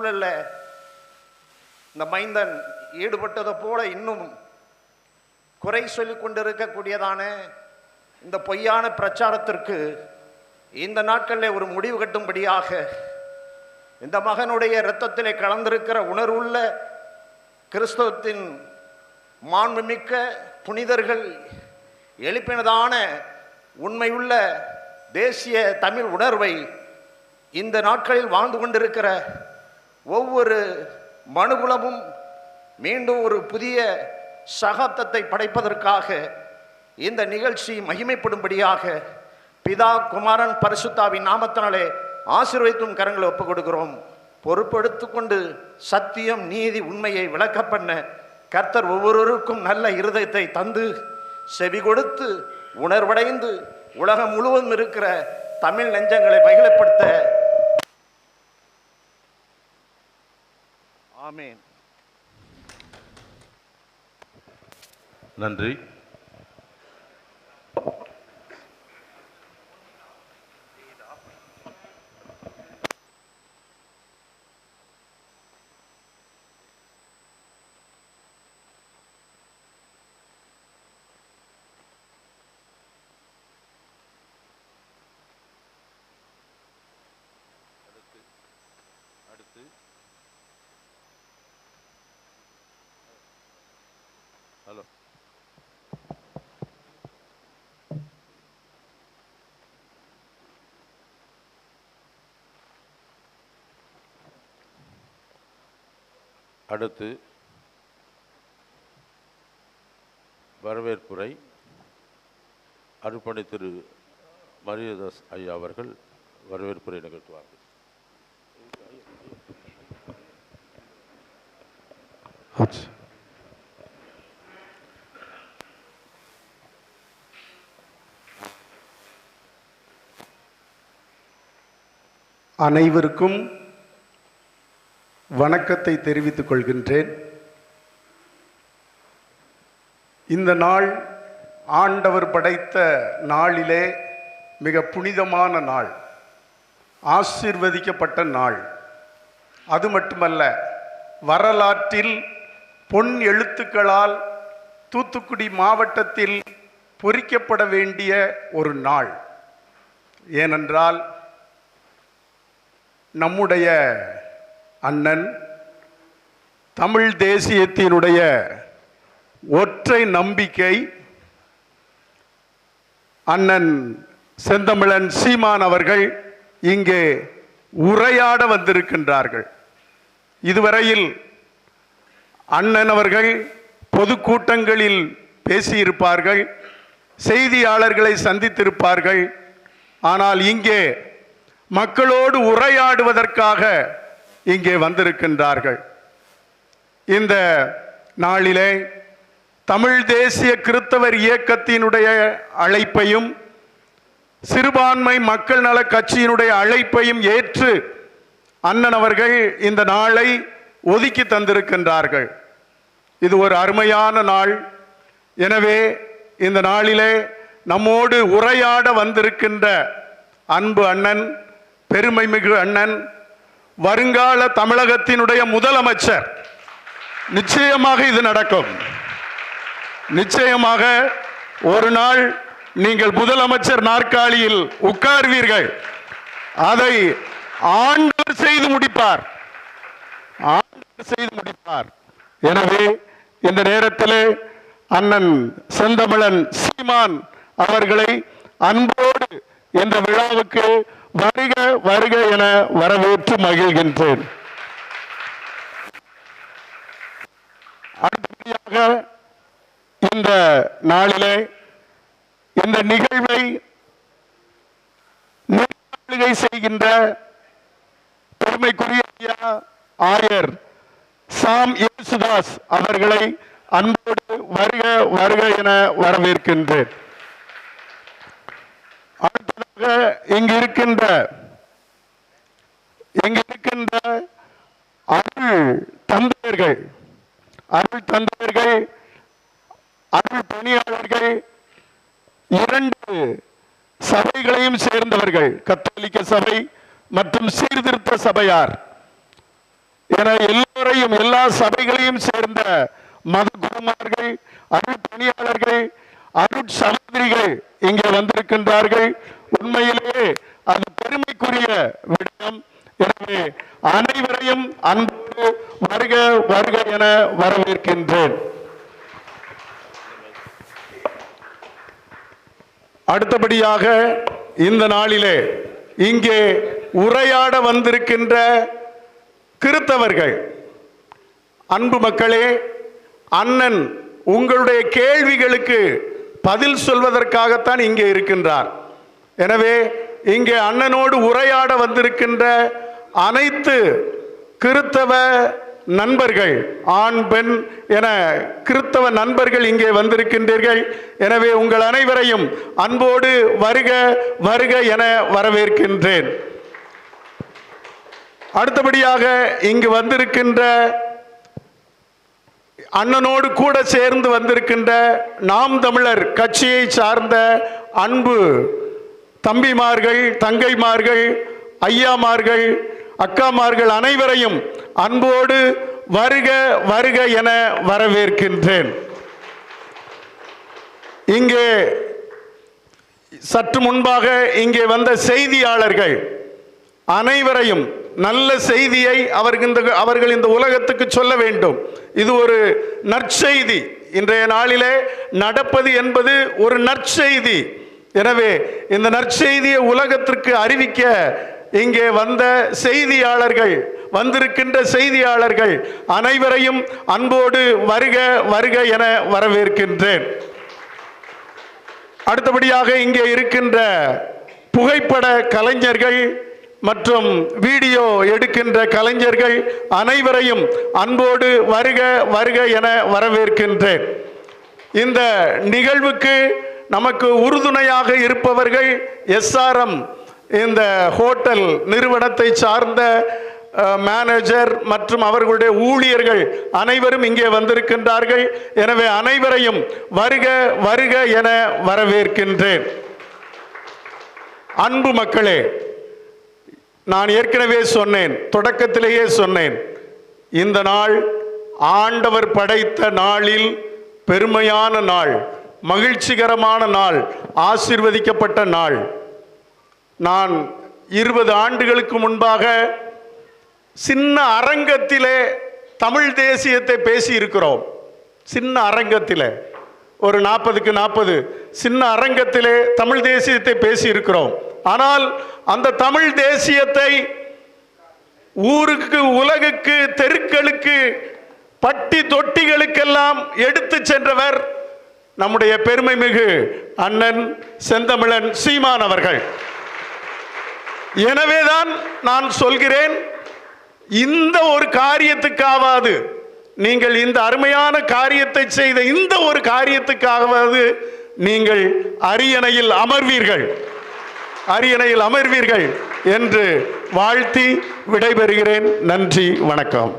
சூழல்ல இந்த மைந்தன் ஈடுபட்டதை போல இன்னும் குறை சொல்லிக் கொண்டிருக்கக்கூடியதான இந்த பொய்யான பிரச்சாரத்திற்கு இந்த நாட்களில் ஒரு முடிவு கட்டும்படியாக இந்த மகனுடைய இரத்தத்திலே கலந்திருக்கிற உணர்வுள்ள கிறிஸ்தவத்தின் மாண்புமிக்க புனிதர்கள் எழுப்பினதான உண்மையுள்ள தேசிய தமிழ் உணர்வை இந்த நாட்களில் வாழ்ந்து கொண்டிருக்கிற ஒவ்வொரு மனுகுலமும் மீண்டும் ஒரு புதிய சகாப்தத்தை படைப்பதற்காக இந்த நிகழ்ச்சி மகிமைப்படும்படியாக பிதா குமாரன் பரிசுத்தாவின் நாமத்தினாலே ஆசீர்வதித்தும் கரங்களை ஒப்புக் கொடுக்கிறோம். பொறுப்பெடுத்து கொண்டு சத்தியம் நீதி உண்மையை விளக்க பண்ண கர்த்தர் ஒவ்வொருவருக்கும் நல்ல இருதயத்தை தந்து செவி கொடுத்து உணர்வடைந்து உலகம் முழுவதும் இருக்கிற தமிழ் நெஞ்சங்களை மகிழப்படுத்த ஆமென். நன்றி. அடுத்து ஹலோ அடுத்து வரவேற்புரை அருப்பணி திரு மரியதாஸ் ஐயா அவர்கள் வரவேற்புரை நிகழ்த்துவார்கள். அனைவருக்கும் வணக்கத்தை தெரிவித்துக் கொள்கின்றேன். இந்த நாள் ஆண்டவர் படைத்த நாளிலே மிக புனிதமான நாள், ஆசீர்வதிக்கப்பட்ட நாள். அது மட்டுமல்ல, வரலாற்றில் பொன் எழுத்துக்களால் தூத்துக்குடி மாவட்டத்தில் பொறிக்கப்பட வேண்டிய ஒரு நாள். ஏனென்றால் நம்முடைய அண்ணன் தமிழ் தேசியத்தினுடைய ஒற்றை நம்பிக்கை அண்ணன் செந்தமிழன் சீமான் அவர்கள் இங்கே உரையாட வந்திருக்கின்றார்கள். இதுவரையில் அண்ணன் அவர்கள் பொதுக்கூட்டங்களில் பேசியிருப்பார்கள், செய்தியாளர்களை சந்தித்திருப்பார்கள். ஆனால் இங்கே மக்களோடு உரையாடுவதற்காக இங்கே வந்திருக்கின்றார்கள். இந்த நாளிலே தமிழ் தேசிய கிறித்தவர் இயக்கத்தினுடைய அழைப்பையும் சிறுபான்மை மக்கள் நல கட்சியினுடைய அழைப்பையும் ஏற்று அண்ணன் அவர்கள் இந்த நாளை ஒதுக்கி தந்திருக்கின்றார்கள். இது ஒரு அருமையான நாள். எனவே இந்த நாளிலே நம்மோடு உரையாட வந்திருக்கின்ற அன்பு அண்ணன், பெருமைமிகு அண்ணன், வருங்கால தமிழகத்தினுடைய முதலமைச்சர். நிச்சயமாக இது நடக்கும். நிச்சயமாக ஒரு நாள் நீங்கள் முதலமைச்சர் நாற்காலியில் உட்கார்வீர்கள். அதை ஆண்டவர் செய்து முடிப்பார், ஆண்டவர் செய்து முடிப்பார். எனவே இந்த நேரத்திலே அண்ணன் செந்தமிழன் சீமான் அவர்களை அன்போடு இந்த விழாவுக்கு வருக வருக என வரவேற்று மகிழ்கின்றேன். அடுத்தபடியாக இந்த நாளிலே இந்த நிகழ்வை நிகழ்ச்சியை செய்கின்ற பெருமைக்குரிய ஆயர் சாம் இயேசுதாஸ் அவர்களை அன்போடு வருக வருக என வரவேற்கின்றேன். அடுத்ததாக இங்கு இருக்கின்ற அருள் தந்தையர்கள், அருள் பணியாளர்கள், இரண்டு சபைகளையும் சேர்ந்தவர்கள், கத்தோலிக்க சபை மற்றும் சீர்திருத்த சபையார் என எல்லோரையும் எல்லா சபைகளையும் சேர்ந்த மத குருமார்கள், அருள் பணியாளர்கள், அருட் சகோதரிகள் இங்கே வந்திருக்கின்றார்கள். உண்மையிலேயே அது பெருமைக்குரிய விடயம். எனவே அனைவரையும் அன்பு வருக வருக என வரவேற்கின்றேன். அடுத்தபடியாக இந்த நாளிலே இங்கே உரையாட வந்திருக்கின்ற கிறித்தவர்கள், அன்பு மக்களே, அண்ணன் உங்களுடைய கேள்விகளுக்கு பதில் சொல்வதற்காகத்தான் இங்கே இருக்கின்றார். எனவே இங்கே அண்ணனோடு உரையாட வந்திருக்கின்ற அனைத்து கிறித்தவ நண்பர்கள், ஆண் பெண் என கிறித்தவ நண்பர்கள் இங்கே வந்திருக்கின்றீர்கள். எனவே உங்கள் அனைவரையும் அன்போடு வருக வருக என வரவேற்கின்றேன். அடுத்தபடியாக இங்கு வந்திருக்கின்ற அண்ணனோடு கூட சேர்ந்து வந்திருக்கின்ற நாம் தமிழர் கட்சியை சார்ந்த அன்பு தம்பிமார்கள், தங்கைமார்கள், ஐயாமார்கள், அக்காமார்கள் அனைவரையும் அன்போடு வருக வருக என வரவேற்கின்றேன். இங்கே சற்று முன்பாக இங்கே வந்த செய்தியாளர்கள் அனைவரையும் நல்ல செய்தியை அவர்கள் இந்த உலகத்துக்கு சொல்ல வேண்டும். இது ஒரு நற்செய்தி. இன்றைய நாளிலே நடப்பது என்பது ஒரு நற்செய்தி. எனவே இந்த நற்செய்தியை உலகத்திற்கு அறிவிக்க இங்கே வந்த செய்தியாளர்கள், வந்திருக்கின்ற செய்தியாளர்கள் அனைவரையும் அன்போடு வருக வருக என வரவேற்கின்றேன். அடுத்தபடியாக இங்கே இருக்கின்ற புகைப்பட கலைஞர்கள் மற்றும் வீடியோ எடுக்கின்ற கலைஞர்கள் அனைவரையும் அன்போடு வருக வருக என வரவேற்கின்றேன். இந்த நிகழ்வுக்கு நமக்கு உறுதுணையாக இருப்பவர்கள் SRM இந்த ஹோட்டல் நிறுவனத்தை சார்ந்த மேனேஜர் மற்றும் அவர்களுடைய ஊழியர்கள் அனைவரும் இங்கே வந்திருக்கின்றார்கள். எனவே அனைவரையும் வருக வருக என வரவேற்கின்றேன். அன்பு மக்களே, நான் ஏற்கனவே சொன்னேன், தொடக்கத்திலேயே சொன்னேன், இந்த நாள் ஆண்டவர் படைத்த நாளில் பெருமையான நாள், மகிழ்ச்சிகரமான நாள், ஆசீர்வதிக்கப்பட்ட நாள். நான் 20 ஆண்டுகளுக்கு முன்பாக சின்ன அரங்கத்திலே தமிழ் தேசியத்தை பேசி இருக்கிறோம். சின்ன அரங்கத்திலே ஒரு 40க்கு 40 சின்ன அரங்கத்திலே தமிழ் தேசியத்தை பேசி இருக்கிறோம். ஆனால் அந்த தமிழ் தேசியத்தை ஊருக்கு, உலகுக்கு, தெருக்களுக்கு, பட்டி தொட்டிகளுக்கெல்லாம் எடுத்து சென்றவர் நம்முடைய பெருமைமிகு அண்ணன் செந்தமிழன் சீமான் அவர்கள். எனவேதான் நான் சொல்கிறேன், இந்த ஒரு காரியத்துக்காவது, நீங்கள் இந்த அருமையான காரியத்தை செய்த இந்த ஒரு காரியத்துக்காவது நீங்கள் அரியணையில் அமர்வீர்கள், அரியணையில் அமர்வீர்கள் என்று வாழ்த்தி விடைபெறுகிறேன். நன்றி, வணக்கம்.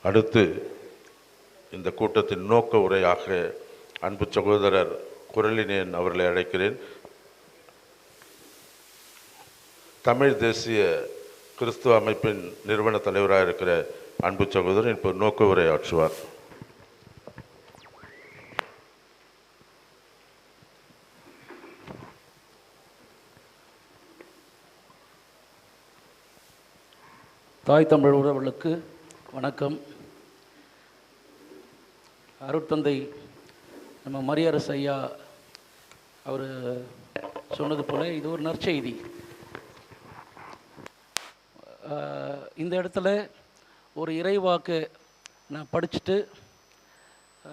அடுத்து இந்த கூட்டத்தின் நோக்க உரையாக அன்பு சகோதரர் குரலினேன் அவர்களை அழைக்கிறேன். தமிழ் தேசிய கிறிஸ்துவ அமைப்பின் நிறுவன தலைவராக இருக்கிற அன்பு சகோதரர் இப்போ நோக்க உரை ஆற்றுவார். தாய் தமிழ் உறவுகளுக்கு வணக்கம். அருட்தந்தை நம்ம மரியரசு ஐயா அவர் சொன்னது போல இது ஒரு நற்செய்தி. இந்த இடத்துல ஒரு இறைவாக்கு நான் படிச்சுட்டு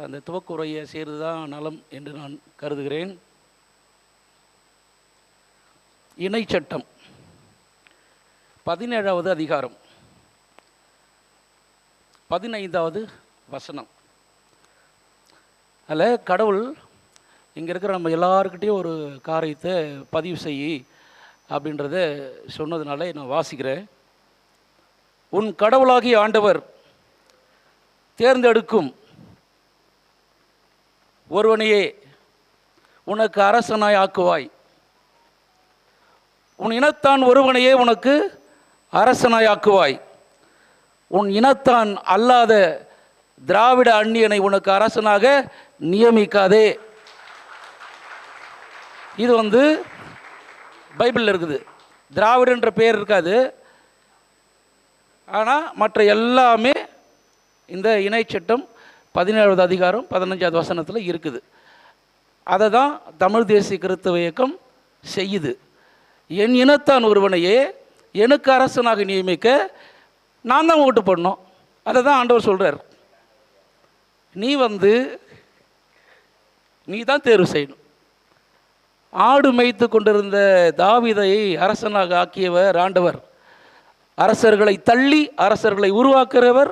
அந்த துவக்க உரையை செய்கிறது தான் நலம் என்று நான் கருதுகிறேன். இணை சட்டம் 17வது அதிகாரம் 15வது வசனம். அதில் கடவுள் இங்கே இருக்கிற நம்ம எல்லாருக்கிட்டையும் ஒரு காரியத்தை பதிவு செய்யி அப்படின்றத சொன்னதுனால நான் வாசிக்கிறேன். உன் கடவுளாகிய ஆண்டவர் தேர்ந்தெடுக்கும் ஒருவனையே உனக்கு அரசனாய் ஆக்குவாய். உன் இனத்தான் ஒருவனையே உனக்கு அரசனாயாக்குவாய். உன் இனத்தான் அல்லாத திராவிட அந்நியனை உனக்கு அரசனாக நியமிக்காதே. இது பைபிளில் இருக்குது. திராவிடன்ற பேர் இருக்காது, ஆனால் மற்ற எல்லாமே இந்த இணைச்சட்டம் 17வது அதிகாரம் 15வது வசனத்தில் இருக்குது. அதை தான் தமிழ் தேசிய கிறிஸ்தவ இயக்கம் செய்யுது. என் இனத்தான் ஒருவனையே எனக்கு அரசனாக நியமிக்க நான் தான் ஓட்டு போடணும். அதை தான் ஆண்டவர் சொல்கிறார். நீ தான் தேர்வு செய்யணும். ஆடு மேய்த்து கொண்டிருந்த தாவீதை அரசனாக ஆக்கியவர் ஆண்டவர். அரசர்களை தள்ளி அரசர்களை உருவாக்குறவர்,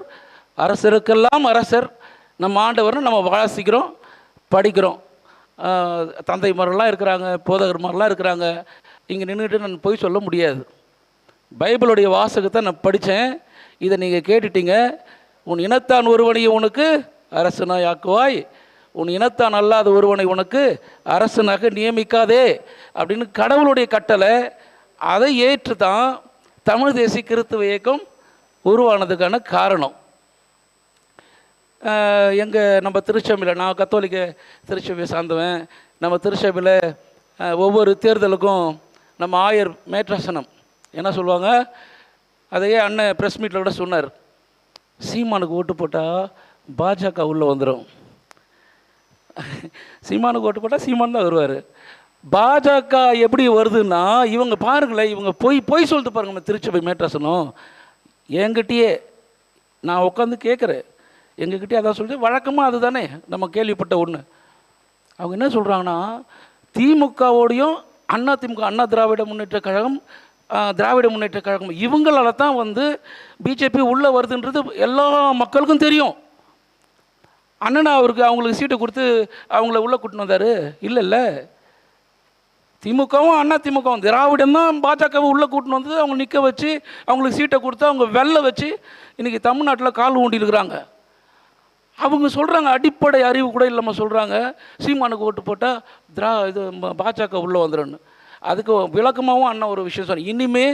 அரசருக்கெல்லாம் அரசர் நம்ம ஆண்டவர்னு நம்ம வாசிக்கிறோம், படிக்கிறோம். தந்தைமாரெல்லாம் இருக்கிறாங்க, போதகர்மாரெலாம் இருக்கிறாங்க. இங்கே நின்றுட்டு நான் போய் சொல்ல முடியாது. பைபிளுடைய வாசகத்தை நான் படித்தேன், இதை நீங்கள் கேட்டுட்டீங்க. உன் இனத்தான் ஒருவனையை உனக்கு அரசனாய் ஆக்குவாய், உன் இனத்தான் அல்லாத ஒருவனை உனக்கு அரசனாக நியமிக்காதே அப்படின்னு கடவுளுடைய கட்டளை. அதை ஏற்று தான் தமிழ் தேசிய கிறிஸ்தவ இயக்கம் உருவானதுக்கான காரணம். நம்ம திருச்சபையில், நான் கத்தோலிக்க திருச்சபையை சார்ந்தவன். நம்ம திருச்சபையில் ஒவ்வொரு தேர்தலுக்கும் நம்ம ஆயர் மேற்றாசனம் என்ன சொல்லுவாங்க, அதையே அண்ணன் ப்ரெஸ் மீட்டில் கூட சொன்னார். சீமானுக்கு ஓட்டு போட்டால் பாஜக உள்ளே வந்துடும். சீமானுக்கு ஓட்டு போட்டால் சீமான் தான் வருவார். பாஜக எப்படி வருதுன்னா, இவங்க பாருங்களேன், இவங்க பொய் சொல்லிட்டு பாருங்க. திருச்சபை மேற்றாசனம் என்கிட்டயே நான் உட்காந்து கேட்குறேன், எங்ககிட்டயே அதான் சொல்லிட்டு வழக்கமாக அதுதானே நம்ம கேள்விப்பட்ட ஒன்று. அவங்க என்ன சொல்கிறாங்கன்னா, திமுகவோடையும் அண்ணா திராவிட முன்னேற்ற கழகம், திராவிட முன்னேற்ற கழகம் இவங்களால தான் பிஜேபி உள்ளே வருதுன்றது எல்லா மக்களுக்கும் தெரியும். அண்ணனா அவங்களுக்கு சீட்டை கொடுத்து அவங்கள உள்ளே கூட்டின்னு வந்தார். இல்லை, திமுகவும் அண்ணா திமுகவும் திராவிடம் தான் பாஜகவை உள்ளே கூட்டின்னு வந்து அவங்க நிற்க வச்சு அவங்களுக்கு சீட்டை கொடுத்து அவங்க வெள்ளை வச்சு இன்றைக்கி தமிழ்நாட்டில் கால் ஊண்டி இருக்கிறாங்க. அவங்க சொல்கிறாங்க, அடிப்படை அறிவு கூட இல்லாமல் சொல்கிறாங்க, சீமானுக்கு ஓட்டு போட்டால் பாஜக உள்ளே வந்துடும்னு. அதுக்கு விளக்கமாகவும் அண்ணா ஒரு விஷயம் சொன்னார். இனிமே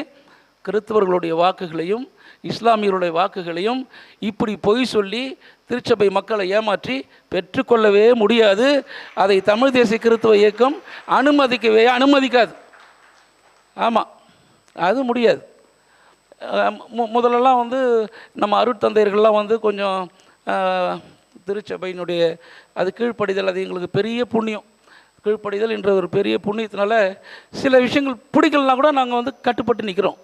கிறிஸ்தவர்களுடைய வாக்குகளையும் இஸ்லாமியர்களுடைய வாக்குகளையும் இப்படி பொய் சொல்லி திருச்சபை மக்களை ஏமாற்றி பெற்றுக்கொள்ளவே முடியாது. அதை தமிழ் தேசிய கிறிஸ்தவ இயக்கம் அனுமதிக்காது. ஆமாம், அது முடியாது. முதல்லலாம் நம்ம அருட்தந்தையர்கள்லாம் கொஞ்சம் திருச்சபையினுடைய அது கீழ்ப்படிதல், அது எங்களுக்கு பெரிய புண்ணியம். கீழ்ப்படிதல் என்ற ஒரு பெரிய புண்ணியத்தினால சில விஷயங்கள் பிடிக்கலனா கூட நாங்கள் கட்டுப்பட்டு நிற்கிறோம்.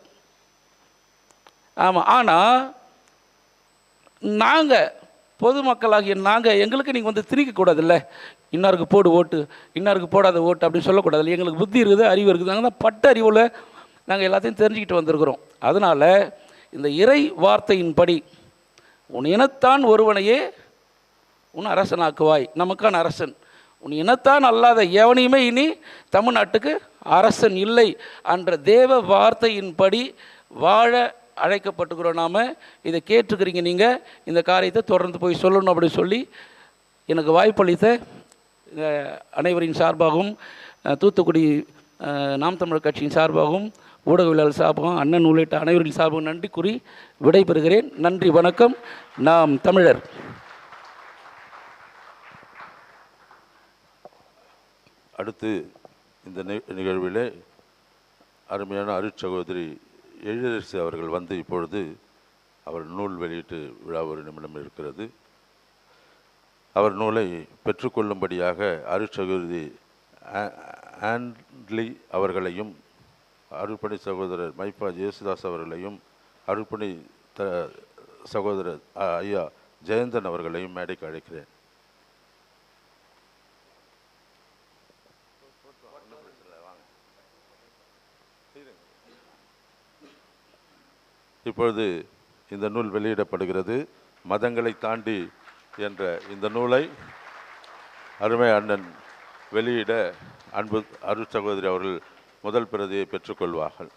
ஆமாம், ஆனால் நாங்கள் பொதுமக்களாகிய எங்களுக்கு நீங்கள் திணிக்கக்கூடாது. இல்லை, இன்னாருக்கு போடு ஓட்டு, இன்னாருக்கு போடாத ஓட்டு அப்படின்னு சொல்லக்கூடாது. எங்களுக்கு புத்தி இருக்குது, அறிவு இருக்குது. நாங்கள் தான் பட்ட அறிவில் நாங்கள் எல்லாத்தையும் தெரிஞ்சுக்கிட்டு வந்திருக்கிறோம். அதனால் இந்த இறை வார்த்தையின்படி உன் இனத்தான் ஒருவனையே உன் அரசனாக்குவாய், நமக்கான அரசன். உன் இனத்தான் அல்லாத எவனையுமே இனி தமிழ்நாட்டுக்கு அரசன் இல்லை என்ற தேவ வார்த்தையின்படி வாழ அழைக்கப்பட்டுக்கிறோம். நாம் இதை கேட்டுக்கிறீங்க. நீங்கள் இந்த காரியத்தை தொடர்ந்து போய் சொல்லணும் அப்படின்னு சொல்லி எனக்கு வாய்ப்பளித்த அனைவரின் சார்பாகவும், தூத்துக்குடி நாம் தமிழர் கட்சியின் சார்பாகவும், ஊடகவியலாளர் சார்பாகவும், அண்ணன் உள்ளிட்ட அனைவரின் சார்பாகவும் நன்றி கூறி விடைபெறுகிறேன். நன்றி, வணக்கம். நாம் தமிழர். அடுத்து இந்த நிகழ்விலே அருமையான அருட்சகோதரி எழிலரசி அவர்கள் இப்பொழுது அவர் நூல் வெளியீட்டு விழா ஒரு நிமிடம் இருக்கிறது. அவர் நூலை பெற்றுக்கொள்ளும்படியாக அருட்சகோதரி ஆண்ட்லி அவர்களையும், அருள்பணி சகோதரர் மைப்பா ஜேசுதாஸ் அவர்களையும், அருள்பணி சகோதரர் ஐயா ஜெயந்தன் அவர்களையும் மேடைக்கு அழைக்கிறேன். இப்பொழுது இந்த நூல் வெளியிடப்படுகிறது. மதங்களை தாண்டி என்ற இந்த நூலை அருமை அண்ணன் வெளியிட அன்பு அருட்சகோதரி அவர்கள் முதல் பிரதியை பெற்றுக்கொள்வார்கள்.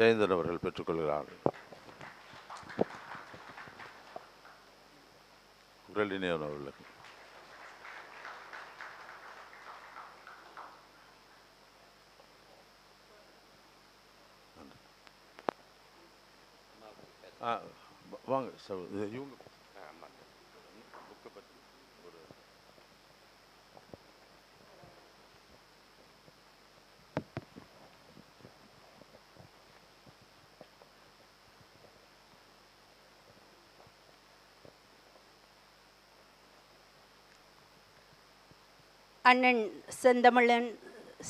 ஜெயந்தன் அவர்கள் பெற்றுக்கொள்கிறார்கள். உரளினியன் அவர்களுக்கு. வாங்க இவங்க அண்ணன் செந்தமிழன்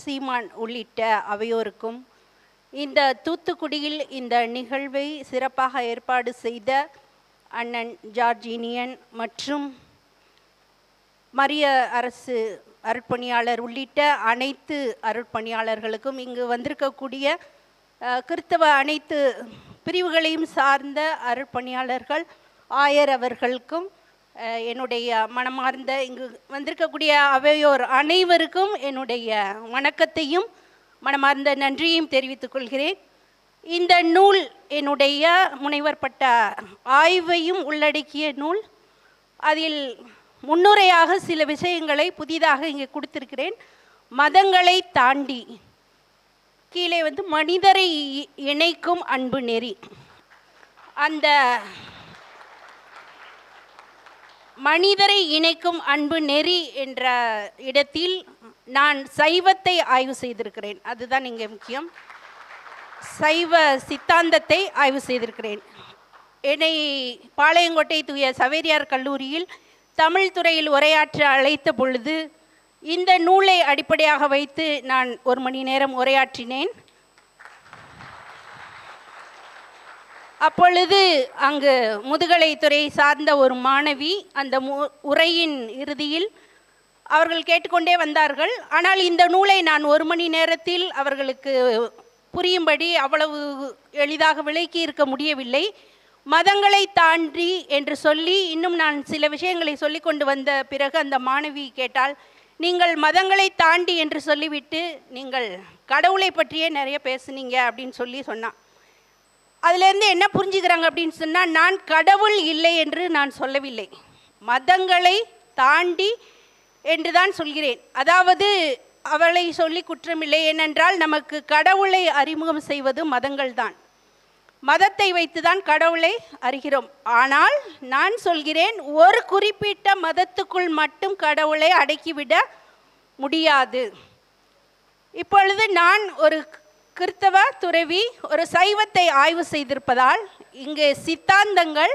சீமான் உள்ளிட்ட அவையோருக்கும், இந்த தூத்துக்குடியில் இந்த நிகழ்வை சிறப்பாக ஏற்பாடு செய்த அண்ணன் ஜார்ஜினியன் மற்றும் மரிய அரசு அருட்பணியாளர் உள்ளிட்ட அனைத்து அருட்பணியாளர்களுக்கும், இங்கு வந்திருக்கக்கூடிய கிறிஸ்தவ அனைத்து பிரிவுகளையும் சார்ந்த அருட்பணியாளர்கள் ஆயர் அவர்களுக்கும், என்னுடைய மனமார்ந்த இங்கு வந்திருக்கக்கூடிய அவையோர் அனைவருக்கும் என்னுடைய வணக்கத்தையும் மனமார்ந்த நன்றியையும் தெரிவித்துக் கொள்கிறேன். இந்த நூல் என்னுடைய முனைவர் பட்ட ஆய்வையும் உள்ளடக்கிய நூல். அதில் முன்னுரையாக சில விஷயங்களை புதிதாக இங்கே கொடுத்திருக்கிறேன். மதங்களை தாண்டி கீழே மனிதரை இணைக்கும் அன்பு நெறி. அந்த மனிதரை இணைக்கும் அன்பு நெறி என்ற இடத்தில் நான் சைவத்தை ஆய்வு செய்திருக்கிறேன். அதுதான் இங்கே முக்கியம். சைவ சித்தாந்தத்தை ஆய்வு செய்திருக்கிறேன். என்னை பாளையங்கோட்டை தூய சவேரியார் கல்லூரியில் தமிழ் துறையில் உரையாற்ற அழைத்த பொழுது இந்த நூலை அடிப்படையாக வைத்து நான் 1 மணி நேரம் உரையாற்றினேன். அப்பொழுது அங்கு முதுகலைத்துறை சார்ந்த ஒரு மாணவி அந்த உரையின் இறுதியில் அவர்கள் கேட்டுக்கொண்டே வந்தார்கள். ஆனால் இந்த நூலை நான் 1 மணி நேரத்தில் அவர்களுக்கு புரியும்படி அவ்வளவு எளிதாக விளக்கி இருக்க முடியவில்லை. மதங்களை தாண்டி என்று சொல்லி இன்னும் நான் சில விஷயங்களை சொல்லி கொண்டு வந்த பிறகு அந்த மாணவி கேட்டால், நீங்கள் மதங்களை தாண்டி என்று சொல்லிவிட்டு நீங்கள் கடவுளை பற்றியே நிறைய பேசுனீங்க அப்படின்னு சொன்னான். அதிலேருந்து என்ன புரிஞ்சுக்கிறாங்க அப்படின்னு சொன்னால், நான் கடவுள் இல்லை என்று நான் சொல்லவில்லை, மதங்களை தாண்டி என்று தான் சொல்கிறேன். அதாவது அவளை சொல்லி குற்றமில்லை. ஏனென்றால் நமக்கு கடவுளை அறிமுகம் செய்வது மதங்கள் தான். மதத்தை வைத்து தான் கடவுளை அறிகிறோம். ஆனால் நான் சொல்கிறேன், ஒரு குறிப்பிட்ட மதத்துக்குள் மட்டும் கடவுளை அடக்கிவிட முடியாது. இப்பொழுது நான் ஒரு கிறிஸ்தவ துறவி, ஒரு சைவத்தை ஆய்வு செய்திருப்பதால் இங்கே சித்தாந்தங்கள்,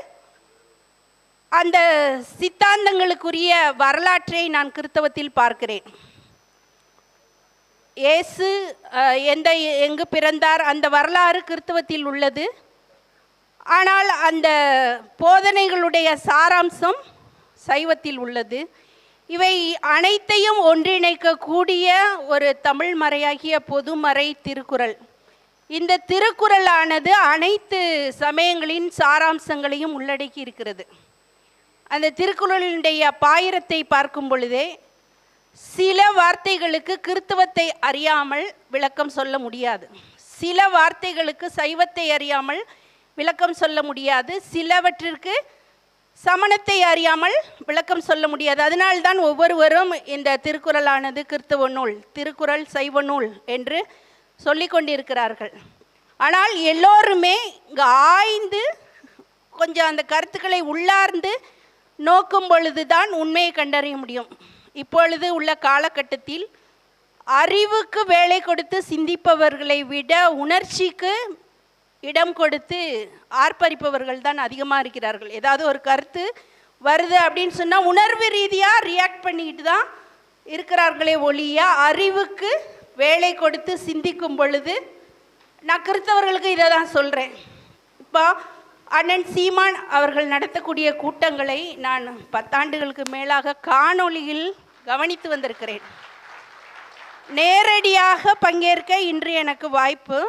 அந்த சித்தாந்தங்களுக்குரிய வரலாற்றை நான் கிறிஸ்தவத்தில் பார்க்கிறேன். இயேசு எங்கு பிறந்தார் அந்த வரலாறு கிறிஸ்தவத்தில் உள்ளது. ஆனால் அந்த போதனைகளுடைய சாராம்சம் சைவத்தில் உள்ளது. இவை அனைத்தையும் ஒன்றிணைக்கக்கூடிய ஒரு தமிழ் மறையாகிய பொதுமறை திருக்குறள். இந்த திருக்குறளானது அனைத்து சமயங்களின் சாராம்சங்களையும் உள்ளடக்கி இருக்கிறது. அந்த திருக்குறளுடைய பாயிரத்தை பார்க்கும் பொழுதே சில வார்த்தைகளுக்கு கிறிஸ்தவத்தை அறியாமல் விளக்கம் சொல்ல முடியாது, சில வார்த்தைகளுக்கு சைவத்தை அறியாமல் விளக்கம் சொல்ல முடியாது, சிலவற்றிற்கு சமணத்தை அறியாமல் விளக்கம் சொல்ல முடியாது. அதனால்தான் ஒவ்வொருவரும் இந்த திருக்குறளானது கிறிஸ்தவ நூல், திருக்குறள் சைவ நூல் என்று சொல்லி கொண்டிருக்கிறார்கள். ஆனால் எல்லோருமே இங்கே ஆய்ந்து கொஞ்சம் அந்த கருத்துக்களை உள்ளார்ந்து நோக்கும் பொழுதுதான் உண்மையை கண்டறிய முடியும். இப்பொழுது உள்ள காலகட்டத்தில் அறிவுக்கு வேலை கொடுத்து சிந்திப்பவர்களை விட உணர்ச்சிக்கு இடம் கொடுத்து ஆர்ப்பரிப்பவர்கள் தான் அதிகமாக இருக்கிறார்கள். ஏதாவது ஒரு கருத்து வருது அப்படின்னு சொன்னால் உணர்வு ரீதியாக ரியாக்ட் பண்ணிக்கிட்டு தான் இருக்கிறார்களே ஒழிய, அறிவுக்கு வேலை கொடுத்து சிந்திக்கும் பொழுது நான் கிறிஸ்தவர்களுக்கு இதை தான் சொல்கிறேன். இப்போ அண்ணன் சீமான் அவர்கள் நடத்தக்கூடிய கூட்டங்களை நான் 10 ஆண்டுகளுக்கு மேலாக காணொளியில் கவனித்து வந்திருக்கிறேன். நேரடியாக பங்கேற்க இன்று எனக்கு வாய்ப்பு.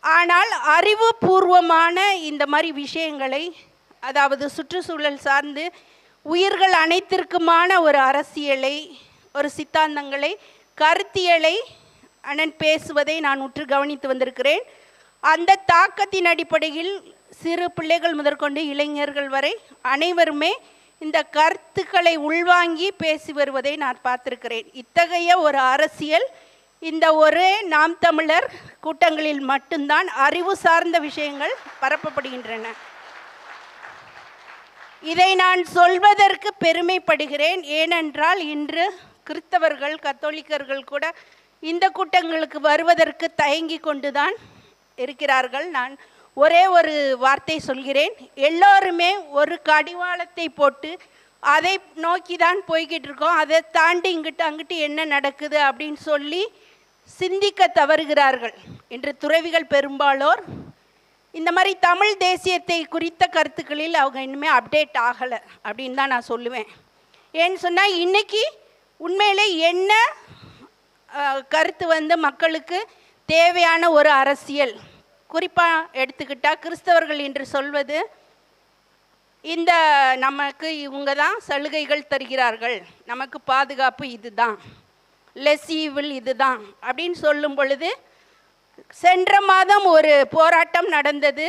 ஆனால் அறிவுபூர்வமான இந்த மாதிரி விஷயங்களை, அதாவது சுற்றுச்சூழல் சார்ந்து உயிர்கள் அனைத்திற்குமான ஒரு அரசியலை, ஒரு சித்தாந்தங்களை, கருத்தியலை அண்ணன் பேசுவதை நான் உற்று கவனித்து வந்திருக்கிறேன். அந்த தாக்கத்தின் அடிப்படையில் சிறு பிள்ளைகள் முதற்கொண்டு இளைஞர்கள் வரை அனைவருமே இந்த கருத்துக்களை உள்வாங்கி பேசி வருவதை நான் பார்த்திருக்கிறேன். இத்தகைய ஒரு அரசியல் இந்த ஒரே நாம் தமிழர் கூட்டங்களில் மட்டும்தான் அறிவு சார்ந்த விஷயங்கள் பரப்பப்படுகின்றன. இதை நான் சொல்வதற்கு பெருமைப்படுகிறேன். ஏனென்றால் இன்று கிறிஸ்தவர்கள் கத்தோலிக்கர்கள் கூட இந்த கூட்டங்களுக்கு வருவதற்கு தயங்கி கொண்டுதான் இருக்கிறார்கள். நான் ஒரே ஒரு வார்த்தை சொல்கிறேன். எல்லோருமே ஒரு கடிவாளத்தை போட்டு அதை நோக்கி தான் போய்கிட்டு இருக்கோம். அதை தாண்டி அங்கிட்டு என்ன நடக்குது அப்படின்னு சொல்லி சிந்திக்க தவறுகிறார்கள். இன்று துறவிகள் பெரும்பாலோர் இந்த மாதிரி தமிழ் தேசியத்தை குறித்த கருத்துக்களில் அவங்க இன்னுமே அப்டேட் ஆகலை அப்படின்னு தான் நான் சொல்லுவேன். ஏன்னு சொன்னால் இன்றைக்கி உண்மையிலே என்ன கருத்து மக்களுக்கு தேவையான ஒரு அரசியல், குறிப்பாக எடுத்துக்கிட்டால் கிறிஸ்தவர்கள் என்று சொல்வது இந்த நமக்கு இவங்க தான் சலுகைகள் தருகிறார்கள், நமக்கு பாதுகாப்பு இதுதான், லெஸ் ஈவில் இதுதான் அப்படின்னு சொல்லும் பொழுது, சென்ற மாதம் ஒரு போராட்டம் நடந்தது.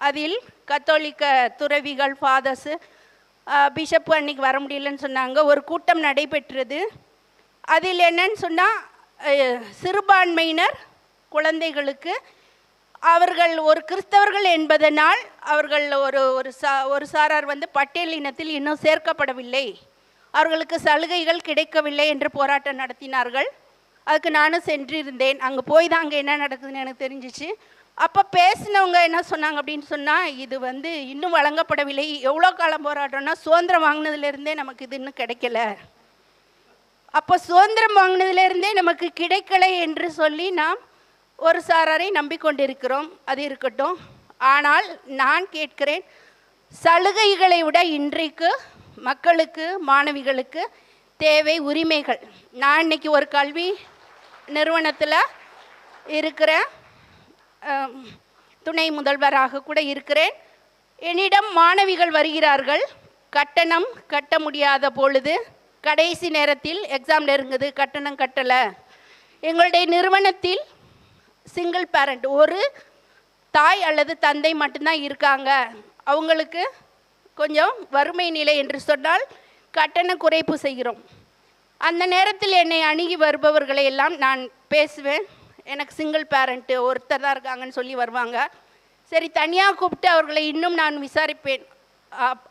அதில் கத்தோலிக்க துறவிகள் ஃபாதர்ஸு பிஷப்பு அன்னைக்கு வர முடியலன்னு சொன்னாங்க. ஒரு கூட்டம் நடைபெற்றது. அதில் என்னன்னு சொன்னால் சிறுபான்மையினர் குழந்தைகளுக்கு அவர்கள் ஒரு கிறிஸ்தவர்கள் என்பதனால் அவர்கள் ஒரு சாரார் பட்டியல் இனத்தில் இன்னும் சேர்க்கப்படவில்லை, அவர்களுக்கு சலுகைகள் கிடைக்கவில்லை என்று போராட்டம் நடத்தினார்கள். அதுக்கு நானும் சென்றிருந்தேன். அங்கே போய் தான் அங்கே என்ன நடக்குதுன்னு எனக்கு தெரிஞ்சிச்சு. அப்போ பேசினவங்க என்ன சொன்னாங்க அப்படின்னு சொன்னால், இது இன்னும் வழங்கப்படவில்லை. எவ்வளோ காலம் போராட்டம்னா சுதந்திரம் வாங்கினதுலேருந்தே நமக்கு இது இன்னும் கிடைக்கல. அப்போ சுதந்திரம் வாங்கினதுலேருந்தே நமக்கு கிடைக்கலை என்று சொல்லி நாம் ஒரு சாராரை நம்பிக்கொண்டிருக்கிறோம். அது இருக்கட்டும். ஆனால் நான் கேட்கிறேன், சலுகைகளை விட இன்றைக்கு மக்களுக்கு மாணவிகளுக்கு தேவை உரிமைகள். நான் இன்னைக்கு ஒரு கல்வி நிறுவனத்தில் இருக்கிற துணை முதல்வராக கூட இருக்கிறேன். என்னிடம் மாணவிகள் வருகிறார்கள். கட்டணம் கட்ட முடியாத பொழுது கடைசி நேரத்தில் எக்ஸாம் நெருங்குது, கட்டணம் கட்டலை. எங்களுடைய நிறுவனத்தில் சிங்கிள் பேரண்ட், ஒரு தாய் அல்லது தந்தை மட்டும்தான் இருக்காங்க. அவங்களுக்கு கொஞ்சம் வறுமை நிலை என்று சொன்னால் கட்டண குறைப்பு செய்கிறோம். அந்த நேரத்தில் என்னை அணுகி வருபவர்களை எல்லாம் நான் பேசுவேன். எனக்கு சிங்கிள் பேரண்ட்டு ஒருத்தர் தான் இருக்காங்கன்னு சொல்லி வருவாங்க. சரி, தனியாக கூப்பிட்டு அவர்களை இன்னும் நான் விசாரிப்பேன்.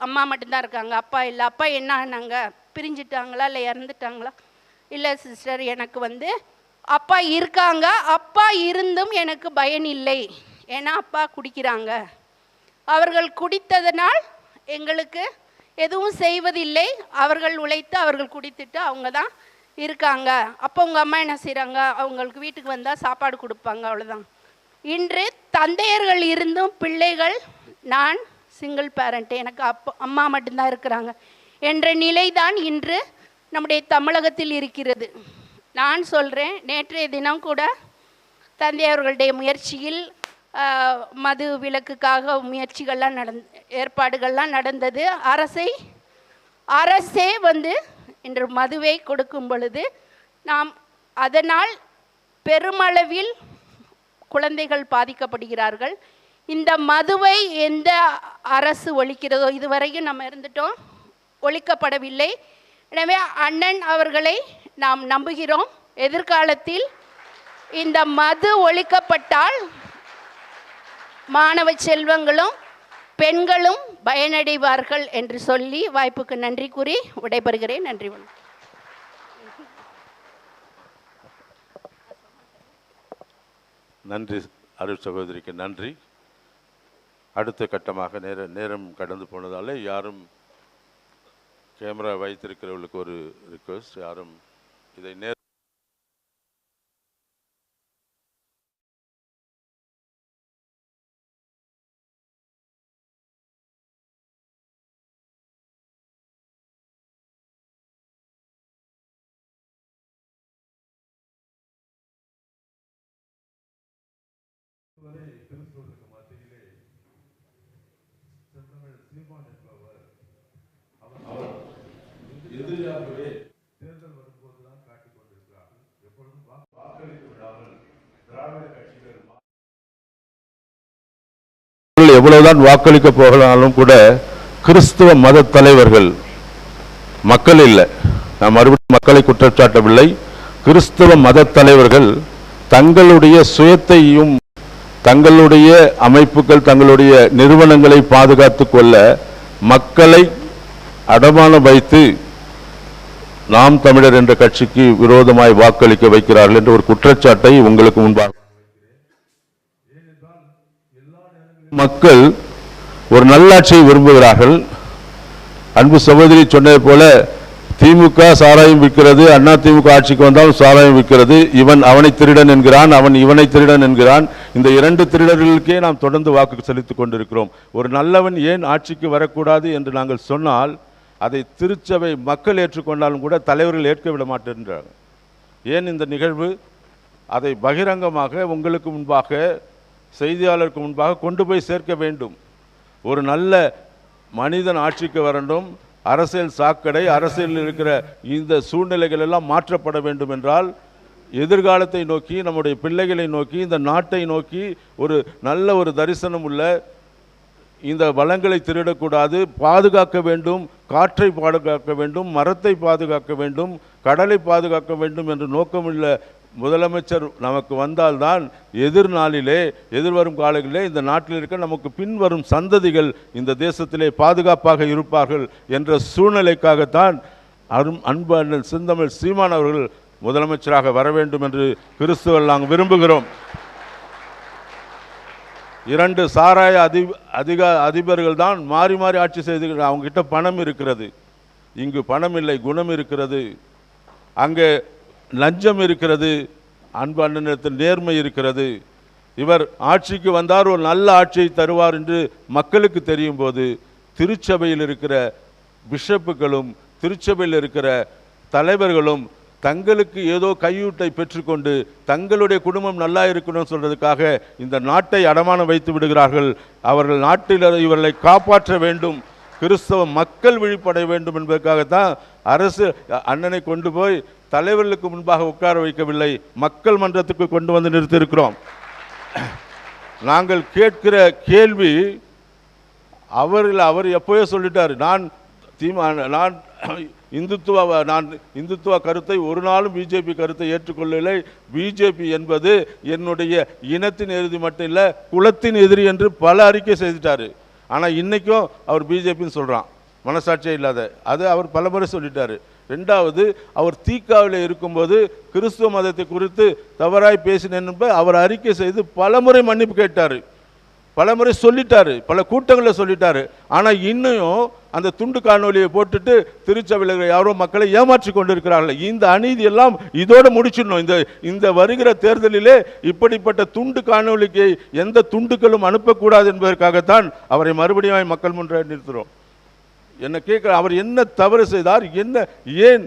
அம்மா மட்டும்தான் இருக்காங்க, அப்பா இல்லை. அப்பா என்ன ஆனாங்க, பிரிஞ்சிட்டாங்களா இல்லை இறந்துட்டாங்களா? இல்லை சிஸ்டர், எனக்கு அப்பா இருக்காங்க, அப்பா இருந்தும் எனக்கு பயன் இல்லை. ஏன்னா அப்பா குடிக்கிறாங்க, அவர்கள் குடித்ததனால் எங்களுக்கு எதுவும் செய்வதில்லை. அவர்கள் உழைத்து அவர்கள் குடித்துட்டு அவங்க தான் இருக்காங்க. அப்போ உங்கள் அம்மா என்ன செய்கிறாங்க, அவங்களுக்கு வீட்டுக்கு வந்தால் சாப்பாடு கொடுப்பாங்க, அவ்வளோதான். இன்று தந்தையர்கள் இருந்தும் பிள்ளைகள், நான் சிங்கிள் பேரண்ட், எனக்கு அம்மா மட்டும்தான் இருக்கிறாங்க என்ற நிலை தான் இன்று நம்முடைய தமிழகத்தில் இருக்கிறது. நான் சொல்கிறேன், நேற்றைய தினம் கூட தந்தையர்களுடைய முயற்சியில் மது விலக்குக்காக முயற்சிகள்லாம் ஏற்பாடுகள்லாம் நடந்தது. அரசே இன்று மதுவை கொடுக்கும் பொழுது நாம் அதனால் பெருமளவில் குழந்தைகள் பாதிக்கப்படுகிறார்கள். இந்த மதுவை எந்த அரசு ஒழிக்கிறதோ, இதுவரையும் நம்ம இருந்துட்டோம், ஒழிக்கப்படவில்லை. எனவே அண்ணன் அவர்களை நாம் நம்புகிறோம். எதிர்காலத்தில் இந்த மது ஒழிக்கப்பட்டால் மாணவ செல்வங்களும் பெண்களும் பயனடைவார்கள் என்று சொல்லி வாய்ப்புக்கு நன்றி கூறி விடைபெறுகிறேன். நன்றி. நன்றி அருள் சகோதரிக்கு நன்றி. அடுத்த கட்டமாக நேரம் கடந்து போனதால் யாரும் கேமரா வைத்திருக்கிறவர்களுக்கு ஒரு ரிக்வெஸ்ட், யாரும் இதை எவ்வளவுதான் வாக்களிக்க போகலாலும் கூட கிறிஸ்துவ மத தலைவர்கள், மக்கள் இல்லை, நான் மறுபடியும் மக்களை குற்றச்சாட்டவில்லை, கிறிஸ்தவ மத தலைவர்கள் தங்களுடைய சுயத்தையும் தங்களுடைய அமைப்புகள் தங்களுடைய நிறுவனங்களை பாதுகாத்துக் கொள்ள மக்களை அடமானம் வைத்து நாம் தமிழர் என்ற கட்சிக்கு விரோதமாய் வாக்களிக்க வைக்கிறார்கள் என்ற ஒரு குற்றச்சாட்டை உங்களுக்கு முன்பாக. மக்கள் ஒரு நல்லாட்சியை விரும்புகிறார்கள். அன்பு சகோதரி சொன்னது போல திமுக சாராயம் விற்கிறது, அண்ணா திமுக ஆட்சிக்கு வந்தாலும் சாராயம் விற்கிறது. இவன் அவனை திருடன் என்கிறான், அவன் இவனை திருடன் என்கிறான். இந்த இரண்டு திருடர்களுக்கே நாம் தொடர்ந்து வாக்கு செலுத்திக் கொண்டிருக்கிறோம். ஒரு நல்லவன் ஏன் ஆட்சிக்கு வரக்கூடாது என்று நாங்கள் சொன்னால் அதை திருச்சபை மக்கள் ஏற்றுக்கொண்டாலும் கூட தலைவர்கள் ஏற்க விட மாட்டேன்றார்கள். ஏன் இந்த நிகழ்வு? அதை பகிரங்கமாக உங்களுக்கு முன்பாக, செய்தியாளருக்கு முன்பாக கொண்டு போய் சேர்க்க வேண்டும். ஒரு நல்ல மனிதன் ஆட்சிக்கு வரணும், அரசியல் சாக்கடை, அரசியலில் இருக்கிற இந்த சூழ்நிலைகள் எல்லாம் மாற்றப்பட வேண்டும் என்றால் எதிர்காலத்தை நோக்கி, நம்முடைய பிள்ளைகளை நோக்கி, இந்த நாட்டை நோக்கி ஒரு நல்ல ஒரு தரிசனம் உள்ள, இந்த வளங்களை திருடக்கூடாது, பாதுகாக்க வேண்டும், காற்றை பாதுகாக்க வேண்டும், மரத்தை பாதுகாக்க வேண்டும், கடலை பாதுகாக்க வேண்டும் என்று நோக்கமுள்ள முதலமைச்சர் நமக்கு வந்தால்தான் எதிர்நாளிலே, எதிர்வரும் காலங்களிலே இந்த நாட்டில் இருக்க நமக்கு பின்வரும் சந்ததிகள் இந்த தேசத்திலே பாதுகாப்பாக இருப்பார்கள் என்ற சூழ்நிலைக்காகத்தான் அன்பு அண்ணன் செந்தமிழ் சீமான் அவர்கள் முதலமைச்சராக வர வேண்டும் என்று கிறிஸ்துவர்கள் நாங்கள் விரும்புகிறோம். இரண்டு சாராய அதிபர்கள் தான் மாறி மாறி ஆட்சி செய்து, அவங்க கிட்ட பணம் இருக்கிறது. இங்கு பணம் இல்லை, குணம் இருக்கிறது. அங்கே லஞ்சம் இருக்கிறது, அன்பு அண்ணனிடத்தில் நேர்மை இருக்கிறது. இவர் ஆட்சிக்கு வந்தார், ஒரு நல்ல ஆட்சியை தருவார் என்று மக்களுக்கு தெரியும் போது திருச்சபையில் இருக்கிற பிஷப்புகளும் திருச்சபையில் இருக்கிற தலைவர்களும் தங்களுக்கு ஏதோ கையூட்டை பெற்றுக்கொண்டு தங்களுடைய குடும்பம் நல்லா இருக்கணும்னு சொல்றதுக்காக இந்த நாட்டை அடமானம் வைத்து விடுகிறார்கள். அவர்கள் நாட்டில் இவர்களை காப்பாற்ற வேண்டும், கிறிஸ்தவ மக்கள் விழிப்படைய வேண்டும் என்பதற்காகத்தான் அரசு அண்ணனை கொண்டு போய் தலைவர்களுக்கு முன்பாக உட்கார வைக்கவில்லை, மக்கள் மன்றத்துக்கு கொண்டு வந்து நிறுத்தியிருக்கிறோம். நாங்கள் கேட்கிற கேள்வி, அவர் எப்போயோ சொல்லிட்டார், நான் இந்துத்துவ கருத்தை ஒரு நாளும் பிஜேபி கருத்தை ஏற்றுக்கொள்ளவில்லை. பிஜேபி என்பது என்னுடைய இனத்தின் எதிரி மட்டும் இல்லை, குலத்தின் எதிரி என்று பல அறிக்கை செய்துட்டாரு. ஆனால் இன்னைக்கும் அவர் பிஜேபின்னு சொல்கிறான், மனசாட்சியே இல்லாத. அது அவர் பலமுறை சொல்லிட்டாரு. ரெண்டாவது, அவர் தீக்காவில் இருக்கும்போது கிறிஸ்துவ மதத்தை குறித்து தவறாய் பேசினேன் என்பது அவர் அறிக்கை செய்து பலமுறை மன்னிப்பு கேட்டார், பலமுறை சொல்லிட்டாரு, பல கூட்டங்களில் சொல்லிட்டாரு. ஆனால் இன்னும் அந்த துண்டு காணொலியை போட்டுட்டு திருச்சபையில் யாரோ மக்களை ஏமாற்றி கொண்டிருக்கிறார்கள். இந்த அநீதி எல்லாம் இதோடு முடிச்சிடணும். இந்த வருகிற தேர்தலிலே இப்படிப்பட்ட துண்டு காணொலிக்கு எந்த துண்டுகளும் அனுப்பக்கூடாது என்பதற்காகத்தான் அவரை மறுபடியும் மக்கள் முன்ன நிறுத்துகிறோம். என்ன கேட்க, அவர் என்ன தவறு செய்தார், என்ன ஏன்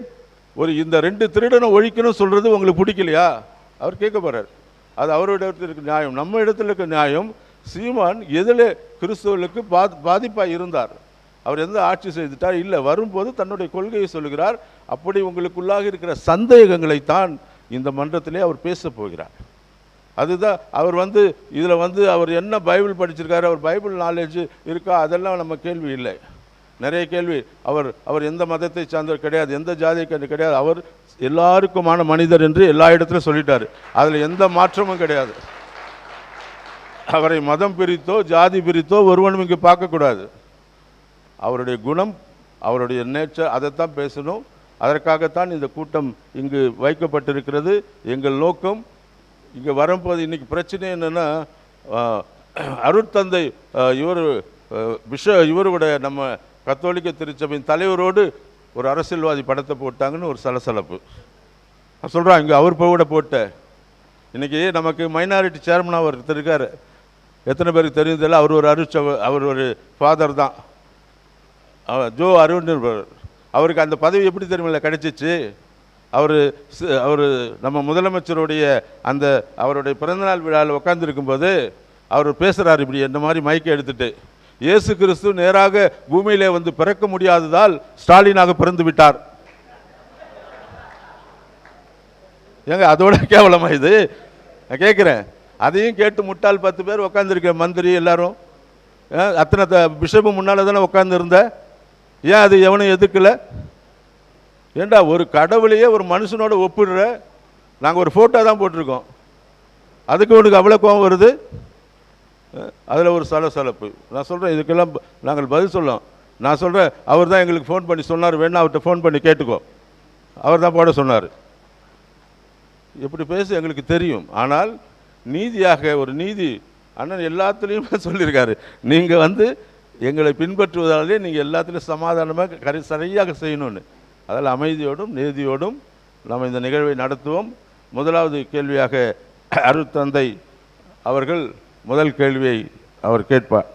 ஒரு இந்த ரெண்டு திருடனை ஒழிக்கணும் சொல்றது உங்களுக்கு பிடிக்கலையா? அவர் கேட்க போறார். அது அவருடைய இடத்துல இருக்க நியாயம், நம்ம இடத்துல இருக்க நியாயம். சீமான் எதில் கிறிஸ்தவர்களுக்கு பாதிப்பாக இருந்தார், அவர் எந்த ஆட்சி செய்துட்டார் இல்லை, வரும்போது தன்னுடைய கொள்கையை சொல்லுகிறார். அப்படி உங்களுக்குள்ளாக இருக்கிற சந்தேகங்களைத்தான் இந்த மன்றத்திலே அவர் பேச போகிறார். அதுதான் அவர் இதில் அவர் என்ன பைபிள் படிச்சிருக்காரு, அவர் பைபிள் நாலேஜ் இருக்கா, அதெல்லாம் நம்ம கேள்வி இல்லை. நிறைய கேள்வி. அவர் எந்த மதத்தை சார்ந்தவர் கிடையாது, எந்த ஜாதியை கிடையாது, அவர் எல்லாருக்குமான மனிதர் என்று எல்லா இடத்துலையும் சொல்லிட்டார். அதில் எந்த மாற்றமும் கிடையாது. அவரை மதம் பிரித்தோ ஜாதி பிரித்தோ ஒருவனும் இங்கு பார்க்கக்கூடாது. அவருடைய குணம், அவருடைய நேச்சர், அதைத்தான் பேசணும். அதற்காகத்தான் இந்த கூட்டம் இங்கு வைக்கப்பட்டிருக்கிறது. எங்கள் நோக்கம் இங்கே வரும்போது இன்னைக்கு பிரச்சனை என்னென்னா, அருட்தந்தை இவருடைய நம்ம கத்தோலிக்க திருச்சபையின் தலைவரோடு ஒரு அரசியல்வாதி படத்தை போட்டாங்கன்னு ஒரு சலசலப்பு சொல்கிறான். இங்கே அவர் கூட போட்ட இன்னைக்கு நமக்கு மைனாரிட்டி சேர்மனாக ஒருத்தர் இருக்கார், எத்தனை பேருக்கு தெரியுதில்லை, அவர் ஒரு ஃபாதர் தான், ஜோ அருண். அவருக்கு அந்த பதவி எப்படி தெரியுமில்ல கிடைச்சிச்சு? அவர் நம்ம முதலமைச்சருடைய அந்த அவருடைய பிறந்தநாள் விழாவில் உட்கார்ந்துருக்கும்போது அவர் பேசுகிறார் இப்படி, இந்த மாதிரி மைக்கை எடுத்துட்டு, இயேசு கிறிஸ்து நேராக பூமியிலே பிறக்க முடியாததால் ஸ்டாலினாக பிறந்து விட்டார். ஏங்க அதோட கேவலமா இது? நான் கேட்குறேன். அதையும் கேட்டு முட்டாள் 10 பேர் உட்காந்துருக்க மந்திரி எல்லாரும் அத்தனை பிஷப்பு முன்னால் தானே உட்காந்துருந்த, ஏன் அது எவனும் எதுக்கலை? ஏண்டா ஒரு கடவுளையே ஒரு மனுஷனோட ஒப்பிடுற? நாங்கள் ஒரு ஃபோட்டோ தான் போட்டிருக்கோம், அதுக்கு உனக்கு அவ்வளோ கோவம் வருது? அதில் ஒரு சலசலப்பு. நான் சொல்கிறேன், இதுக்கெல்லாம் நாங்கள் பதில் சொல்லோம். நான் சொல்கிறேன், அவர் தான் எங்களுக்கு ஃபோன் பண்ணி சொன்னார், வேணா அவர்கிட்ட ஃபோன் பண்ணி கேட்டுக்கோ, அவர் தான் போட சொன்னார். எப்படி பேச எங்களுக்கு தெரியும். ஆனால் நீதியாக ஒரு நீதி அண்ணன் எல்லாத்துலேயுமே சொல்லியிருக்காரு, நீங்கள் எங்களை பின்பற்றுவதாலே நீங்கள் எல்லாத்துலேயும் சமாதானமாக சரியாக செய்யணும்னு. அதில் அமைதியோடும் நீதியோடும் நாம் இந்த நிகழ்வை நடத்துவோம். முதலாவது கேள்வியாக அருட்தந்தை அவர்கள் முதல் கேள்வியை அவர் கேட்பார்.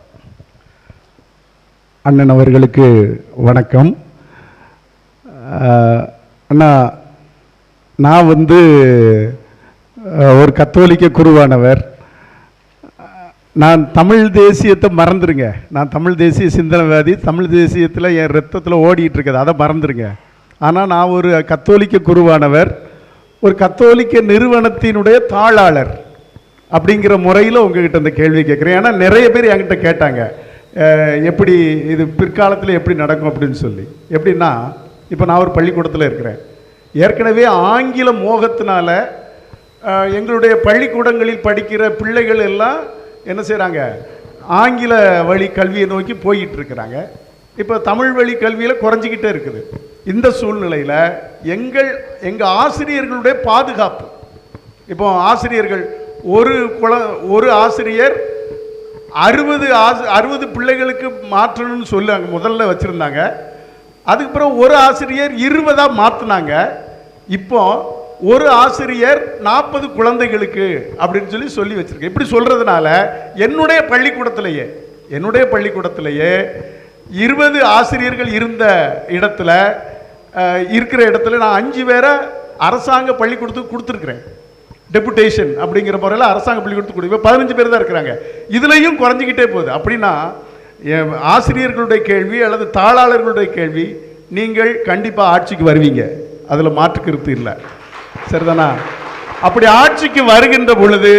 அண்ணன் அவர்களுக்கு வணக்கம். அண்ணா, நான் ஒரு கத்தோலிக்க குருவானவர். நான் தமிழ் தேசியத்தை மறந்துருங்க. நான் தமிழ் தேசிய சிந்தனைவாதி. தமிழ் தேசியத்தில் என் ரத்தத்தில் ஓடிட்டு இருக்குது, அதை மறந்துருங்க. ஆனால் நான் ஒரு கத்தோலிக்க குருவானவர், ஒரு கத்தோலிக்க நிறுவனத்தினுடைய தாளாளர் அப்படிங்கிற முறையில் உங்ககிட்ட இந்த கேள்வி கேட்குறேன். ஏன்னா நிறைய பேர் என்கிட்ட கேட்டாங்க, எப்படி இது பிற்காலத்தில் எப்படி நடக்கும் அப்படின்னு சொல்லி. எப்படின்னா, இப்போ நான் ஒரு பள்ளிக்கூடத்தில் இருக்கிறேன். ஏற்கனவே ஆங்கில மோகத்தினால எங்களுடைய பள்ளிக்கூடங்களில் படிக்கிற பிள்ளைகள் எல்லாம் என்ன செய்கிறாங்க, ஆங்கில வழி கல்வியை நோக்கி போயிட்டு இருக்கிறாங்க. இப்போ தமிழ் வழி கல்வியில் குறைஞ்சிக்கிட்டே இருக்குது. இந்த சூழ்நிலையில் எங்கள் ஆசிரியர்களுடைய பாதுகாப்பு, இப்போ ஆசிரியர்கள் ஒரு ஆசிரியர் 60 பிள்ளைகளுக்கு மாற்றணும்னு சொல்லி அங்கே முதல்ல வச்சுருந்தாங்க. அதுக்கப்புறம் ஒரு ஆசிரியர் 20 மாற்றினாங்க. இப்போ ஒரு ஆசிரியர் 40 குழந்தைகளுக்கு அப்படின்னு சொல்லி வச்சுருக்கேன். இப்படி சொல்கிறதுனால என்னுடைய பள்ளிக்கூடத்திலேயே 20 ஆசிரியர்கள் இருந்த இடத்துல நான் 5 பேரை அரசாங்க பள்ளிக்கூடத்துக்கு கொடுத்துருக்குறேன். டெபுடேஷன் அப்படிங்கிற முறையில் அரசாங்க பள்ளிக்கூடத்துக்கு கொடுத்து 15 பேர் தான் இருக்கிறாங்க. இதுலேயும் குறைஞ்சிக்கிட்டே போகுது. அப்படின்னா ஆசிரியர்களுடைய கேள்வி அல்லது தாளாளர்களுடைய கேள்வி, நீங்கள் கண்டிப்பாக ஆட்சிக்கு வருவீங்க, அதில் மாற்று கருத்து இல்லை, சரிதானா? அப்படி ஆட்சிக்கு வருகின்ற பொழுது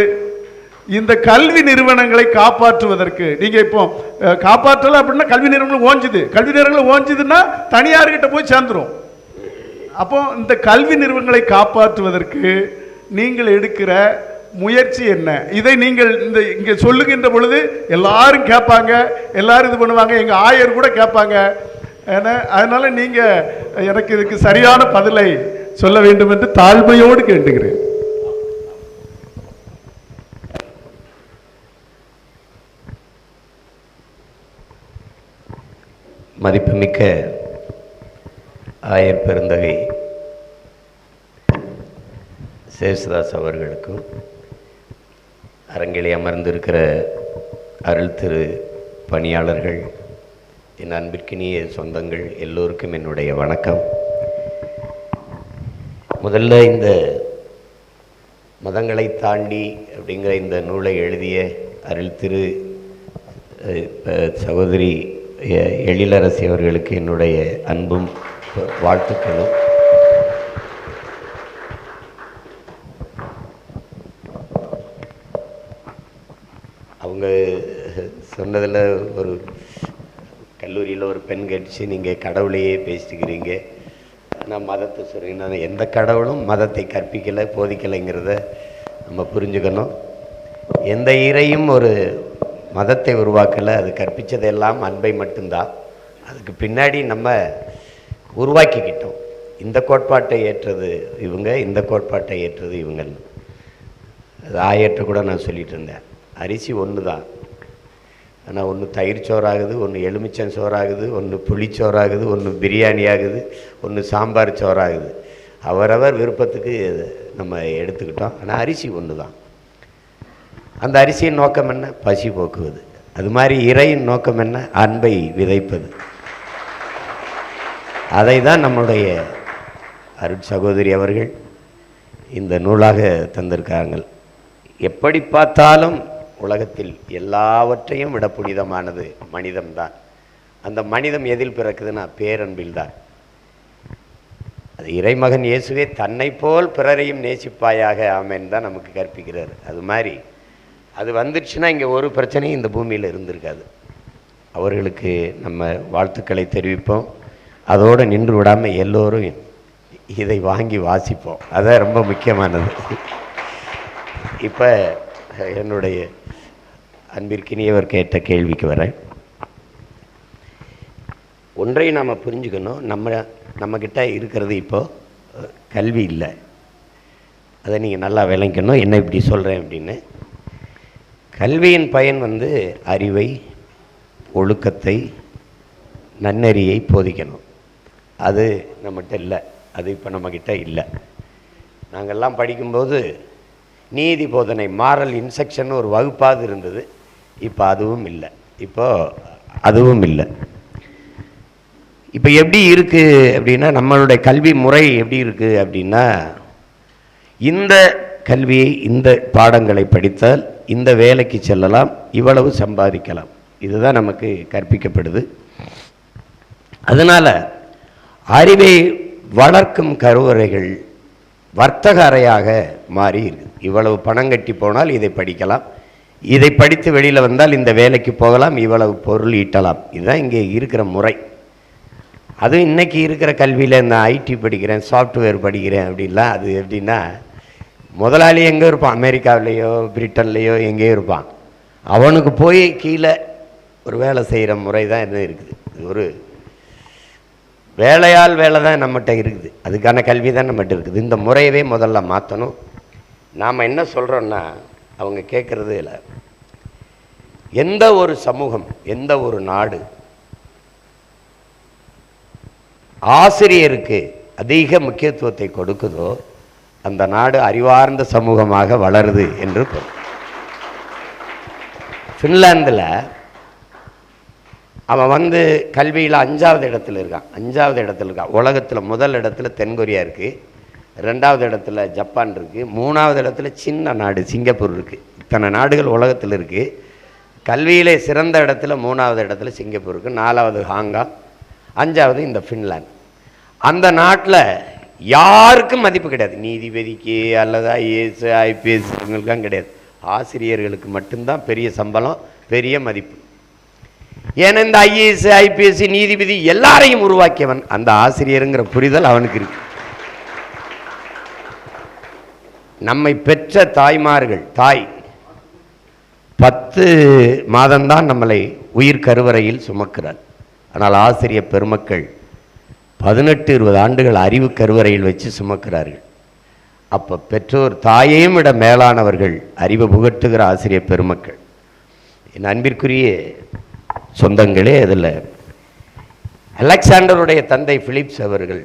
இந்த கல்வி நிறுவனங்களை காப்பாற்றுவதற்கு நீங்கள் இப்போ காப்பாற்றலை அப்படின்னா கல்வி நிறுவனங்கள் ஓஞ்சுதுன்னா தனியார்கிட்ட போய் சேர்ந்துரும். அப்போ இந்த கல்வி நிறுவனங்களை காப்பாற்றுவதற்கு நீங்கள் எடுக்கிற முயற்சி என்ன? இதை நீங்கள் இங்கே சொல்லுகின்ற பொழுது எல்லாரும் கேட்பாங்க, எல்லாரும் இது பண்ணுவாங்க, எங்கள் ஆயர் கூட கேட்பாங்க. அதனால நீங்கள் எனக்கு இதுக்கு சரியான பதிலை சொல்ல வேண்டும் என்று தாழ்மையோடு கேட்டுக்கிறேன். மதிப்புமிக்க ஆயர் பெருந்தகை சேசுதாஸ் அவர்களுக்கும், அரங்கிலே அமர்ந்திருக்கிற அருள் திரு பணியாளர்கள், என் அன்பிற்கினிய சொந்தங்கள் எல்லோருக்கும் என்னுடைய வணக்கம். முதல்ல இந்த மதங்களை தாண்டி அப்படிங்கிற இந்த நூலை எழுதிய அருள் திரு சகோதரி எழிலரசி அவர்களுக்கு என்னுடைய அன்பும் வாழ்த்துக்களும். அவங்க சொன்னதில் ஒரு கல்லூரியில் ஒரு பெண் கேட்டுச்சு, நீங்கள் கடவுளையே பேசிக்கிறீங்க, நான் மதத்தை சொல்கிறீங்க. நான் எந்த கடவுளும் மதத்தை கற்பிக்கலை போதிக்கலைங்கிறத நம்ம புரிஞ்சுக்கணும். எந்த இறையும் ஒரு மதத்தை உருவாக்கலை, அது கற்பித்ததெல்லாம் அன்பை மட்டும்தான். அதுக்கு பின்னாடி நம்ம உருவாக்கிக்கிட்டோம். இந்த கோட்பாட்டை ஏற்றது இவங்க, இந்த கோட்பாட்டை ஏற்றது இவங்கன்னு. அது ஆயற்ற கூட நான் சொல்லிகிட்டு இருந்தேன். அரிசி ஒன்று தான், ஆனால் ஒன்று தயிர் சோறாகுது, ஒன்று எலுமிச்சம் சோறாகுது, ஒன்று புளிச்சோறாகுது, ஒன்று பிரியாணி ஆகுது, ஒன்று சாம்பார் சோறாகுது. அவரவர் விருப்பத்துக்கு நம்ம எடுத்துக்கிட்டோம். ஆனால் அரிசி ஒன்று தான். அந்த அரிசியின் நோக்கம் என்ன? பசி போக்குவது. அது மாதிரி இறையின் நோக்கம் என்ன? அன்பை விதைப்பது. அதை தான் நம்முடைய அருட் சகோதரி அவர்கள் இந்த நூலாக தந்திருக்காங்க. எப்படி பார்த்தாலும் உலகத்தில் எல்லாவற்றையும் விட புனிதமானது மனிதம்தான். அந்த மனிதம் எதில் பிறக்குதுன்னா பேரன்பில் தான். அது இறைமகன் இயேசுவே தன்னை போல் பிறரையும் நேசிப்பாயாக ஆமேன் தான் நமக்கு கற்பிக்கிறார். அது மாதிரி அது வந்துடுச்சுன்னா இங்கே ஒரு பிரச்சனையும் இந்த பூமியில் இருந்திருக்காது. அவர்களுக்கு நம்ம வாழ்த்துக்களை தெரிவிப்போம். அதோடு நின்று விடாமல் எல்லோரும் இதை வாங்கி வாசிப்போம். அதான் ரொம்ப முக்கியமானது. இப்போ என்னுடைய அன்பிற்கினியவர் கேட்ட கேள்விக்கு வரேன். ஒன்றை நாம் புரிஞ்சுக்கணும், நம்மக்கிட்ட இருக்கிறது இப்போது கல்வி இல்லை. அதை நீங்கள் நல்லா விளங்கணும். என்ன இப்படி சொல்கிறேன் அப்படின்னு, கல்வியின் பயன் அறிவை, ஒழுக்கத்தை, நன்னெறியை போதிக்கணும். அது நம்மகிட்ட இல்லை. அது இப்போ நம்மக்கிட்ட இல்லை. நாங்கள்லாம் படிக்கும்போது நீதி போதனை, மாரல் இன்ஸ்ட்ரக்ஷன் ஒரு வகுப்பாவது இருந்தது. இப்போ அதுவும் இல்லை. அதுவும் இல்லை. இப்போ எப்படி இருக்குது அப்படின்னா, நம்மளுடைய கல்வி முறை எப்படி இருக்குது அப்படின்னா, இந்த கல்வியை, இந்த பாடங்களை படித்தால் இந்த வேலைக்கு செல்லலாம், இவ்வளவு சம்பாதிக்கலாம், இதுதான் நமக்கு கற்பிக்கப்படுது. அதனால் அறிவை வளர்க்கும் கருவறைகள் வர்த்தக அறையாக மாறி இருக்குது. இவ்வளவு பணம் கட்டி போனால் இதை படிக்கலாம், இதை படித்து வெளியில் வந்தால் இந்த வேலைக்கு போகலாம், இவ்வளவு பொருள் ஈட்டலாம். இதுதான் இங்கே இருக்கிற முறை. அதுவும் இன்றைக்கி இருக்கிற கல்வியில் இந்த ஐடி படிக்கிறேன், சாஃப்ட்வேர் படிக்கிறேன் அப்படின்லாம், அது எப்படின்னா முதலாளி எங்கே இருப்பான், அமெரிக்காவிலேயோ பிரிட்டன்லேயோ எங்கேயோ இருப்பான். அவனுக்கு போய் கீழே ஒரு வேலை செய்கிற முறை தான் என்ன இருக்குது. இது ஒரு வேலையால் வேலை தான் நம்மகிட்ட இருக்குது. அதுக்கான கல்வி தான் நம்மகிட்ட இருக்குது. இந்த முறையவே முதல்ல மாற்றணும். நாம் என்ன சொல்கிறோன்னா, அவங்க கேட்குறது இல்லை. எந்த ஒரு சமூகம், எந்த ஒரு நாடு ஆசிரியருக்கு அதிக முக்கியத்துவத்தை கொடுக்குதோ அந்த நாடு அறிவார்ந்த சமூகமாக வளருது என்று பொருள். ஃபின்லாந்தில் அவன் கல்வியில் 5வது இடத்துல இருக்கான். 5வது இடத்துல இருக்கான். உலகத்தில் முதல் இடத்துல தென்கொரியா இருக்குது, 2வது இடத்துல ஜப்பான் இருக்குது, 3வது இடத்துல சின்ன நாடு சிங்கப்பூர் இருக்குது. இத்தனை நாடுகள் உலகத்தில் இருக்குது. கல்வியிலே சிறந்த இடத்துல 3வது இடத்துல சிங்கப்பூர் இருக்குது, 4வது ஹாங்காங், 5வது இந்த ஃபின்லாந்து. அந்த நாட்டில் யாருக்கும் மதிப்பு கிடையாது. நீதிபதிக்கு அல்லது ஐஏஎஸ் ஐபிஎஸ் இவங்களுக்கெல்லாம் கிடையாது. ஆசிரியர்களுக்கு மட்டும்தான் பெரிய சம்பளம், பெரிய மதிப்பு. ஏன்னா இந்த ஐஏஎஸ் ஐபிஎஸ் நீதிபதி எல்லாரையும் உருவாக்கியவன் அந்த ஆசிரியருங்கிற புரிதல் அவனுக்கு இருக்கு. நம்மை பெற்ற தாய்மார்கள், தாய் 10 மாதம்தான் நம்மளை உயிர் கருவறையில் சுமக்கிறார். ஆனால் ஆசிரியர் பெருமக்கள் 18-20 ஆண்டுகள் அறிவு கருவறையில் வச்சு சுமக்கிறார்கள். அப்போ பெற்றோர் தாயையும் விட மேலானவர்கள் அறிவு புகட்டுகிற ஆசிரியர் பெருமக்கள். என் அன்பிற்குரிய சொந்தங்களே, அதில் அலெக்சாண்டருடைய தந்தை பிலிப்ஸ் அவர்கள்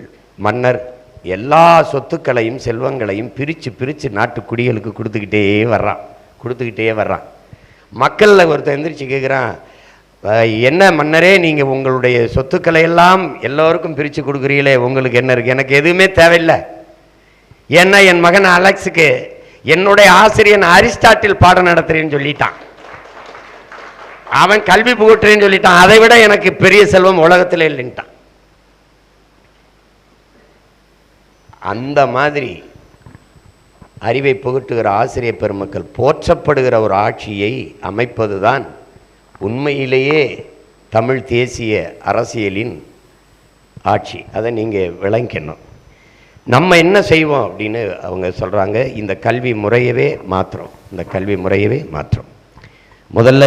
மன்னர் எல்லா சொத்துக்களையும் செல்வங்களையும் பிரித்து பிரித்து நாட்டு குடிகளுக்கு கொடுத்துக்கிட்டே வர்றான். மக்களில் ஒருத்தர் எந்திரிச்சு கேட்குறான், என்ன மன்னரே, நீங்கள் உங்களுடைய சொத்துக்களை எல்லாம் எல்லோருக்கும் பிரித்து கொடுக்குறீங்களே, உங்களுக்கு என்ன இருக்குது? எனக்கு எதுவுமே தேவையில்லை. ஏன்னா என் மகன் அலெக்ஸுக்கு என்னுடைய ஆசிரியன் அரிஸ்டாட்டில் பாடம் நடத்துறேன்னு சொல்லிட்டான், அவன் கல்வி புகட்டுறேன்னு சொல்லிட்டான், அதை விட எனக்கு பெரிய செல்வம் உலகத்தில் இல்லைன்ட்டான். அந்த மாதிரி அறிவை புகட்டுகிற ஆசிரியர் பெருமக்கள் போற்றப்படுகிற ஒரு ஆட்சியை அமைப்பதுதான் உண்மையிலேயே தமிழ் தேசிய அரசியலின் ஆட்சி. அதை நீங்கள் விளங்கணும். நம்ம என்ன செய்வோம் அப்படின்னு அவங்க சொல்கிறாங்க, இந்த கல்வி முறையவே மாற்றுறோம். முதல்ல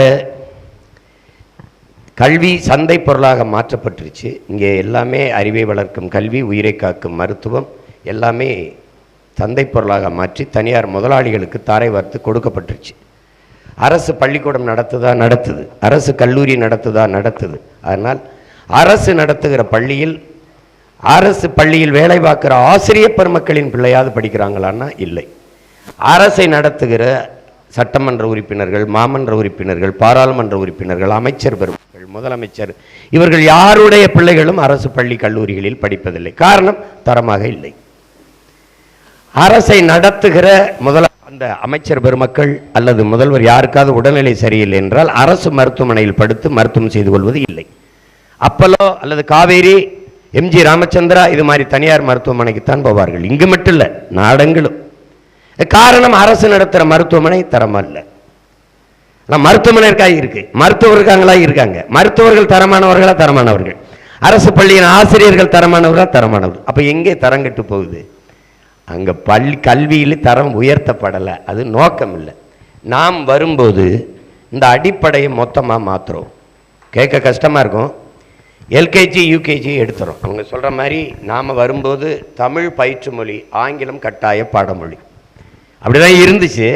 கல்வி சந்தை பொருளாக மாற்றப்பட்டுருச்சு. இங்கே எல்லாமே அறிவை வளர்க்கும் கல்வி, உயிரை காக்கும் மருத்துவம் எல்லாமே சந்தை பொருளாக மாற்றி தனியார் முதலாளிகளுக்கு தாரை வார்த்து கொடுக்கப்பட்டுருச்சு. அரசு பள்ளிக்கூடம் நடத்துது, அரசு கல்லூரி நடத்துது. அதனால் அரசு நடத்துகிற பள்ளியில் வேலை பார்க்குற ஆசிரியர் பெருமக்களின் பிள்ளையாவது படிக்கிறாங்களான்னா இல்லை. அரசை நடத்துகிற சட்டமன்ற உறுப்பினர்கள், மாமன்ற உறுப்பினர்கள், பாராளுமன்ற உறுப்பினர்கள், அமைச்சர் பெருமக்கள், முதலமைச்சர், இவர்கள் யாருடைய பிள்ளைகளும் அரசு பள்ளி கல்லூரிகளில் படிப்பதில்லை. காரணம், தரமாக இல்லை. அரசை நடத்துகிற அந்த அமைச்சர் பெருமக்கள் அல்லது முதல்வர் யாருக்காவது உடல்நிலை சரியில்லை என்றால் அரசு மருத்துவமனையில் படுத்து மருத்துவம் செய்து கொள்வது இல்லை. அப்பலோ அல்லது காவேரி, எம்ஜி ராமச்சந்திரா இது மாதிரி தனியார் மருத்துவமனைக்குத்தான் போவார்கள். இங்கு மட்டும் இல்லை, நாடெங்கிலும். காரணம், அரசு நடத்துகிற மருத்துவமனை தரமா இல்லை. ஆனால் மருத்துவமனைக்காக இருக்கு, மருத்துவர் இருக்காங்களா இருக்காங்க, மருத்துவர்கள் தரமானவர்களா தரமானவர்கள், அரசு பள்ளியின் ஆசிரியர்கள் தரமானவர்களா தரமானவர்கள். அப்போ எங்கே தரம் கெட்டு போகுது? அங்கே கல்வியில் தரம் உயர்த்தப்படலை, அது நோக்கம் இல்லை. நாம் வரும்போது இந்த அடிப்படையை மொத்தமாக மாற்றுறோம். கேட்க கஷ்டமாக இருக்கும். எல்கேஜி யூகேஜி எடுத்துகிறோம். அவங்க சொல்கிற மாதிரி நாம் வரும்போது தமிழ் பயிற்று மொழி, ஆங்கிலம் கட்டாய பாடமொழி. அப்படி தான் இருந்துச்சு.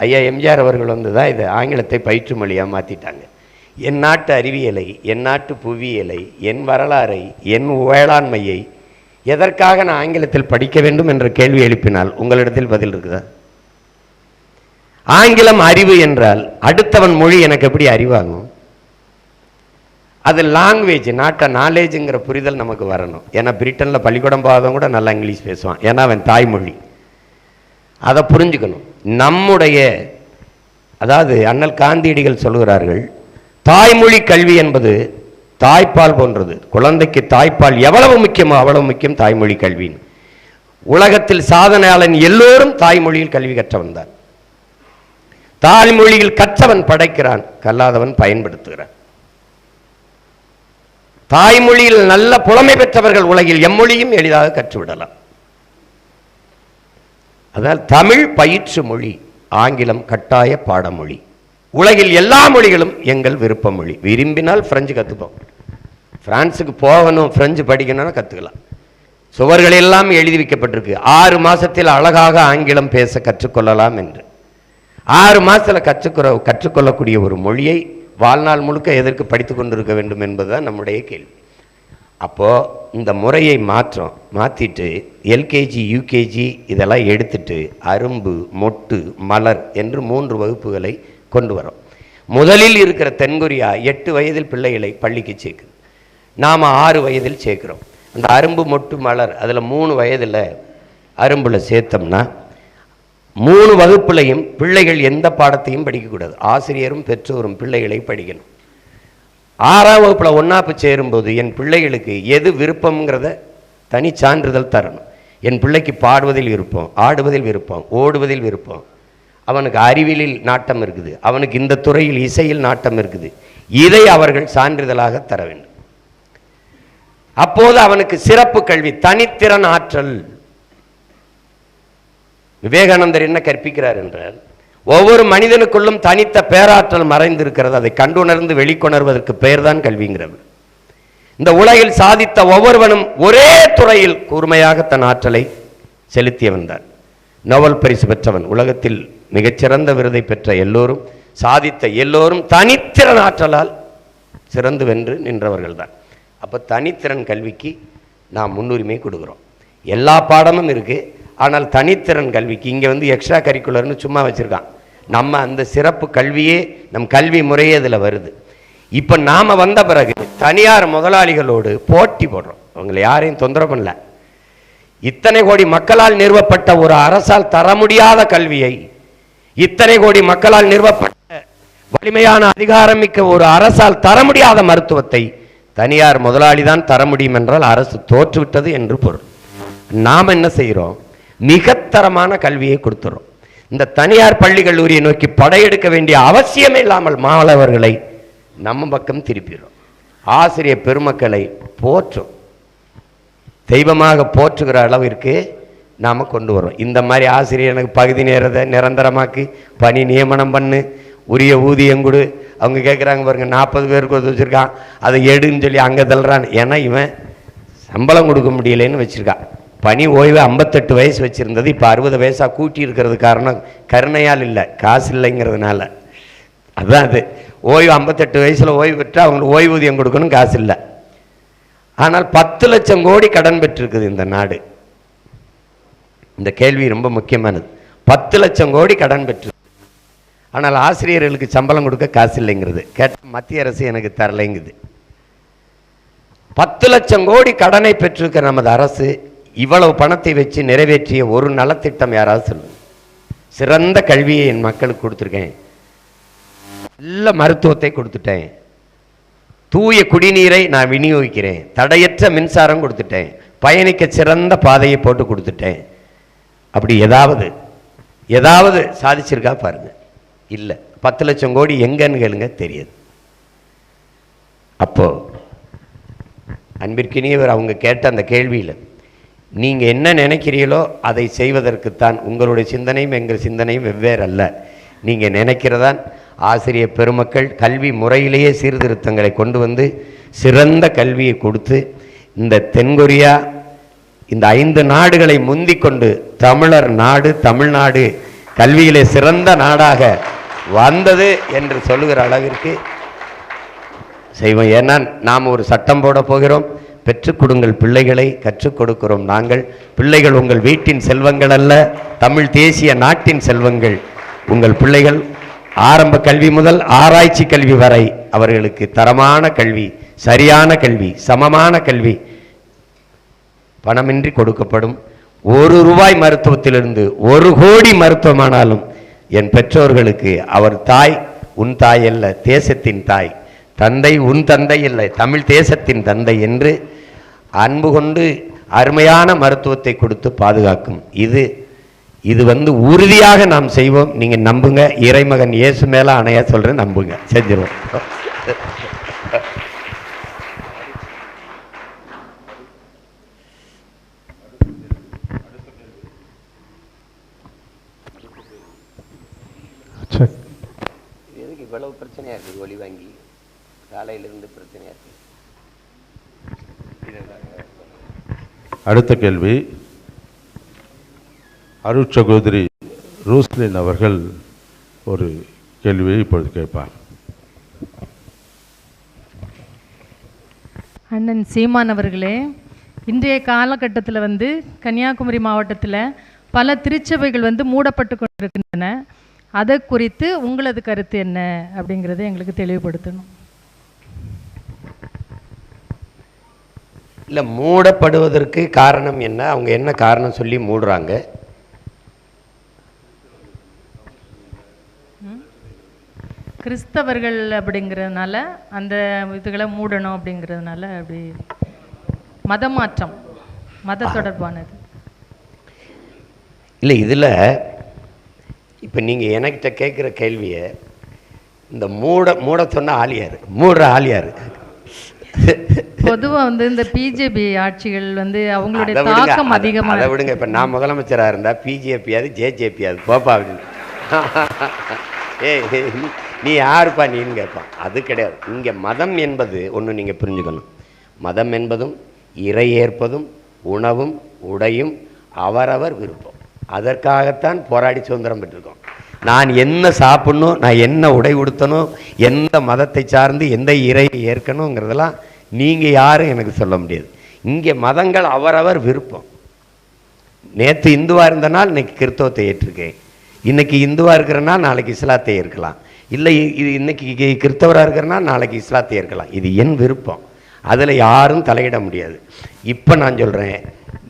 ஐயா எம்ஜிஆர் அவர்கள் வந்து தான் இதை ஆங்கிலத்தை பயிற்று மொழியாக மாற்றிட்டாங்க. என் நாட்டு அறிவியலை, என் நாட்டு புவியியலை, என் வரலாறை, என் வேளாண்மையை எதற்காக நான் ஆங்கிலத்தில் படிக்க வேண்டும் என்ற கேள்வி எழுப்பினால் உங்களிடத்தில் பதில் இருக்குதா? ஆங்கிலம் அறிவு என்றால் அடுத்தவன் மொழி எனக்கு எப்படி அறிவாகும்? அது லாங்குவேஜ், நாட்ட நாலேஜுங்கிற புரிதல் நமக்கு வரணும். ஏன்னா பிரிட்டனில் பள்ளிக்கூடம் போகாதவங்க கூட நல்லா இங்கிலீஷ் பேசுவான், ஏன்னா அவன் தாய்மொழி. அதை புரிஞ்சுக்கணும். நம்முடைய அதாவது அண்ணல் காந்தியடிகள் சொல்கிறார்கள், தாய்மொழி கல்வி என்பது தாய்ப்பால் போன்றது. குழந்தைக்கு தாய்ப்பால் எவ்வளவு முக்கியமோ அவ்வளவு முக்கியம் தாய்மொழி கல்வின்னு. உலகத்தில் சாதனையாளன் எல்லோரும் தாய்மொழியில் கல்வி கற்றவன் தான். தாய்மொழியில் கற்றவன் படைக்கிறான், கல்லாதவன் பயன்படுத்துகிறான். தாய்மொழியில் நல்ல புலமை பெற்றவர்கள் உலகில் எம்மொழியும் எளிதாக கற்றுவிடலாம். அதனால் தமிழ் பயிற்று மொழி, ஆங்கிலம் கட்டாய பாடமொழி. உலகில் எல்லா மொழிகளும் எங்கள் விருப்ப மொழி. விரும்பினால் பிரெஞ்சு கற்றுப்போம். பிரான்ஸுக்கு போகணும், பிரெஞ்சு படிக்கணும்னா கற்றுக்கலாம். சுவர்கள் எல்லாம் எழுதி வைக்கப்பட்டிருக்கு, 6 மாதத்தில் அழகாக ஆங்கிலம் பேச கற்றுக்கொள்ளலாம் என்று. 6 மாதத்தில் கற்றுக்கொள்ளக்கூடிய ஒரு மொழியை வாழ்நாள் முழுக்க எதற்கு படித்து கொண்டிருக்க வேண்டும் என்பதுதான் நம்முடைய கேள்வி. அப்போது இந்த முறையை மாற்றிட்டு எல்கேஜி யூகேஜி இதெல்லாம் எடுத்துட்டு அரும்பு, மொட்டு, மலர் என்று 3 வகுப்புகளை கொண்டு வரோம். முதலில் இருக்கிற தென்கொரியா 8 வயதில் பிள்ளைகளை பள்ளிக்கு சேர்க்குது. நாம் 6 வயதில் சேர்க்குறோம். அந்த அரும்பு, மொட்டு, மலர் அதில் 3 வயதில் அரும்பில் சேர்த்தோம்னா 3 வகுப்புலையும் பிள்ளைகள் எந்த பாடத்தையும் படிக்கக்கூடாது. ஆசிரியரும் பெற்றோரும் பிள்ளைகளை படிக்கணும். 6ஆம் வகுப்பில் ஒன்றாப்பு சேரும்போது என் பிள்ளைகளுக்கு எது விருப்பங்கிறத தனி சான்றிதழ் தரணும். என் பிள்ளைக்கு பாடுவதில் விருப்பம், ஆடுவதில் விருப்பம், ஓடுவதில் விருப்பம், அவனுக்கு அறிவியலில் நாட்டம் இருக்குது, அவனுக்கு இந்த துறையில் இசையில் நாட்டம் இருக்குது, இதை அவர்கள் சான்றிதழாக தர வேண்டும். அப்போது அவனுக்கு சிறப்பு கல்வி, தனித்திறன் ஆற்றல். விவேகானந்தர் என்ன கற்பிக்கிறார் என்றால், ஒவ்வொரு மனிதனுக்குள்ளும் தனித்த பேராற்றல் மறைந்திருக்கிறது, அதை கண்டுணர்ந்து வெளிக்கொணர்வதற்கு பெயர்தான் கல்விங்கிறது. இந்த உலகில் சாதித்த ஒவ்வொருவனும் ஒரே துறையில் கூர்மையாக தன் ஆற்றலை செலுத்தியவன் தான். நோபல் பரிசு பெற்றவன், உலகத்தில் மிகச்சிறந்த விருதை பெற்ற எல்லோரும், சாதித்த எல்லோரும் தனித்திறன் ஆற்றலால் சிறந்து வென்று நின்றவர்கள் தான். அப்போ தனித்திறன் கல்விக்கு நாம் முன்னுரிமை கொடுக்குறோம். எல்லா பாடமும் இருக்குது, ஆனால் தனித்திறன் கல்விக்கு இங்கே வந்து எக்ஸ்ட்ரா கரிக்குலர்னு சும்மா வச்சுருக்கான். நம்ம அந்த சிறப்பு கல்வியே, நம் கல்வி முறையே இதில் வருது. இப்போ நாம் வந்த பிறகு தனியார் முதலாளிகளோடு போட்டி போடுறோம். அவங்களை யாரையும் தொந்தரவு பண்ணல. இத்தனை கோடி மக்களால் நிறுவப்பட்ட ஒரு அரசால் தர முடியாத கல்வியை, இத்தனை கோடி மக்களால் நிறுவப்பட்ட வலிமையான அதிகாரமிக்க ஒரு அரசால் தர முடியாத மருத்துவத்தை தனியார் முதலாளி தான் தர முடியும் என்றால் அரசு தோற்றுவிட்டது என்று பொருள். நாம் என்ன செய்கிறோம்? மிகத்தரமான கல்வியை கொடுத்துறோம். இந்த தனியார் பள்ளி கல்லூரியை நோக்கி படையெடுக்க வேண்டிய அவசியமே இல்லாமல் மாணவர்களை நம்ம பக்கம் திருப்பிடுறோம். ஆசிரியர் பெருமக்களை போற்றும், தெய்வமாக போற்றுகிற அளவிற்கு நாம் கொண்டு வரோம். இந்த மாதிரி ஆசிரியர் எனக்கு பகுதி நேரத்தை நிரந்தரமாக்கி பணி நியமனம் பண்ணு, உரிய ஊதியம் கொடு. அவங்க கேட்குறாங்க பாருங்க, 40 பேருக்கு வச்சுருக்கான், அதை எடுன்னு சொல்லி அங்கே தள்ளுறான். ஏன்னா இவன் சம்பளம் கொடுக்க முடியலைன்னு வச்சுருக்கான். பணி ஓய்வு 58 வயசு வச்சுருந்தது இப்போ 60 வயசாக கூட்டி இருக்கிறது காரணம் கருணையால் இல்லை, காசு இல்லைங்கிறதுனால. அதுதான் அது. ஓய்வு 58 வயசில் ஓய்வு பெற்றால் அவங்களுக்கு ஓய்வூதியம் கொடுக்கணும், காசு இல்லை. ஆனால் 10 லட்சம் கோடி கடன் பெற்றிருக்குது இந்த நாடு. இந்த கேள்வி ரொம்ப முக்கியமானது. 10 லட்சம் கோடி கடன் பெற்று, ஆனால் ஆசிரியர்களுக்கு சம்பளம் கொடுக்க காசு இல்லைங்கிறது. கேட்ட மத்திய அரசு எனக்கு தரலைங்குது. 10 லட்சம் கோடி கடனை பெற்றிருக்கிற நமது அரசு இவ்வளவு பணத்தை வச்சு நிறைவேற்றிய ஒரு நலத்திட்டம் யாராவது சொல்லுங்க. சிறந்த கல்வியை என் மக்களுக்கு கொடுத்துருக்கேன், நல்ல மருத்துவத்தை கொடுத்துட்டேன், தூய குடிநீரை நான் விநியோகிக்கிறேன், தடையற்ற மின்சாரம் கொடுத்துட்டேன், பயணிக்க சிறந்த பாதையை போட்டு கொடுத்துட்டேன். அப்படி ஏதாவது சாதிச்சிருக்கா பாருங்க. இல்லை. 10 லட்சம் கோடி எங்கன்னு கேளுங்க, தெரியாது. அப்போ அன்பிற்கினியவர் அவங்க கேட்ட அந்த கேள்வியில் நீங்கள் என்ன நினைக்கிறீங்களோ அதை செய்வதற்குத்தான். உங்களுடைய சிந்தனையும் எங்கள் சிந்தனையும் வெவ்வேறு அல்ல. நீங்கள் நினைக்கிறதான் ஆசிரியர் பெருமக்கள் கல்வி முறையிலேயே சீர்திருத்தங்களை கொண்டு வந்து சிறந்த கல்வியை கொடுத்து இந்த தென்கொரியா இந்த 5 நாடுகளை முந்தி கொண்டு தமிழர் நாடு, தமிழ்நாடு கல்வியிலே சிறந்த நாடாக வந்தது என்று சொல்லுகிற அளவிற்கு செய்வோம். ஏன்னா நாம் ஒரு சட்டம் போட போகிறோம். பெற்றுக் கொடுங்கள் பிள்ளைகளை, கற்றுக் கொடுக்கிறோம் நாங்கள். பிள்ளைகள் உங்கள் வீட்டின் செல்வங்கள் அல்ல, தமிழ் தேசிய நாட்டின் செல்வங்கள். உங்கள் பிள்ளைகள் ஆரம்ப கல்வி முதல் ஆராய்ச்சி கல்வி வரை அவர்களுக்கு தரமான கல்வி, சரியான கல்வி, சமமான கல்வி பணமின்றி கொடுக்கப்படும். 1 ரூபாய் மருத்துவத்திலிருந்து 1 கோடி மருத்துவமானாலும் என் பெற்றோர்களுக்கு அவர் தாய் உன் தாய் அல்ல, தேசத்தின் தாய், தந்தை உன் தந்தை இல்லை, தமிழ் தேசத்தின் தந்தை என்று அன்பு கொண்டு அருமையான மருத்துவத்தை கொடுத்து பாதுகாக்கும். இது உறுதியாக நாம் செய்வோம். நீங்க நம்புங்க. இறைமகன் இயேசு மேல ஆணையா சொல்றேன், நம்புங்க, செஞ்சிருவோம். எதுக்கு இவ்வளவு பிரச்சனையா இருக்கு? ஒளி வாங்கி காலையிலிருந்து பிரச்சனையா இருக்கு. அடுத்த கேள்வி அருட்சகோதரி ரோஸ்லின் அவர்கள் ஒரு கேள்வியை இப்பொழுது கேட்பார். அண்ணன் சீமான் அவர்களே, இன்றைய காலகட்டத்தில் கன்னியாகுமரி மாவட்டத்தில் பல திருச்சபைகள் மூடப்பட்டு கொண்டிருக்கின்றன. அதை குறித்து உங்களது கருத்து என்ன அப்படிங்கிறத எங்களுக்கு தெளிவுபடுத்தணும். இல்லை, மூடப்படுவதற்கு காரணம் என்ன? அவங்க என்ன காரணம் சொல்லி மூடுறாங்க? கிறிஸ்தவர்கள் அப்படிங்கிறதுனால அந்த இதுகளை மூடணும் அப்படிங்கிறதுனால அப்படி மதமாற்றம், மத தொடர்பானது. இல்லை, இதில் இப்போ நீங்கள் என்கிட்ட கேட்குற கேள்வியை இந்த மூட சொன்ன ஆலியார், மூடுற ஆலியார். பொதுவாக இந்த பிஜேபி ஆட்சிகள் அவங்களுடைய தாக்கம் அதிகமாக. அதை விடுங்க. இப்போ நான் முதலமைச்சராக இருந்தால் பிஜேபியாவது ஜேஜேபியாவது போப்பா அப்படின்னு நீ யாருப்பா நீன்னு கேட்பான். அது கிடையாது. இங்கே மதம் என்பது ஒன்று நீங்கள் புரிஞ்சுக்கணும். மதம் என்பதும் இறை ஏற்பதும் உணவும் உடையும் அவரவர் விருப்பம். அதற்காகத்தான் போராடி சுதந்திரம் பெற்றிருக்கோம். நான் என்ன சாப்பிடணும், நான் என்ன உடை உடுத்தணும், எந்த மதத்தை சார்ந்து எந்த இறையை ஏற்கணுங்கிறதெல்லாம் நீங்கள் யாரும் எனக்கு சொல்ல முடியாது. இங்கே மதங்கள் அவரவர் விருப்பம். நேற்று இந்துவாக இருந்தனால் இன்னைக்கு கிறிஸ்தவத்தை ஏற்றிருக்கேன், இன்னைக்கு இந்துவாக இருக்கிறனா நாளைக்கு இஸ்லாத்தை ஏற்கலாம், இல்லை இது இன்னைக்கு கிறிஸ்தவராக இருக்கிறனா நாளைக்கு இஸ்லாத்தை ஏற்கலாம். இது என் விருப்பம், அதில் யாரும் தலையிட முடியாது. இப்போ நான் சொல்கிறேன்,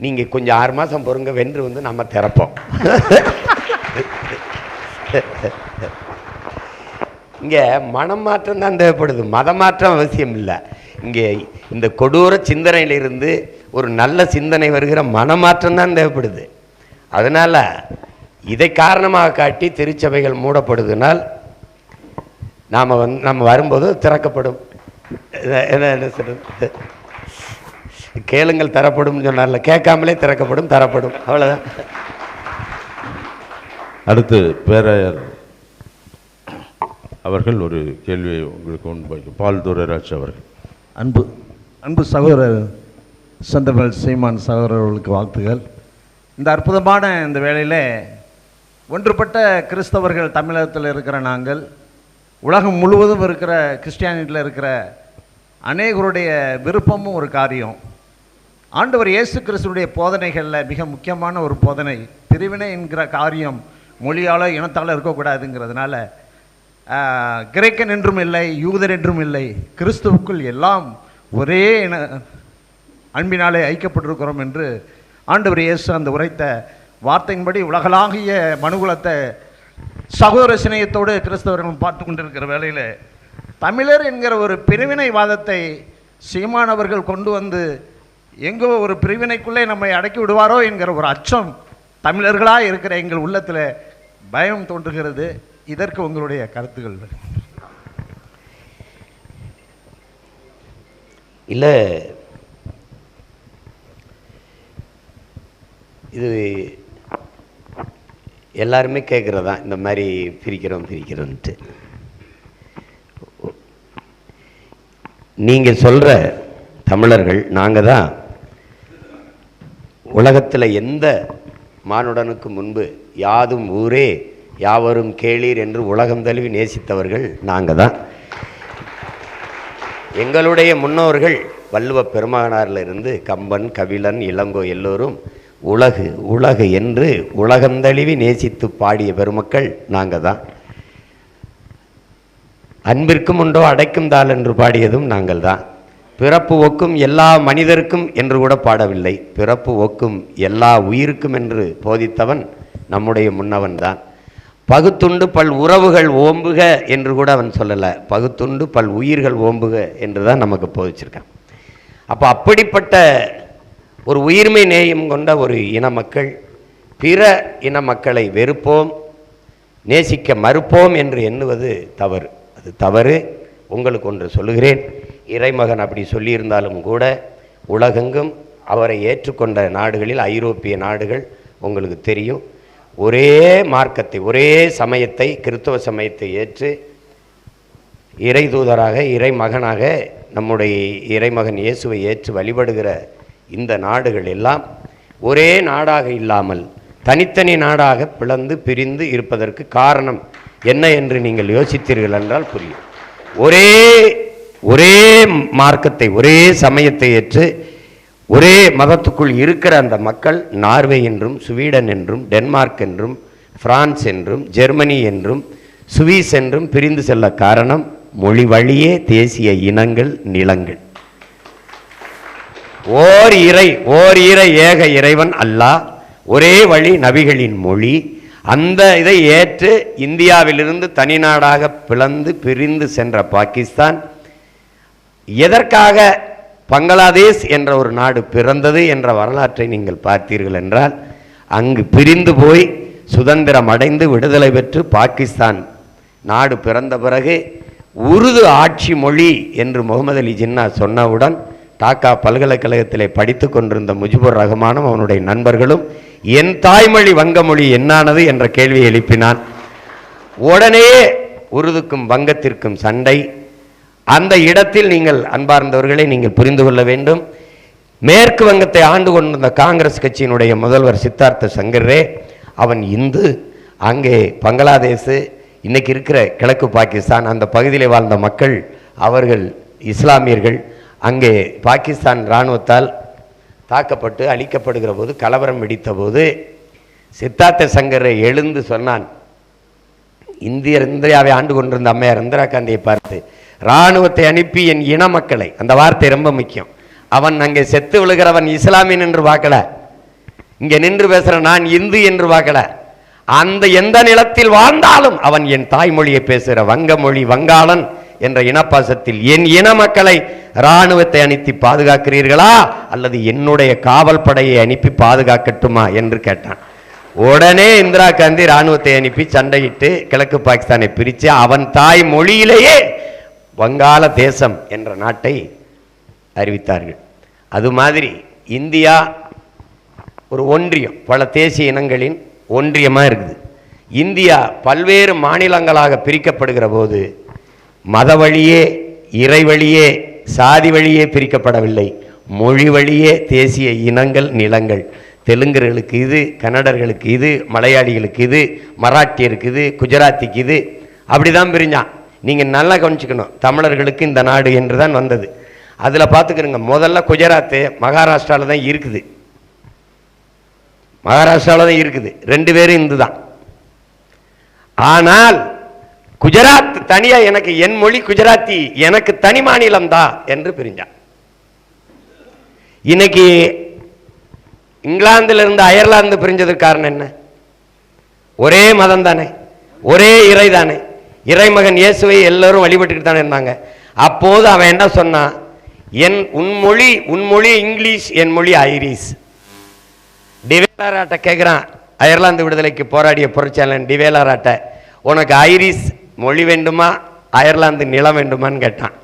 நீங்கள் கொஞ்சம் 6 மாதம் பொறுங்க, வென்று நம்ம திறப்போம். இங்கே மனம் மாற்றம் தான் தேவைப்படுது, மதமாற்றம் அவசியம் இல்லை. இங்கே இந்த கொடூர சிந்தனையிலிருந்து ஒரு நல்ல சிந்தனை வருகிற மனமாற்றம் தான் தேவைப்படுது. அதனால் இதை காரணமாக காட்டி திருச்சபைகள் மூடப்படுதுனால் நம்ம வரும்போது திறக்கப்படும். என்ன சொல்றது, கேளுங்கள் தரப்படும் சொன்னார்ல, கேட்காமலே திறக்கப்படும், தரப்படும், அவ்வளோதான். அடுத்து பேராயர் அவர்கள் ஒரு கேள்வியை உங்களுக்கு முன்வைக்கும். பால் துரைராஜ் அவர்கள். அன்பு சகோதரர் சந்தர்மல் சீமான் சகோதரர்களுக்கு வாழ்த்துகள். இந்த அற்புதமான இந்த வேளையில் ஒன்றுபட்ட கிறிஸ்தவர்கள் தமிழகத்தில் இருக்கிற நாங்கள், உலகம் முழுவதும் இருக்கிற கிறிஸ்டியானிட்டியில் இருக்கிற அநேகருடைய விருப்பமும் ஒரு காரியம். ஆண்டவர் இயேசு கிறிஸ்துடைய போதனைகளில் மிக முக்கியமான ஒரு போதனை பிரிவினை என்கிற காரியம் மொழியால் இனத்தால் இருக்கக்கூடாதுங்கிறதுனால கிரேக்கன் என்றும் இல்லை, யூதர் என்றும் இல்லை, கிறிஸ்துவுக்குள் எல்லாம் ஒரே அன்பினாலே ஐக்கியப்பட்டிருக்கிறோம் என்று ஆண்டவர் இயேசு அந்த உரைத்த வார்த்தையின்படி உலகளாகிய மனுகுலத்தை சகோதர சிநேகத்தோடு கிறிஸ்தவர்கள் பார்த்து கொண்டிருக்கிற வேளையில் தமிழர் என்கிற ஒரு பிரிவினைவாதத்தை சீமானவர்கள் கொண்டு வந்து எங்கோ ஒரு பிரிவினைக்குள்ளே நம்மை அடக்கி விடுவாரோ என்கிற ஒரு அச்சம் தமிழர்களாக இருக்கிற எங்கள் உள்ளத்தில் பயம் தோன்றுகிறது. இதற்கு உங்களுடைய கருத்துக்கள்? இல்லை, இது எல்லாருமே கேட்குறதா இந்த மாதிரி பிரிக்கிறோன்ட்டு. நீங்கள் சொல்கிற தமிழர்கள் நாங்கள் தான் உலகத்தில் எந்த மானுடனுக்கு முன்பு யாதும் ஊரே யாவரும் கேளீர் என்று உலகம் தழுவி நேசித்தவர்கள் நாங்கள் தான். எங்களுடைய முன்னோர்கள் வள்ளுவ பெருமானாரிலிருந்து கம்பன், கபிலன், இளங்கோ எல்லோரும் உலகு உலகு என்று உலகந்தழுவி நேசித்து பாடிய பெருமக்கள் நாங்கள் தான். அன்பிற்கும் உண்டோ அடைக்கும் தாள் என்று பாடியதும் நாங்கள் தான். பிறப்பு ஒக்கும் எல்லா மனிதருக்கும் என்று கூட பாடவில்லை, பிறப்பு ஒக்கும் எல்லா உயிருக்கும் என்று போதித்தவன் நம்முடைய முன்னவன் தான். பகுத்துண்டு பல் உறவுகள் ஓம்புக என்று கூட அவன் சொல்லலை, பகுத்துண்டு பல் உயிர்கள் ஓம்புக என்று தான் நமக்கு போதிச்சிருக்கான். அப்போ அப்படிப்பட்ட ஒரு உயிர்மை நேயம் கொண்ட ஒரு இன மக்கள் பிற இன மக்களை வெறுப்போம், நேசிக்க மறுப்போம் என்று எண்ணுவது தவறு. அது தவறு. உங்களுக்கு ஒன்று சொல்லுகிறேன், இறைமகன் அப்படி சொல்லியிருந்தாலும் கூட உலகெங்கும் அவரை ஏற்றுக்கொண்ட நாடுகளில் ஐரோப்பிய நாடுகள் உங்களுக்கு தெரியும், ஒரே மார்க்கத்தை ஒரே சமயத்தை கிறிஸ்தவ சமயத்தை ஏற்று இறை தூதராக இறைமகனாக நம்முடைய இறைமகன் இயேசுவை ஏற்று வழிபடுகிற இந்த நாடுகள் எல்லாம் ஒரே நாடாக இல்லாமல் தனித்தனி நாடாக பிளந்து பிரிந்து இருப்பதற்கு காரணம் என்ன என்று நீங்கள் யோசித்தீர்கள் என்றால் புரியும். ஒரே மார்க்கத்தை ஒரே சமயத்தை ஏற்று ஒரே மதத்துக்குள் இருக்கிற அந்த மக்கள் நார்வே என்றும் ஸ்வீடன் என்றும் டென்மார்க் என்றும் பிரான்ஸ் என்றும் ஜெர்மனி என்றும் சுவிஸ் என்றும் பிரிந்து செல்ல காரணம் மொழி வழியே தேசிய இனங்கள் நிலங்கள். ஓர் இறை ஏக இறைவன் அல்லாஹ், ஒரே வழி நபிகளின் மொழி. அந்த இதை ஏற்று இந்தியாவிலிருந்து தனிநாடாக பிளந்து பிரிந்து சென்ற பாகிஸ்தான் எதற்காக பங்களாதேஷ் என்ற ஒரு நாடு பிறந்தது என்ற வரலாற்றை நீங்கள் பார்த்தீர்கள் என்றால், அங்கு பிரிந்து போய் சுதந்திரம் அடைந்து விடுதலை பெற்று பாகிஸ்தான் நாடு பிறந்த பிறகு உருது ஆட்சி மொழி என்று முகமது அலி ஜின்னா சொன்னவுடன் டாக்கா பல்கலைக்கழகத்திலே படித்து கொண்டிருந்த முஜிபுர் ரஹ்மானும் அவனுடைய நண்பர்களும் என் தாய்மொழி வங்கமொழி என்னானது என்ற கேள்வியை எழுப்பினான். உடனே உருதுக்கும் வங்கத்திற்கும் சண்டை. அந்த இடத்தில் நீங்கள் அன்பார்ந்தவர்களை நீங்கள் புரிந்து கொள்ள வேண்டும், மேற்கு வங்கத்தை ஆண்டு கொண்டிருந்த காங்கிரஸ் கட்சியினுடைய முதல்வர் சித்தார்த்த சங்கரே அவன் இந்து. அங்கே பங்களாதேஷ் இன்னைக்கு இருக்கிற கிழக்கு பாகிஸ்தான் அந்த பகுதியில் வாழ்ந்த மக்கள் அவர்கள் இஸ்லாமியர்கள். அங்கே பாகிஸ்தான் இராணுவத்தால் தாக்கப்பட்டு அழிக்கப்படுகிற போது கலவரம் வெடித்த போது சித்தார்த்த சங்கரை எழுந்து சொன்னான், இந்தியாவை ஆண்டு கொண்டிருந்த அம்மையார் இந்திரா காந்தியை பார்த்து, இராணுவத்தை அனுப்பி என் இன மக்களை, அந்த வார்த்தை ரொம்ப முக்கியம், அவன் அங்கே செத்து விழுகிறவன் இஸ்லாமியன் என்று பார்க்கல, இங்கே நின்று பேசுகிற நான் இந்து என்று பார்க்கல, அந்த எந்த நிலத்தில் வாழ்ந்தாலும் அவன் என் தாய்மொழியை பேசுகிற வங்க மொழி வங்காளன் என்ற இனப்பாசத்தில் என் இன மக்களை இராணுவத்தை அனுப்பி பாதுகாக்கிறீர்களா அல்லது என்னுடைய காவல் படையை அனுப்பி பாதுகாக்கட்டுமா என்று கேட்டான். உடனே இந்திரா காந்தி இராணுவத்தை அனுப்பி சண்டையிட்டு கிழக்கு பாகிஸ்தானை பிரித்து அவன் தாய் மொழியிலேயே வங்காள தேசம் என்ற நாட்டை அறிவித்தார்கள். அது மாதிரி இந்தியா ஒரு ஒன்றியம், பல தேசிய இனங்களின் ஒன்றியமாக இருக்குது. இந்தியா பல்வேறு மாநிலங்களாக பிரிக்கப்படுகிற போது மத வழியே, இறை வழியே, சாதி வழியே பிரிக்கப்படவில்லை, மொழி வழியே தேசிய இனங்கள் நிலங்கள். தெலுங்கர்களுக்கு இது, கன்னடர்களுக்கு இது, மலையாளிகளுக்கு இது, மராட்டியருக்கு இது, குஜராத்திக்கு இது, அப்படி தான் பிரிஞ்சான். நீங்கள் நல்லா கவனிச்சுக்கணும், தமிழர்களுக்கு இந்த நாடு என்று தான் வந்தது. அதில் பார்த்துக்கிறோங்க, முதல்ல குஜராத்து மகாராஷ்டிராவில் தான் இருக்குது, மகாராஷ்டிராவில் தான் இருக்குது, 2 பேரும் இந்து தான். ஆனால் குஜராத் தனியா, எனக்கு என் மொழி குஜராத்தி, எனக்கு தனி மாநிலம் தான் என்று பிரிஞ்சான். இன்னைக்கு இங்கிலாந்திலிருந்து அயர்லாந்து பிரிஞ்சதுக்கு காரணம் என்ன? ஒரே மதம் தானே, ஒரே இறை தானே, இறைமகன் இயேசுவை எல்லாரும் வழிபட்டுக்கிட்டு தானே இருந்தாங்க. அப்போது அவன் என்ன சொன்னான், உன் மொழி இங்கிலீஷ், என் மொழி ஐரிஷ். டிவேலராட்ட கேட்குறான், அயர்லாந்து விடுதலைக்கு போராடிய புரட்சியாளன் டிவேலராட்ட, உனக்கு ஐரிஷ் மொழி வேண்டுமா அயர்லாந்து நிலம் வேண்டுமான்னு கேட்டான்.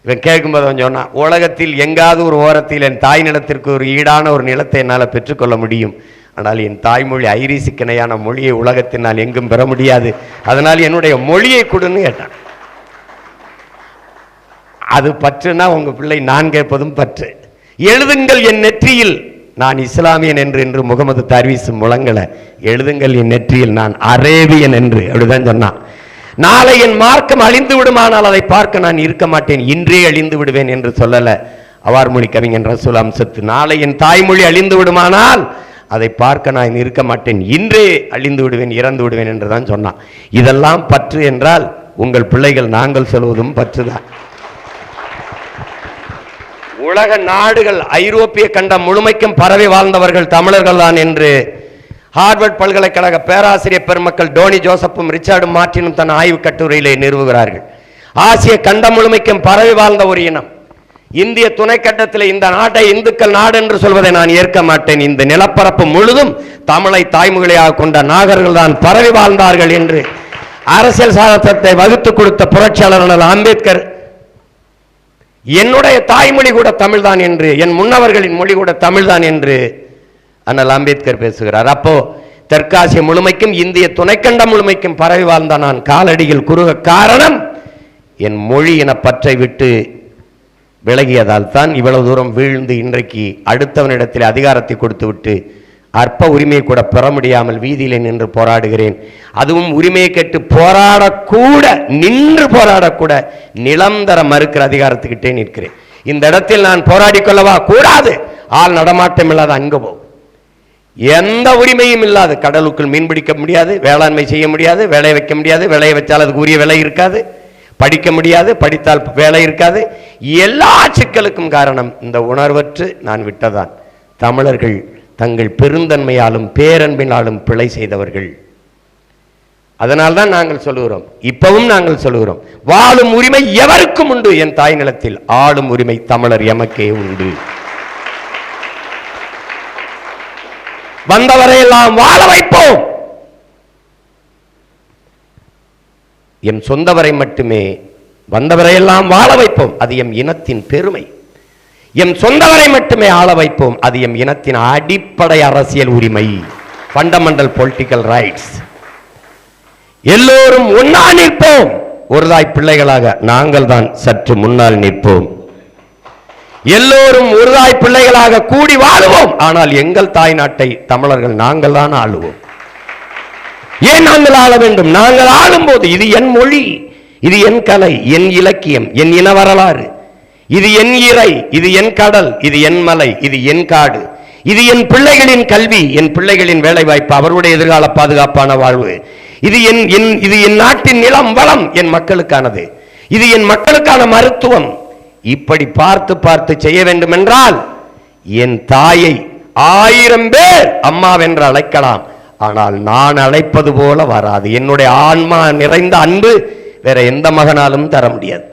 இவன் கேட்கும்போது அவன் சொன்னான், உலகத்தில் எங்காவது ஒரு ஓரத்தில் என் தாய் நிலத்திற்கு ஒரு ஈடான ஒரு நிலத்தை என்னால் பெற்றுக்கொள்ள முடியும், ஆனால் என் தாய்மொழி ஐரிஷுக்கு இணையான மொழியை உலகத்தினால் எங்கும் பெற முடியாது, அதனால் என்னுடைய மொழியை கொடுன்னு கேட்டான். அது பற்றுனா உங்க பிள்ளை நான் கேட்பதும் பற்று. எழுதுங்கள் என் நெற்றியில் நான் இஸ்லாமியன் என்று முகமது தர்வீஸ் முழங்கலை, எழுதுங்கள் என் நெற்றியில் நான் அரேபியன் என்று, அப்படிதான் சொன்னான். நாளை என் மார்க்கம் அழிந்து விடுமானால் அதை பார்க்க நான் இருக்க மாட்டேன், இன்றே அழிந்து விடுவேன் என்று சொல்லல அவார்மொழி கவிஞன் ரசூல் அம்சத்து. நாளை என் தாய்மொழி அழிந்து விடுமானால் அதை பார்க்க நான் இருக்க மாட்டேன், இன்றே அழிந்து விடுவேன், இறந்து விடுவேன் என்று தான் சொன்னான். இதெல்லாம் பற்று என்றால் உங்கள் பிள்ளைகள் நாங்கள் சொல்வதும் பற்றுதான். உலக நாடுகள் ஐரோப்பிய கண்டம் முழுமைக்கும் பரவி வாழ்ந்தவர்கள் தமிழர்கள் தான் என்று ஹார்வர்ட் பல்கலைக்கழக பேராசிரியர் பெருமக்கள் டோனி ஜோசப்பும் ரிச்சர்டும் மார்ட்டினும் தன் ஆய்வு கட்டுரையிலே நிறுவுகிறார்கள். ஆசிய கண்டம் முழுமைக்கும் பரவி வாழ்ந்த ஒரு இனம். இந்திய துணைக்கண்டத்தில் இந்த நாட்டை இந்துக்கள் நாடு என்று சொல்வதை நான் ஏற்க மாட்டேன். இந்த நிலப்பரப்பு முழுதும் தமிழை தாய்மொழியாக கொண்ட நாகர்கள் தான் பரவி வாழ்ந்தார்கள் என்று அரசியல் சாசனத்தை வகுத்து கொடுத்த புரட்சியாளர் அம்பேத்கர் என்னுடைய தாய்மொழி கூட தமிழ்தான் என்று, என் முன்னவர்களின் மொழி கூட தமிழ்தான் என்று அண்ணல் அம்பேத்கர் பேசுகிறார். அப்போ தெற்காசிய முழுமைக்கும் இந்திய துணைக்கண்டம் முழுமைக்கும் பரவி வாழ்ந்த நான் காலடியில் குறுக காரணம் என் மொழி என பற்றை விட்டு விலகியதால் தான் இவ்வளவு தூரம் வீழ்ந்து இன்றைக்கு அடுத்தவனிடத்தில் அதிகாரத்தை கொடுத்து விட்டு அற்ப உரிமையை கூட பெற முடியாமல் வீதியிலே நின்று போராடுகிறேன். அதுவும் உரிமையை கேட்டு போராடக்கூட, நின்று போராடக்கூட நிலம் தர மறுக்கிற அதிகாரத்துக்கிட்டே நிற்கிறேன். இந்த இடத்தில் நான் போராடி கொள்ளவா கூடாது, ஆள் நடமாட்டம் இல்லாத அங்கு போ, எந்த உரிமையும் இல்லாது, கடலுக்குள் மீன் பிடிக்க முடியாது, வேளாண்மை செய்ய முடியாது, விளைய வைக்க முடியாது, விளைய வச்சால் அதுக்கு உரிய விலை இருக்காது, படிக்க முடியாது, படித்தால் வேலை இருக்காது. எல்லா சிக்கலுக்கும் காரணம் இந்த உணர்வற்று நான் விட்டதான். தமிழர்கள் தங்கள் பெருந்தன்மையாலும் பேரன்பினாலும் பிழை செய்தவர்கள். அதனால்தான் நாங்கள் சொல்லுகிறோம், இப்பவும் நாங்கள் சொல்லுகிறோம், வாழும் உரிமை எவருக்கும் உண்டு என் தாய் நிலத்தில், ஆளும் உரிமை தமிழர் எமக்கே உண்டு. வந்தவரையெல்லாம் வாழ வைப்போம், எம் சொந்தவரை மட்டுமே வந்தவரையெல்லாம் வாழ வைப்போம், அது எம் இனத்தின் பெருமை. எம் சொந்தவரை மட்டுமே ஆள வைப்போம், அது எம் இனத்தின் அடிப்படை அரசியல் உரிமை, ஃபண்டமெண்டல் பொலிட்டிக்கல் ரைட்ஸ். எல்லோரும் ஒன்னா நிற்போம், ஒரு தாய் பிள்ளைகளாக நாங்கள் தான் சற்று முன்னால் நிற்போம். எல்லோரும் ஒரு தாய் பிள்ளைகளாக கூடி வாழுவோம், ஆனால் எங்கள் தாய் நாட்டை தமிழர்கள் நாங்கள் தான் ஆளுவோம். ஏன் நாங்கள் ஆள வேண்டும்? நாங்கள் ஆளும் போது இது என் மொழி, இது என் கலை, என் இலக்கியம், என் இன வரலாறு, இது என் இறை, இது என் கடல், இது என் மலை, இது என் காடு, இது என் பிள்ளைகளின் கல்வி, என் பிள்ளைகளின் வேலை வாய்ப்பு, அவருடைய எதிர்கால பாதுகாப்பான வாழ்வு, இது என் நாட்டின் நிலம் வளம் என் மக்களுக்கானது, இது என் மக்களுக்கான மருத்துவம். இப்படி பார்த்து பார்த்து செய்ய வேண்டும் என்றால் என் தாயை 1000 பேர் அம்மாவென்று அழைக்கலாம், ஆனால் நான் அழைப்பது போல வராது. என்னுடைய ஆன்மா நிறைந்த அன்பு வேற எந்த மகனாலும் தர முடியாது.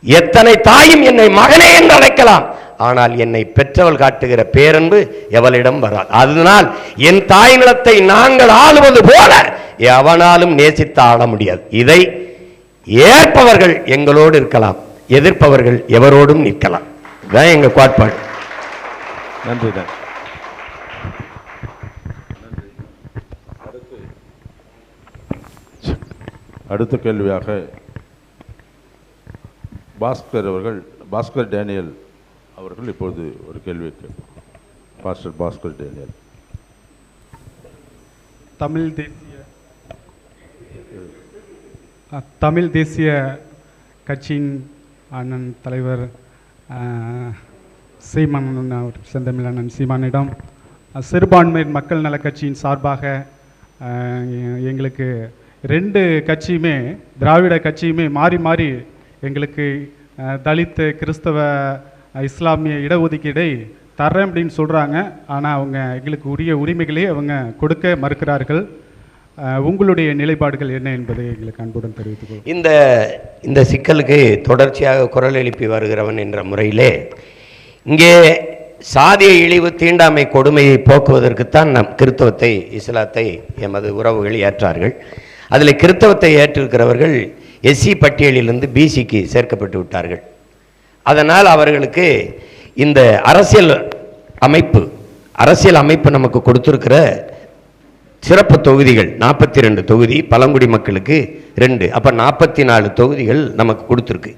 எத்தனை தாயும் என்னை மகனே என்று அழைக்கலாம், ஆனால் என்னை பெற்றவள் காட்டுகிற பேரன்பு எவளிடம் வராது. அதனால் என் தாய் நிலத்தை நாங்கள் ஆளுவது போல எவனாலும் நேசித்து ஆள முடியாது. இதை ஏற்பவர்கள் எங்களோடு இருக்கலாம், எதிர்ப்பவர்கள் எவரோடும் நிற்கலாம். இதுதான் எங்க கோட்பாடு. நன்றி. அடுத்த கேள்வியாக பாஸ்கர் டேனியல் அவர்கள் இப்போது ஒரு கேள்வி கேட்பார். Pastor Bhaskar Daniel. தமிழ் தேசிய கட்சியின் அண்ணன் தலைவர் சீமான் செந்தமிழ் அண்ணன் சீமானிடம் சிறுபான்மை மக்கள் நல கட்சியின் சார்பாக எங்களுக்கு 2 கட்சியுமே, திராவிட கட்சியுமே மாறி மாறி எங்களுக்கு தலித், கிறிஸ்தவ, இஸ்லாமிய இடஒதுக்கீடை தர்றேன் அப்படின்னு சொல்கிறாங்க. ஆனால் அவங்க எங்களுக்கு உரிய உரிமைகளே அவங்க கொடுக்க மறுக்கிறார்கள். உங்களுடைய நிலைப்பாடுகள் என்ன என்பதை எங்களுக்கு அன்புடன் தெரிவித்துக்கொள்ளும். இந்த சிக்கலுக்கு தொடர்ச்சியாக குரல் எழுப்பி வருகிறவன் என்ற முறையிலே இங்கே சாதிய இழிவு, தீண்டாமை, கொடுமையை போக்குவதற்குத்தான் நம் கிறிஸ்தவத்தை, இஸ்லாத்தை எமது உறவுகள் ஏற்றார்கள். அதில் கிறித்தவத்தை ஏற்றிருக்கிறவர்கள் எஸ்சி பட்டியலிலிருந்து பிசிக்கு சேர்க்கப்பட்டு விட்டார்கள். அதனால் அவர்களுக்கு இந்த அரசியல் அமைப்பு நமக்கு கொடுத்திருக்கிற சிறப்பு தொகுதிகள் 42 தொகுதி, பழங்குடி மக்களுக்கு 2, அப்போ 44 தொகுதிகள் நமக்கு கொடுத்துருக்கு.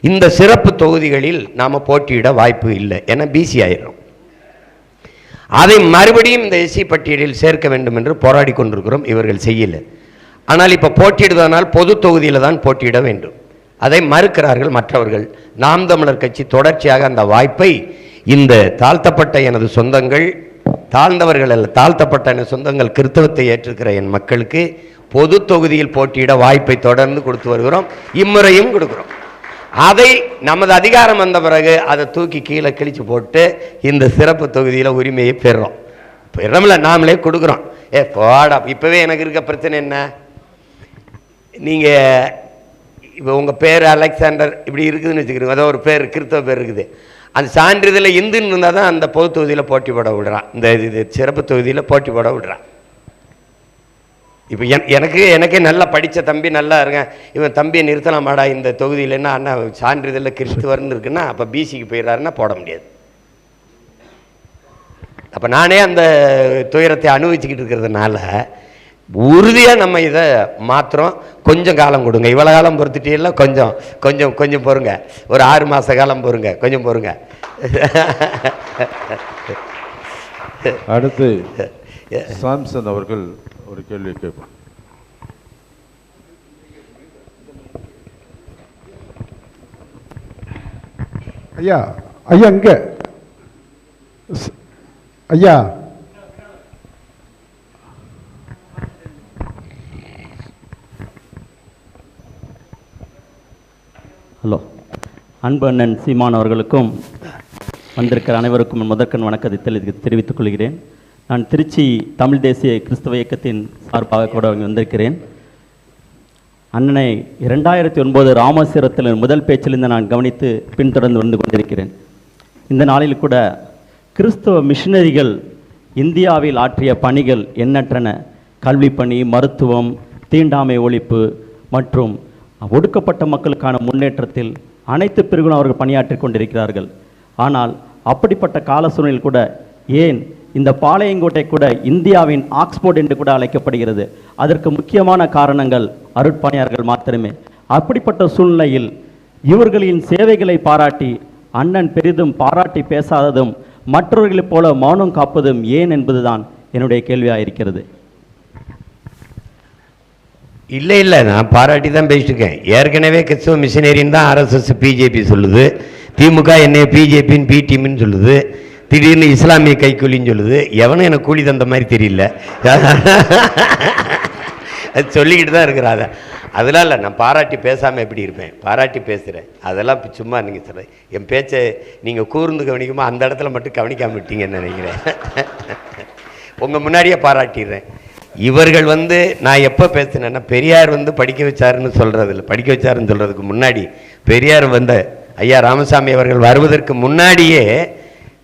இந்த சிறப்பு தொகுதிகளில் நாம் போட்டியிட வாய்ப்பு இல்லை, ஏன்னா பிசி ஆயிடும். அதை மறுபடியும் இந்த எஸ்சி பட்டியலில் சேர்க்க வேண்டும் என்று போராடி கொண்டிருக்கிறோம். இவர்கள் செய்யலை. ஆனால் இப்போ போட்டியிடுவதனால் பொது தொகுதியில் தான் போட்டியிட வேண்டும். அதை மறுக்கிறார்கள் மற்றவர்கள். நாம் தமிழர் கட்சி தொடர்ச்சியாக அந்த வாய்ப்பை இந்த தாழ்த்தப்பட்ட எனது சொந்தங்கள், தாழ்ந்தவர்கள் அல்ல, தாழ்த்தப்பட்ட எனது சொந்தங்கள், கிறித்தவத்தை ஏற்றிருக்கிற என் மக்களுக்கு பொது தொகுதியில் போட்டியிட வாய்ப்பை தொடர்ந்து கொடுத்து வருகிறோம். இம்முறையும் கொடுக்குறோம். அதை நமது அதிகாரம் வந்த பிறகு அதை தூக்கி கீழே கிழிச்சு போட்டு இந்த சிறப்பு தொகுதியில் உரிமையை பெறமில்ல, நாமளே கொடுக்குறோம். போடா, இப்போவே எனக்கு இருக்க பிரச்சனை என்ன? நீங்கள் இப்போ உங்கள் பேர் அலெக்சாண்டர் இப்படி இருக்குதுன்னு வச்சுக்கிறோங்க, அதான் ஒரு பேர் கிறித்தவ பேர் இருக்குது. அந்த சான்றிதழில் இந்துன்னு இருந்தால் தான் அந்த பொது தொகுதியில் போட்டி போட விடுறான், இந்த இது சிறப்பு தொகுதியில் போட்டி போட விடுறான். இப்போ எனக்கே நல்லா படித்த தம்பி நல்லா இருங்க, இவன் தம்பியை நிறுத்தலாமாடா இந்த தொகுதியிலன்னா, அண்ணா சான்றிதழில் கிறிஸ்துவர்னு இருக்குன்னா அப்போ பிசிக்கு போயிடறாருன்னா போட முடியாது. அப்போ நானே அந்த துயரத்தை அனுபவிச்சுக்கிட்டு இருக்கிறதுனால உறுதியாக நம்ம இதை மாத்திரம். கொஞ்சம் காலம் கொடுங்க, இவ்வளோ காலம் பொறுத்துட்டே கொஞ்சம் கொஞ்சம் கொஞ்சம் பொறுங்க, ஒரு 6 மாத காலம் பொறுங்க, கொஞ்சம் பொறுங்க. அடுத்து சாம்சன் அவர்கள் ஒரு கேள்வி கேட்பார். ஐயா இங்க ஐயா, ஹலோ, அன்பு அண்ணன் சீமான் அவர்களுக்கும் வந்திருக்கிற அனைவருக்கும் முதற்கண் வணக்கத்தை தெரிவித்துக் கொள்கிறேன். நான் திருச்சி தமிழ் தேசிய கிறிஸ்தவ இயக்கத்தின் சார்பாக கூட வந்திருக்கிறேன். அண்ணனை 2009 ராமசீரத்தில் முதல் பேச்சிலிருந்து நான் கவனித்து பின்தொடர்ந்து வந்து கொண்டிருக்கிறேன். இந்த நாளில் கூட கிறிஸ்தவ மிஷினரிகள் இந்தியாவில் ஆற்றிய பணிகள் எண்ணற்றன. கல்வி பணி, மருத்துவம், தீண்டாமை ஒழிப்பு மற்றும் ஒடுக்கப்பட்ட மக்களுக்கான முன்னேற்றத்தில் அனைத்து பிரிவுகளும் அவர்கள் பணியாற்றி கொண்டிருக்கிறார்கள். ஆனால் அப்படிப்பட்ட கால சூழ்நிலையில் கூட ஏன் இந்த பாளையங்கோட்டை கூட இந்தியாவின் ஆக்ஸ்போர்ட் என்று கூட அழைக்கப்படுகிறது. அதற்கு முக்கியமான காரணங்கள் அருட்பணியாளர்கள் மாத்திரமே. அப்படிப்பட்ட சூழ்நிலையில் இவர்களின் சேவைகளை பாராட்டி அண்ணன் பெரிதும் பாராட்டி பேசாததும் மற்றவர்களைப் போல மௌனம் காப்பதும் ஏன் என்பதுதான் என்னுடைய கேள்வியாக இருக்கிறது. இல்லை, நான் பாராட்டி தான் பேசிட்டு இருக்கேன். ஏற்கனவே கிறிஸ்தவ மிஷினரின்னு தான் RSS பிஜேபி சொல்லுது, திமுக என்னைய பிஜேபின்னு பிடிஎம்னு சொல்லுது, திடீர்னு இஸ்லாமிய கைக்கூலின்னு சொல்லுது. எவனும் எனக்கு கூலி தந்த மாதிரி தெரியல, அது சொல்லிக்கிட்டு தான் இருக்கிறாத. அதெல்லாம் இல்லை, நான் பாராட்டி பேசாமல் எப்படி இருப்பேன்? பாராட்டி பேசுகிறேன். அதெல்லாம் சும்மா நீங்கள் சொல்ல, என் பேச்சை நீங்கள் கூர்ந்து கவனிக்குமா அந்த இடத்துல மட்டும் கவனிக்காம விட்டீங்கன்னு நினைக்கிறேன். உங்கள் முன்னாடியே பாராட்டிடுறேன். இவர்கள் நான் எப்போ பேசினேன்னா, பெரியார் படிக்க வச்சாருன்னு சொல்கிறதில்ல, படிக்க வச்சாருன்னு சொல்கிறதுக்கு முன்னாடி பெரியார் ஐயா ராமசாமி அவர்கள் வருவதற்கு முன்னாடியே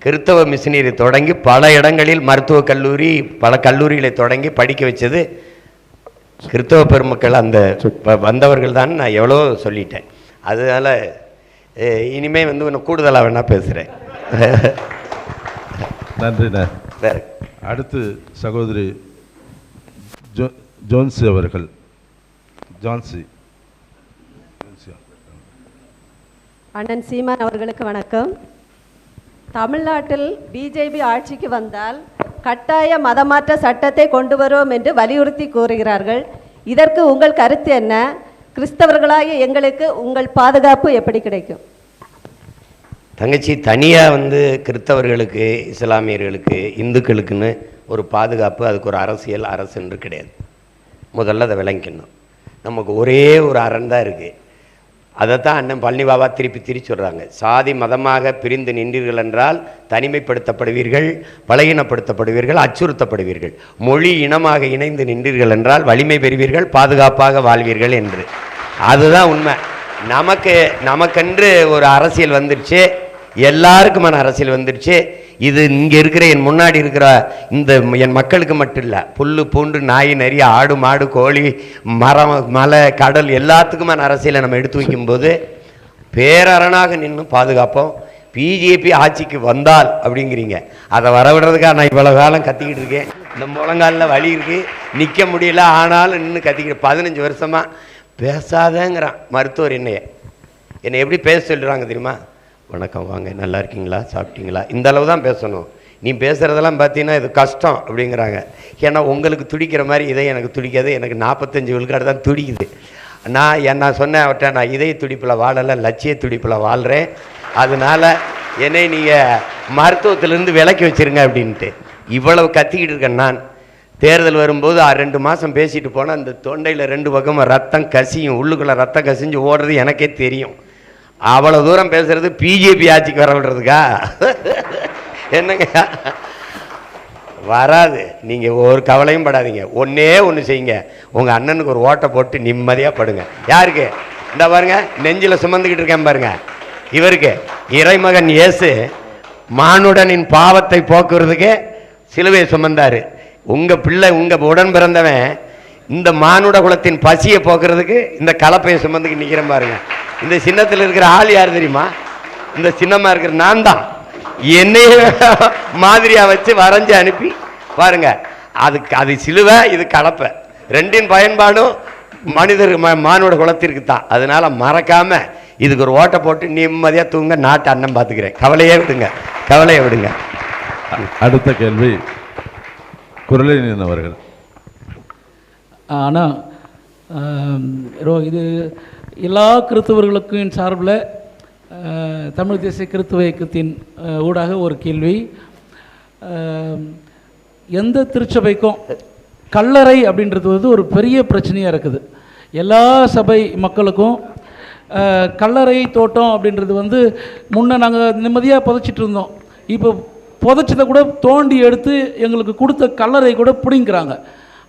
கிறித்தவ மிஷினரி தொடங்கி பல இடங்களில் மருத்துவக் கல்லூரி, பல கல்லூரிகளை தொடங்கி படிக்க வச்சது கிறித்தவ பெருமக்கள், அந்த வந்தவர்கள் தான். நான் எவ்வளோ சொல்லிட்டேன். அதனால் இனிமே இன்னும் கூடுதலாக வேணா பேசுகிறேன். நன்றிண்ணே. அடுத்து சகோதரி ஜோன்சி அவர்கள். ஜான்சி. அண்ணன் சீமான் அவர்களுக்கு வணக்கம். தமிழ்நாட்டில் பிஜேபி ஆட்சிக்கு வந்தால் கட்டாய மதமாற்ற சட்டத்தை கொண்டு வருவோம் என்று வலியுறுத்தி கூறுகிறார்கள். இதற்கு உங்கள் கருத்து என்ன? கிறிஸ்தவர்களாகிய எங்களுக்கு உங்கள் பாதுகாப்பு எப்படி கிடைக்கும்? தங்கச்சி, தனியாக கிறிஸ்தவர்களுக்கு, இஸ்லாமியர்களுக்கு, இந்துக்களுக்குன்னு ஒரு பாதுகாப்பு, அதுக்கு ஒரு அரசு என்று கிடையாது. முதல்ல அதை விளங்கிக்கணும். நமக்கு ஒரே ஒரு அரண் தான் இருக்குது. அதைத்தான் அண்ணன் பழனி பாபா திருப்பி சொல்கிறாங்க. சாதி மதமாக பிரிந்து நின்றீர்கள் என்றால் தனிமைப்படுத்தப்படுவீர்கள், பலகீனப்படுத்தப்படுவீர்கள், அச்சுறுத்தப்படுவீர்கள். மொழி இனமாக இணைந்து நின்றீர்கள் என்றால் வலிமை பெறுவீர்கள், பாதுகாப்பாக வாழ்வீர்கள் என்று. அதுதான் உண்மை. நமக்கென்று ஒரு அரசியல் வந்துடுச்சு. எல்லாருக்குமான அரசியல் வந்துடுச்சு. இது இங்கே இருக்கிற என் முன்னாடி இருக்கிற இந்த என் மக்களுக்கு மட்டும் இல்லை, புல்லு பூண்டு நாய் நரி ஆடு மாடு கோழி மரம் மலை கடல் எல்லாத்துக்குமான அரசியலை நம்ம எடுத்து வைக்கும்போது பேரரணாக நின்று பாதுகாப்போம். பிஜேபி ஆட்சிக்கு வந்தால் அப்படிங்கிறீங்க, அதை வரவிடுறதுக்காக நான் இவ்வளோ காலம் கத்திக்கிட்டு இருக்கேன். இந்த முழங்காலில் வலி இருக்குது, நிற்க முடியல, ஆனாலும் நின்று கத்திக்கிட்டு 15 வருஷமாக பேசாதேங்கிறான் மருத்துவர். என்னை எப்படி பேச சொல்கிறாங்க தெரியுமா? வணக்கம், வாங்க, நல்லா இருக்கீங்களா, சாப்பிட்டீங்களா, இந்த அளவு தான் பேசணும். நீ பேசுகிறதெல்லாம் பார்த்தீங்கன்னா இது கஷ்டம் அப்படிங்கிறாங்க. ஏன்னா உங்களுக்கு துடிக்கிற மாதிரி இதை எனக்கு துடிக்காது. எனக்கு 45 விழுக்காடு தான் துடிக்குது. நான் சொன்னேன் அவர்கிட்ட, நான் இதய துடிப்பில் வாழலை, லட்சிய துடிப்பில் வாழ்கிறேன். அதனால் என்னை நீங்கள் மருத்துவத்திலேருந்து விலக்கி வச்சுருங்க அப்படின்ட்டு இவ்வளவு கத்திக்கிட்டு இருக்கேன். நான் தேர்தல் வரும்போது 2 மாதம் பேசிட்டு போனால் அந்த தொண்டையில் 2 பக்கமும் ரத்தம் கசியும், உள்ளுக்குள்ளே ரத்தம் கசிஞ்சு ஓடுறது எனக்கே தெரியும். அவ்வளோ தூரம் பேசுகிறது பிஜேபி ஆட்சிக்கு வர விடுறதுக்கா? என்னங்க வராது. நீங்கள் ஒரு கவலையும் படாதீங்க. ஒன்றே ஒன்று செய்யுங்க, உங்கள் அண்ணனுக்கு ஒரு ஓட்டை போட்டு நிம்மதியாக படுங்க. யாருக்கு? இந்த பாருங்க, நெஞ்சில் சுமந்துக்கிட்டு இருக்கேன் பாருங்க, இவருக்கு இறைமகன் இயேசு மானுடனின் பாவத்தை போக்குறதுக்கு சிலுவையை சுமந்தார். உங்கள் பிள்ளை, உங்கள் உடன் பிறந்தவன் இந்த மானுட குலத்தின் பசியை போக்குறதுக்கு இந்த கலப்பையை சுமந்துக்கு நிற்கிறேன் பாருங்க. இந்த சின்னத்தில் இருக்கிற ஆள் யார் தெரியுமா? இந்த சின்னமாக இருக்கிற நான் தான். என்னைய மாதிரியாக வச்சு வரைஞ்சி அனுப்பி பாருங்க. அது சிலுவை, இது கலப்பை. ரெண்டின் பயன்பாடும் மனிதர் மானுட குலத்திற்கு தான். அதனால மறக்காம இதுக்கு ஒரு ஓட்டை போட்டு நிம்மதியாக தூங்க, நாட்டு அண்ணன் பார்த்துக்கிறேன். கவலையே விடுங்க, கவலையை விடுங்க. அடுத்த கேள்வி குரலின் அவர்கள். ஆனால் இது எல்லா கிறிஸ்தவர்களுக்கும் சார்பில் தமிழ் தேசிய கிறிஸ்துவ இயக்கத்தின் ஊடாக ஒரு கேள்வி. எந்த திருச்சபைக்கும் கல்லறை அப்படின்றது வந்து ஒரு பெரிய பிரச்சனையாக இருக்குது. எல்லா சபை மக்களுக்கும் கல்லறை தோட்டம் அப்படின்றது வந்து முன்னே நாங்கள் நிம்மதியாக புதைச்சிட்டு இருந்தோம். இப்போ புதைச்சதை கூட தோண்டி எடுத்து எங்களுக்கு கொடுத்த கல்லறை கூட பிடிங்கிறாங்க.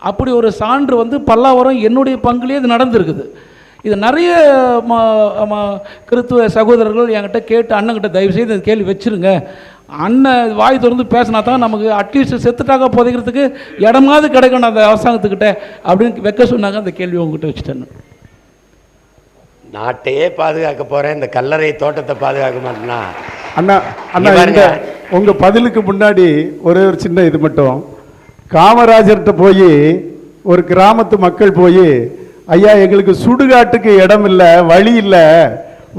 அப்படி ஒரு சான்று வந்து பல்லாவரம் என்னுடைய பங்குலேயே இது நடந்திருக்குது. இது நிறைய கிறித்துவ சகோதரர்கள் என்கிட்ட கேட்டு, அண்ணங்கிட்ட தயவுசெய்து இந்த கேள்வி வச்சுருங்க, அண்ணன் வாய் திறந்து பேசினா தான் நமக்கு அட்லீஸ்ட் செத்துட்டாக புதைக்கிறதுக்கு இடமாவது கிடைக்கணும் அந்த அரசாங்கத்துக்கிட்ட அப்படின்னு வைக்க சொன்னாங்க. அந்த கேள்வி உங்ககிட்ட வச்சுட்டேன். நாட்டையே பாதுகாக்க போகிறேன், இந்த கல்லறை தோட்டத்தை பாதுகாக்க மாட்டேன்னா? அண்ணா அண்ணா, உங்கள் பதிலுக்கு முன்னாடி ஒரே ஒரு சின்ன இது மட்டும். காமராஜர்கிட்ட போய் ஒரு கிராமத்து மக்கள் போய், ஐயா எங்களுக்கு சுடுகாட்டுக்கு இடம் இல்லை, வழி இல்லை,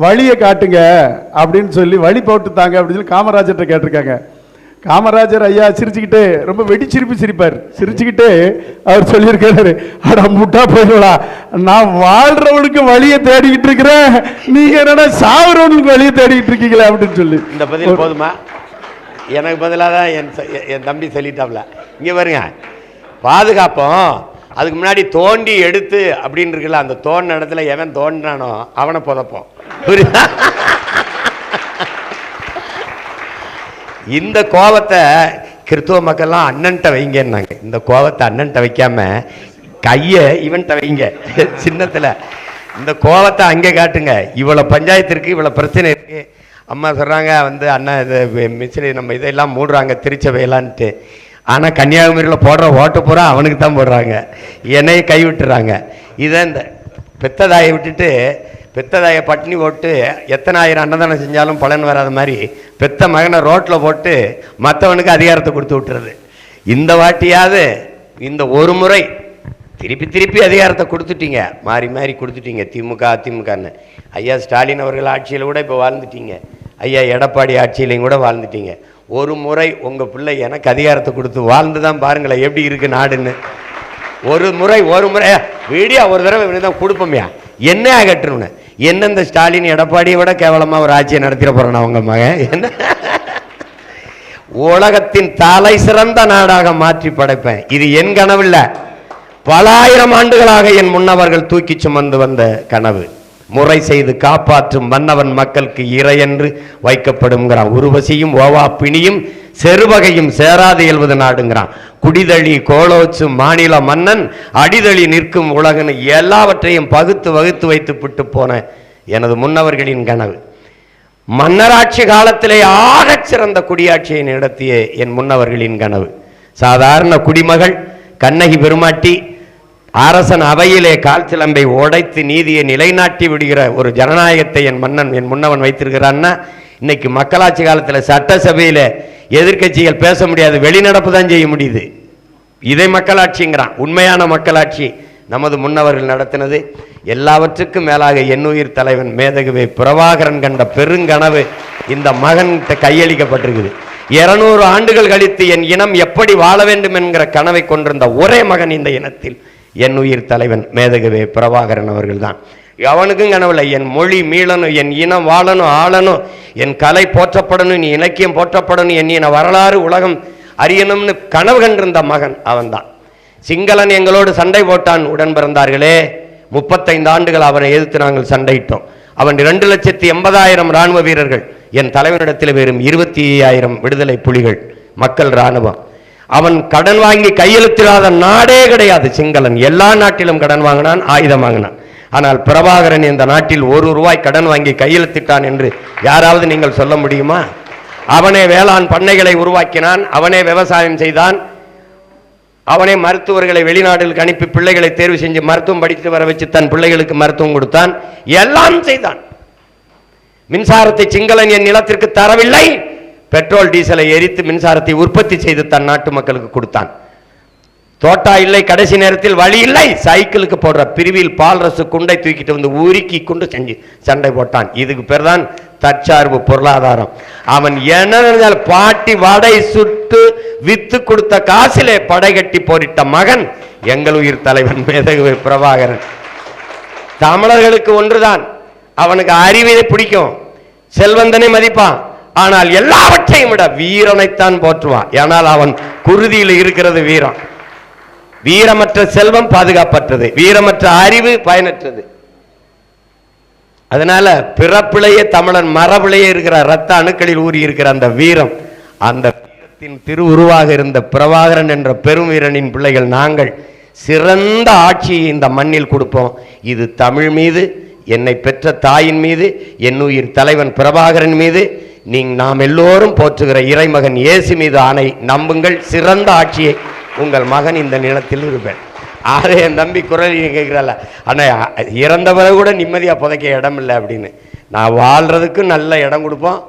வழியை காட்டுங்க அப்படின்னு சொல்லி வழி போட்டுத்தாங்க அப்படின்னு சொல்லி காமராஜர்கிட்ட கேட்டிருக்காங்க. காமராஜர் ஐயா சிரிச்சுக்கிட்டு, ரொம்ப வெடிச்சிருப்பி சிரிப்பார், சிரிச்சுக்கிட்டு அவர் சொல்லியிருக்காரு, அட முட்டா போயிடலாம், நான் வாழ்றவனுக்கு வழியை தேடிக்கிட்டு இருக்கிறேன், நீங்க என்னடா சாகுறவனுக்கு வழியை தேடிக்கிட்டு இருக்கீங்களா அப்படின்னு சொல்லி. இந்த பதில் போதுமா? எனக்கு பதிலாக தான் என் தம்பி சொல்லிட்டாப்ல. இங்கே பாருங்க, பாதுகாப்போம். அதுக்கு முன்னாடி தோண்டி எடுத்து அப்படின்னு இருக்குல்ல, அந்த தோண்டின இடத்துல எவன் தோண்டினானோ அவனை புதைப்போம். புரியுதா? இந்த கோபத்தை கிறிஸ்துவ மக்கள்லாம் அண்ணன்ட்ட வைங்கன்னாங்க. இந்த கோபத்தை அண்ணன்ட்ட வைக்காம கையை இவன்ட்ட வைங்க சின்னத்தில். இந்த கோபத்தை அங்கே காட்டுங்க. இவ்வளோ பஞ்சாயத்து இருக்குது, இவ்வளோ பிரச்சனை இருக்குது. அம்மா சொல்கிறாங்க வந்து, அண்ணா இது மிஸ்ரி நம்ம இதெல்லாம் மூடுறாங்க திருச்சபையெல்லான்ட்டு. ஆனால் கன்னியாகுமரியில் போடுற ஓட்டு பூரா அவனுக்கு தான் போடுறாங்க, என்னையை கைவிட்டுறாங்க. இதை இந்த பெத்ததாயை விட்டுட்டு பெத்ததாயை பட்டினி போட்டு எத்தனை ஆயிரம் அன்னதானம் செஞ்சாலும் பலன் வராத மாதிரி பெத்த மகனை ரோட்டில் போட்டு மற்றவனுக்கு அதிகாரத்தை கொடுத்து விட்டுறது. இந்த வாட்டியாவது இந்த ஒரு முறை திருப்பி திருப்பி அதிகாரத்தை கொடுத்துட்டீங்க, மாறி மாறி கொடுத்துட்டீங்க. திமுக அதிமுகன்னு. ஐயா ஸ்டாலின் அவர்கள் ஆட்சியில் கூட இப்போ வாழ்ந்துட்டீங்க, ஐயா எடப்பாடி ஆட்சியிலையும் கூட வாழ்ந்துட்டீங்க. ஒரு முறை உங்கள் பிள்ளை எனக்கு அதிகாரத்தை கொடுத்து வாழ்ந்து தான் பாருங்களேன் எப்படி இருக்குது நாடுன்னு. ஒரு முறை வீடியோ ஒரு தடவை தான் கொடுப்போம்யா, என்ன கட்டணும்னு. என்ன இந்த ஸ்டாலின் எடப்பாடியை விட கேவலமாக ஒரு ஆட்சியை நடத்திட போகிறேன் அவங்க மகன். என்ன உலகத்தின் தலை சிறந்த நாடாக மாற்றி படைப்பேன். இது என் கனவில்ல, பல ஆயிரம் ஆண்டுகளாக என் முன்னவர்கள் தூக்கி சுமந்து வந்த கனவு. முறை செய்து காப்பாற்றும் மன்னவன் மக்களுக்கு இறையென்று வைக்கப்படுங்கிறான். உருவசியும் ஓவா பிணியும் செருவகையும் சேராது இயல்வது நாடுங்கிறான். குடிதழி கோலோச்சு மாநில மன்னன் அடிதழி நிற்கும் உலகன்னு எல்லாவற்றையும் பகுத்து வகுத்து வைத்து விட்டு போன எனது முன்னவர்களின் கனவு. மன்னராட்சி காலத்திலே ஆகச் சிறந்த குடியாட்சியை நடத்திய என் முன்னவர்களின் கனவு. சாதாரண குடிமகள் கண்ணகி பெருமாட்டி அரசன் அவையிலே கால் சிலம்பை உடைத்து நீதியை நிலைநாட்டி விடுகிற ஒரு ஜனநாயகத்தை என் முன்னவன் வைத்திருக்கிறான்னா, இன்னைக்கு மக்களாட்சி காலத்தில் சட்டசபையில் எதிர்க்கட்சிகள் பேச முடியாது, வெளிநடப்பு தான் செய்ய முடியுது. இதை மக்களாட்சிங்கிறான். உண்மையான மக்களாட்சி நமது முன்னவர்கள் நடத்தினது. எல்லாவற்றுக்கும் மேலாக என்னுயிர் தலைவன் மேதகுவே பிரபாகரன் கண்ட பெருங்கனவு இந்த மகன் கையளிக்கப்பட்டிருக்குது. 200 ஆண்டுகள் கழித்து என் இனம் எப்படி வாழ வேண்டும் என்கிற கனவை கொண்டிருந்த ஒரே மகன் இந்த இனத்தில் என்னுயிர் தலைவன் மேதகுவே பிரபாகரன் அவர்கள் தான். அவனுக்கும் கனவுல என் மொழி மீளணும், என் இனம் வாழணும், ஆளணும், என் கலை போற்றப்படணும், என் இலக்கியம் போற்றப்படணும், என் இன வரலாறு உலகம் அறியணும்னு கனவு கண்டிருந்த மகன் அவன்தான். சிங்களன் எங்களோடு சண்டை போட்டான், உடன் பிறந்தார்களே. 35 ஆண்டுகள் அவனை எதிர்த்து நாங்கள் சண்டையிட்டோம். அவன் 2,80,000 இராணுவ வீரர்கள், என் தலைவனிடத்தில் வெறும் 25,000 விடுதலை புலிகள் மக்கள் இராணுவம். அவன் கடன் வாங்கி கையெழுத்திடாத நாடே கிடையாது. சிங்களன் எல்லா நாட்டிலும் கடன் வாங்கினான், ஆயுதம் வாங்கினான். ஆனால் பிரபாகரன் இந்த நாட்டில் ₹1 கடன் வாங்கி கையெழுத்திட்டான் என்று யாராவது நீங்கள் சொல்ல முடியுமா? அவனே வேளாண் பண்ணைகளை உருவாக்கினான், அவனே விவசாயம் செய்தான், அவனே மருத்துவர்களை வெளிநாடுகளுக்கு அனுப்பி பிள்ளைகளை தேர்வு செஞ்சு மருத்துவம் படித்து வர வச்சு தன் பிள்ளைகளுக்கு மருத்துவம் கொடுத்தான், எல்லாம் செய்தான். மின்சாரத்தை சிங்களன் என் நிலத்திற்கு தரவில்லை, பெட்ரோல் டீசலை எரித்து மின்சாரத்தை உற்பத்தி செய்து தன் நாட்டு மக்களுக்கு கொடுத்தான். தோட்டா இல்லை, கடைசி நேரத்தில் வழி இல்லை, சைக்கிளுக்கு போடுற பிரிவில் பால் ரசு குண்டை தூக்கிட்டு வந்து உருக்கி கொண்டு செஞ்சு சண்டை போட்டான். இதுக்கு பேர் தான் தற்சார்பு பொருளாதாரம். அவன் என்ன பாட்டி வடை சுட்டு வித்து கொடுத்த காசிலே படை கட்டி போரிட்ட மகன் எங்கள் உயிர் தலைவன் மேதகுவே பிரபாகரன். தமிழர்களுக்கு ஒன்றுதான், அவனுக்கு அறிவினை பிடிக்கும், செல்வந்தனை மதிப்பான், ஆனால் எல்லாவற்றையும் விட வீரனைத்தான் போற்றுவான். ஏனால் அவன் குருதியில் இருக்கிறது வீரம். வீரமற்ற செல்வம் பாதுகாப்பற்றது, வீரமற்ற அறிவு பயனற்றது. அதனால பிறப்பிலேயே தமிழன் மரபிலேயே இருக்கிற இரத்த அணுக்களில் ஊறி இருக்கிற அந்த வீரம், அந்த வீரத்தின் திருவுருவாக இருந்த பிரபாகரன் என்ற பெரும் வீரனின் பிள்ளைகள் நாங்கள் சிறந்த ஆட்சியை இந்த மண்ணில் கொடுப்போம். இது தமிழ் மீது, என்னை பெற்ற தாயின் மீது, என்னுயிர் தலைவன் பிரபாகரன் மீது, நாம் எல்லோரும் போற்றுகிற இறைமகன் இயேசு மீது ஆணை. நம்புங்கள், சிறந்த ஆட்சியை உங்கள் மகன் இந்த நிலத்தில் இருப்பேன். ஆறு என் தம்பி குரல் கேட்குறல, ஆனால் இறந்த பிறகு கூட நிம்மதியாக புதைக்க இடம் இல்லை அப்படின்னு. நான் வாழ்கிறதுக்கு நல்ல இடம் கொடுப்போம்,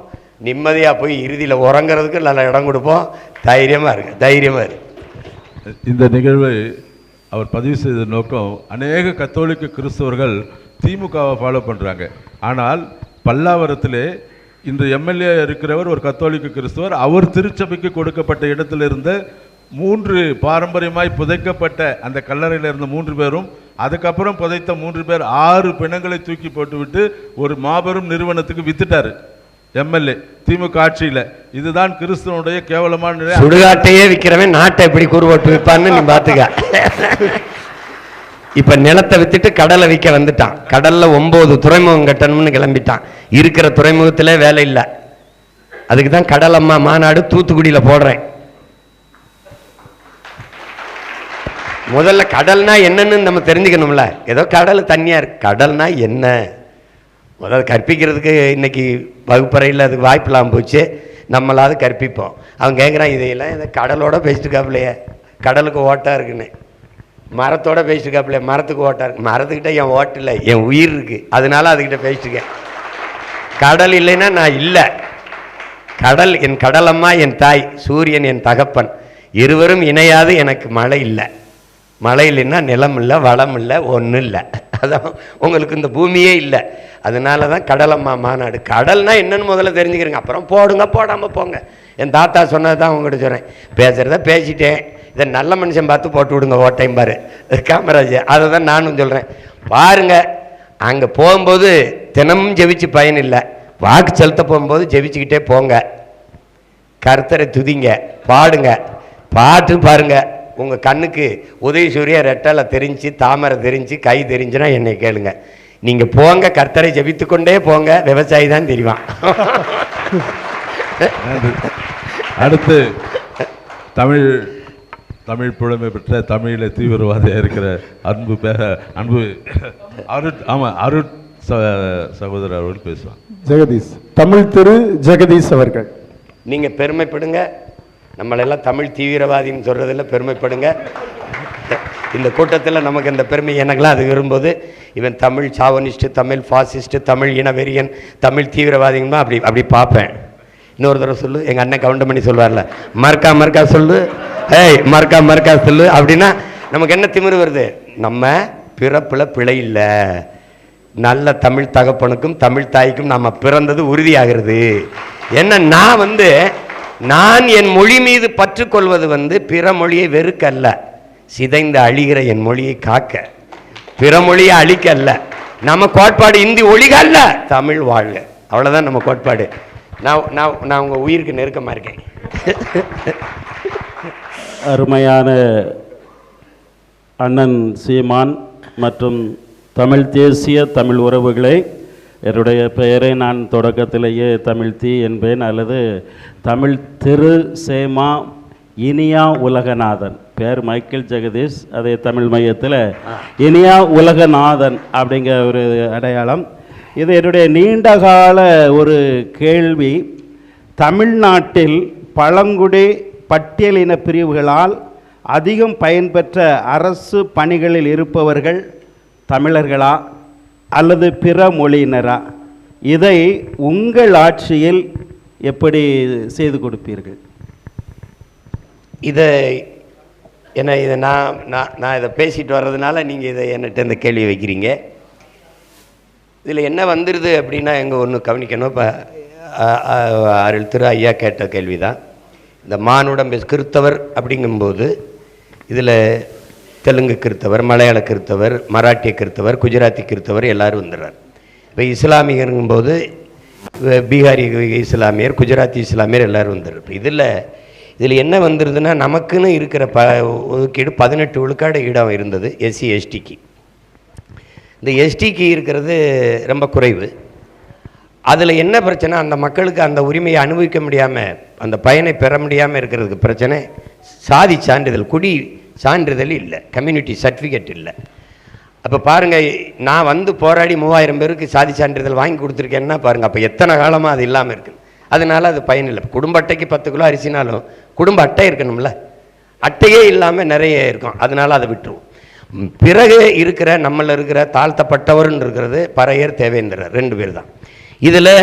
நிம்மதியாக போய் இறுதியில் உறங்கிறதுக்கு நல்ல இடம் கொடுப்போம். தைரியமாக இருக்கு, தைரியமாக இருக்கு. இந்த நிகழ்வை அவர் பதிவு செய்த நோக்கம், அநேக கத்தோலிக்க கிறிஸ்தவர்கள் திமுகவை ஃபாலோ பண்ணுறாங்க. ஆனால் பல்லாவரத்திலே இன்று எம்எல்ஏ இருக்கிறவர் ஒரு கத்தோலிக்க கிறிஸ்தவர். அவர் திருச்சபைக்கு கொடுக்கப்பட்ட இடத்துல இருந்த 3 பாரம்பரியமாய் புதைக்கப்பட்ட அந்த கல்லறையில் இருந்த 3 பேரும், அதுக்கப்புறம் புதைத்த 3 பேர் 6 பிணங்களை தூக்கி போட்டுவிட்டு ஒரு மாபெரும் நிறுவனத்துக்கு வித்துட்டாரு எம்எல்ஏ திமுக ஆட்சியில். இதுதான் கிறிஸ்தவனுடைய கேவலமான நிலை. சுடுகாட்டையே விற்கிறவன் நாட்டை எப்படி கூறுபட்டு விற்பான்னு நீ பார்த்துக்க. இப்ப நிலத்தை வித்துட்டு கடலை விற்க வந்துட்டான். கடல்ல 9 துறைமுகம் கட்டணும்னு கிளம்பிட்டான். இருக்கிற துறைமுகத்திலே வேலை இல்லை. அதுக்கு தான் கடல் அம்மா மாநாடு தூத்துக்குடியில போடுறேன். முதல்ல கடல்னா என்னன்னு நம்ம தெரிஞ்சுக்கணும்ல. ஏதோ கடல் தண்ணியா இருக்கு, கடல்னா என்ன முதல்ல கற்பிக்கிறதுக்கு இன்னைக்கு வகுப்பறையில் அதுக்கு வாய்ப்பு இல்லாமல் போச்சு. நம்மளாவது கற்பிப்போம். அவன் கேட்குறான், இதையெல்லாம் இதை கடலோட பேசிட்டுக்காப்புலையே, கடலுக்கு ஓட்டா இருக்குன்னு. மரத்தோட பேசிட்டுக்காப்புல, மரத்துக்கு ஓட்டா இருக்கு. மரத்துக்கிட்ட என் ஓட்டு இல்லை, என் உயிர் இருக்கு, அதனால அதுக்கிட்ட பேசிட்டுக்கேன். கடல் இல்லைன்னா நான் இல்லை. கடல் என் கடலம்மா, என் தாய், சூரியன் என் தகப்பன், இருவரும் இணையாது எனக்கு மழை இல்லை. மழை இல்லைன்னா நிலம் இல்லை, வளம் இல்லை, ஒன்றும் இல்லை. அதான் உங்களுக்கு இந்த பூமியே இல்லை. அதனால தான் கடலம்மா மாநாடு. கடல்னா என்னன்னு முதல்ல தெரிஞ்சுக்கிறீங்க, அப்புறம் போடுங்க, போடாமல் போங்க. என் தாத்தா சொன்னது தான் உங்கள்கிட்ட சொல்கிறேன். பேசுகிறத பேசிட்டேன், இதை நல்ல மனுஷன் பார்த்து போட்டு விடுங்க ஓட்டையும் பாரு காமராஜ். அதை தான் நானும் சொல்கிறேன். பாருங்க, அங்கே போகும்போது தினமும் ஜெபிச்சு பயன் இல்லை. வாக்கு செலுத்த போகும்போது ஜெபிச்சுக்கிட்டே போங்க. கர்த்தரை துதிங்க, பாடுங்க, பாட்டு பாருங்க. உங்கள் கண்ணுக்கு உதய சூரிய ரெட்டலை தெரிஞ்சு, தாமரை தெரிஞ்சு, கை தெரிஞ்சுன்னா என்னை கேளுங்க. நீங்கள் போங்க, கர்த்தரை ஜெபித்து கொண்டே போங்க, விவசாயி தான் தெரிவான். அடுத்து தமிழ் புலமை பெற்ற தமிழில் தீவிரவாதியாக இருக்கிற அன்பு சகோதரர் அவர்கள் பேசுவாங்க. ஜெகதீஷ், தமிழ் திரு ஜெகதீஷ் அவர்கள். நீங்கள் பெருமைப்படுங்க, நம்மளெல்லாம் தமிழ் தீவிரவாதின்னு சொல்கிறதில் பெருமைப்படுங்க. இந்த கூட்டத்தில் நமக்கு இந்த பெருமை எனக்கெல்லாம் அது வரும்போது இவன் தமிழ் சாவனிஸ்ட்டு, தமிழ் ஃபாசிஸ்ட்டு, தமிழ் இனவெறியன், தமிழ் தீவிரவாதிங்கம்மா அப்படி பார்ப்பேன். இன்னொரு தடவை சொல்லு, எங்கள் அண்ணன் கவுண்டமணி சொல்வார்ல, மறுக்கா சொல்லு, ஏய் மறுக்கா சொல்லு அப்படின்னா நமக்கு என்ன திமிரு வருது? நம்ம பிறப்பில் பிழை இல்லை, நல்ல தமிழ் தகப்பனுக்கும் தமிழ் தாய்க்கும் நம்ம பிறந்தது உறுதியாகிறது. என்ன நான் என் மொழி மீது பற்றுக்கொள்வது பிற மொழியை வெறுக்க அல்ல, சிதைந்து அழிகிற என் மொழியை காக்க, பிற மொழியை அழிக்க அல்ல. நம்ம கோட்பாடு இந்தி ஒழிக அல்ல, தமிழ் வாழ்க, அவ்வளோதான் நம்ம கோட்பாடு. நான் உங்கள் உயிருக்கு நெருக்கமாக இருக்கேன். அருமையான அண்ணன் சீமான் மற்றும் தமிழ் தேசிய தமிழ் உறவுகளை, என்னுடைய பெயரை நான் தொடக்கத்திலேயே தமிழ் தீ என்பேன், அல்லது தமிழ் திரு சேமா இனியா உலகநாதன். பேர் மைக்கேல் ஜெகதீஷ், அதே தமிழ் மையத்தில் இனியா உலகநாதன் அப்படிங்கிற ஒரு அடையாளம். இது என்னுடைய நீண்டகால ஒரு கேள்வி. தமிழ்நாட்டில் பழங்குடி பட்டியலின பிரிவுகளால் அதிகம் பயன்பெற்ற அரசு பணிகளில் இருப்பவர்கள் தமிழர்களா அல்லது பிற மொழியினரா? இதை உங்கள் ஆட்சியில் எப்படி செய்து கொடுப்பீர்கள்? இதை நான் இதை பேசிட்டு வர்றதுனால நீங்கள் இதை என்கிட்ட இந்த கேள்வி வைக்கிறீங்க. இதில் என்ன வந்துடுது அப்படின்னா, எங்கே ஒன்று கவனிக்கணும். இப்போ அருள் திரு ஐயா கேட்ட கேள்வி தான். இந்த மானுடம் கிறித்தவர் அப்படிங்கும்போது இதில் தெலுங்கு கிறித்தவர், மலையாள கிறித்தவர், மராட்டிய கிறித்தவர், குஜராத்தி கிறித்தவர் எல்லோரும் வந்துடுறார். இப்போ இஸ்லாமியருங்கும்போது பீகாரி இஸ்லாமியர், குஜராத்தி இஸ்லாமியர் எல்லோரும் வந்துடுறார். இப்போ இதில் என்ன வந்துடுதுன்னா, நமக்குன்னு இருக்கிற ஒதுக்கீடு 18 விழுக்காடு இடம் இருந்தது எஸ்சி எஸ்டிக்கு. இந்த எஸ்டிக்கு இருக்கிறது ரொம்ப குறைவு. அதில் என்ன பிரச்சனை, அந்த மக்களுக்கு அந்த உரிமையை அனுபவிக்க முடியாமல், அந்த பயனை பெற முடியாமல் இருக்கிறதுக்கு பிரச்சனை சாதி சான்றிதழ், குடி சான்றிதழ் இல்லை, கம்யூனிட்டி சர்டிஃபிகேட் இல்லை. அப்போ பாருங்கள், நான் போராடி 3000 பேருக்கு சாதி சான்றிதழ் வாங்கி கொடுத்துருக்கேன்னா பாருங்கள், அப்போ எத்தனை காலமாக அது இல்லாமல் இருக்குது. அதனால் அது பயனில்லை. குடும்ப அட்டைக்கு 10 கிலோ அரிசினாலும் குடும்ப அட்டை இருக்கணும்ல, அட்டையே இல்லாமல் நிறைய இருக்கும், அதனால் அதை விட்டுருவோம். பிறகு இருக்கிற நம்மளில் இருக்கிற தாழ்த்தப்பட்டவர்னு இருக்கிறது பறையர், தேவேந்திரர் 2 பேர் தான். இதில்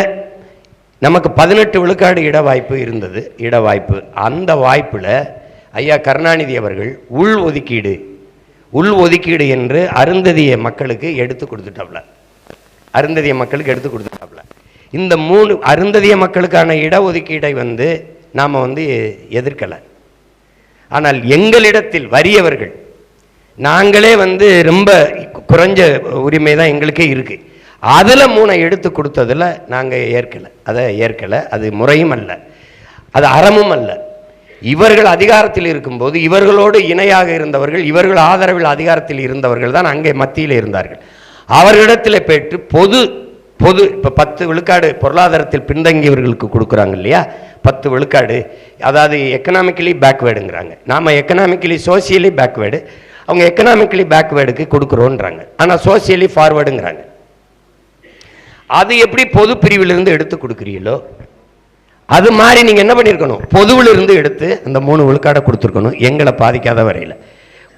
நமக்கு 18 விழுக்காடு இட வாய்ப்பு இருந்தது. இட வாய்ப்பு, அந்த வாய்ப்பில் ஐயா கருணாநிதி அவர்கள் உள் ஒதுக்கீடு என்று அருந்ததிய மக்களுக்கு எடுத்து கொடுத்துட்டாப்ல. இந்த 3 அருந்ததிய மக்களுக்கான இடஒதுக்கீடை நாம் எதிர்க்கலை. ஆனால் எங்களிடத்தில் வறியவர்கள், நாங்களே ரொம்ப குறைஞ்ச உரிமை தான் எங்களுக்கே இருக்குது, அதில் 3 எடுத்து கொடுத்ததில் நாங்கள் ஏற்கலை. அது முறையும் அல்ல, அது அறமும் அல்ல. இவர்கள் அதிகாரத்தில் இருக்கும்போது இவர்களோடு இணையாக இருந்தவர்கள், இவர்கள் ஆதரவில் அதிகாரத்தில் இருந்தவர்கள் தான் அங்கே மத்தியில் இருந்தார்கள். அவர்களிடத்தில் பெற்று பொது இப்போ 10 விழுக்காடு பொருளாதாரத்தில் பின்தங்கியவர்களுக்கு கொடுக்குறாங்க இல்லையா, 10 விழுக்காடு, அதாவது எக்கனாமிக்கலி பேக்வேர்டுங்கிறாங்க. நாம் எக்கனாமிக்கலி சோசியலி பேக்வேர்டு, அவங்க எக்கனாமிக்கலி பேக்வேர்டுக்கு கொடுக்குறோன்றாங்க, ஆனால் சோசியலி ஃபார்வேர்டுங்கிறாங்க. அது எப்படி பொது பிரிவிலிருந்து எடுத்து கொடுக்குறீங்களோ அது மாதிரி நீங்கள் என்ன பண்ணியிருக்கணும், பொதுவிலிருந்து எடுத்து அந்த 3 விழுக்காடை கொடுத்துருக்கணும். எங்களை பாதிக்காத வரையில்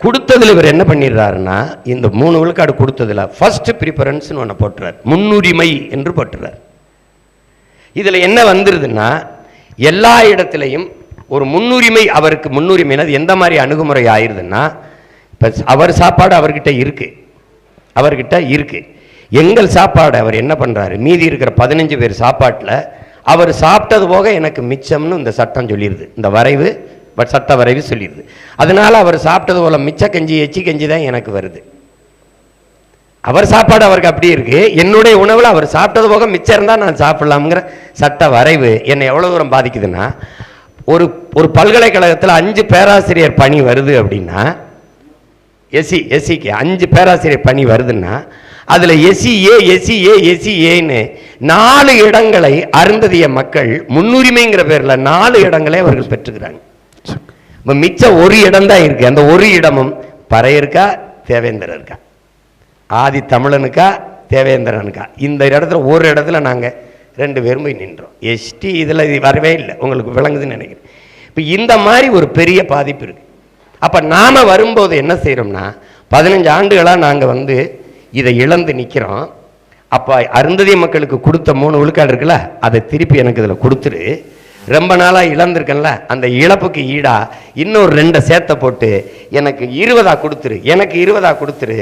கொடுத்ததில் இவர் என்ன பண்ணிடுறாருன்னா, இந்த 3 விழுக்காடு கொடுத்ததில் ஃபர்ஸ்ட் ப்ரிஃபரன்ஸ்னு ஒன்று போட்டுறார், முன்னுரிமை என்று போட்டுறார். இதில் என்ன வந்துடுதுன்னா, எல்லா இடத்துலையும் ஒரு முன்னுரிமை, அவருக்கு முன்னுரிமைனா எந்த மாதிரி அணுகுமுறை ஆயிடுதுன்னா, இப்போ அவர் சாப்பாடு அவர்கிட்ட இருக்கு, எங்கள் சாப்பாடு அவர் என்ன பண்ணுறாரு, மீதி இருக்கிற 15 பேர் சாப்பாட்டில் அவர் சாப்பிட்டது போக எனக்கு மிச்சம்னு இந்த சட்டம் சொல்லிடுது, இந்த வரைவு சட்ட வரைவு சொல்லிடுது. அதனால அவர் சாப்பிட்டது போல மிச்ச கஞ்சி எச்சி கஞ்சி தான் எனக்கு வருது. அவர் சாப்பாடு அவருக்கு அப்படி இருக்கு, என்னுடைய உணவில் அவர் சாப்பிட்டது போக மிச்சம் இருந்தால் நான் சாப்பிடலாம்ங்கிற சட்ட வரைவு என்னை எவ்வளோ தூரம் பாதிக்குதுன்னா, ஒரு பல்கலைக்கழகத்தில் 5 பேராசிரியர் பணி வருது அப்படின்னா, எஸ்சிக்கு 5 பேராசிரியர் பணி வருதுன்னா, அதில் எஸ்சிஏன்னு 4 இடங்களை அருந்ததிய மக்கள் முன்னுரிமைங்கிற பேரில் 4 இடங்களை அவர்கள் பெற்றுக்கிறாங்க. இப்போ மிச்சம் 1 இடம் தான் இருக்கு. அந்த 1 இடமும் பறையருக்கா தேவேந்திரருக்கா, ஆதி தமிழனுக்கா தேவேந்திரனுக்கா. இந்த இடத்துல ஒரு இடத்துல நாங்கள் 2 பேரும் போய் நின்றோம். எஸ்டி இதில் இது வரவே இல்லை, உங்களுக்கு விளங்குதுன்னு நினைக்கிறேன். இப்போ இந்த மாதிரி ஒரு பெரிய பாதிப்பு இருக்குது. அப்போ நாம் வரும்போது என்ன செய்கிறோம்னா, 15 ஆண்டுகளாக நாங்கள் இதை இழந்து நிற்கிறோம். அப்போ அருந்ததிய மக்களுக்கு கொடுத்த 3 விழுக்காடு இருக்குல்ல, அதை திருப்பி எனக்கு இதில் கொடுத்துரு. ரொம்ப நாளாக இழந்திருக்கேன்ல, அந்த இழப்புக்கு ஈடா இன்னொரு 2 சேர்த்த போட்டு எனக்கு 20 கொடுத்துரு, எனக்கு 20 கொடுத்துரு,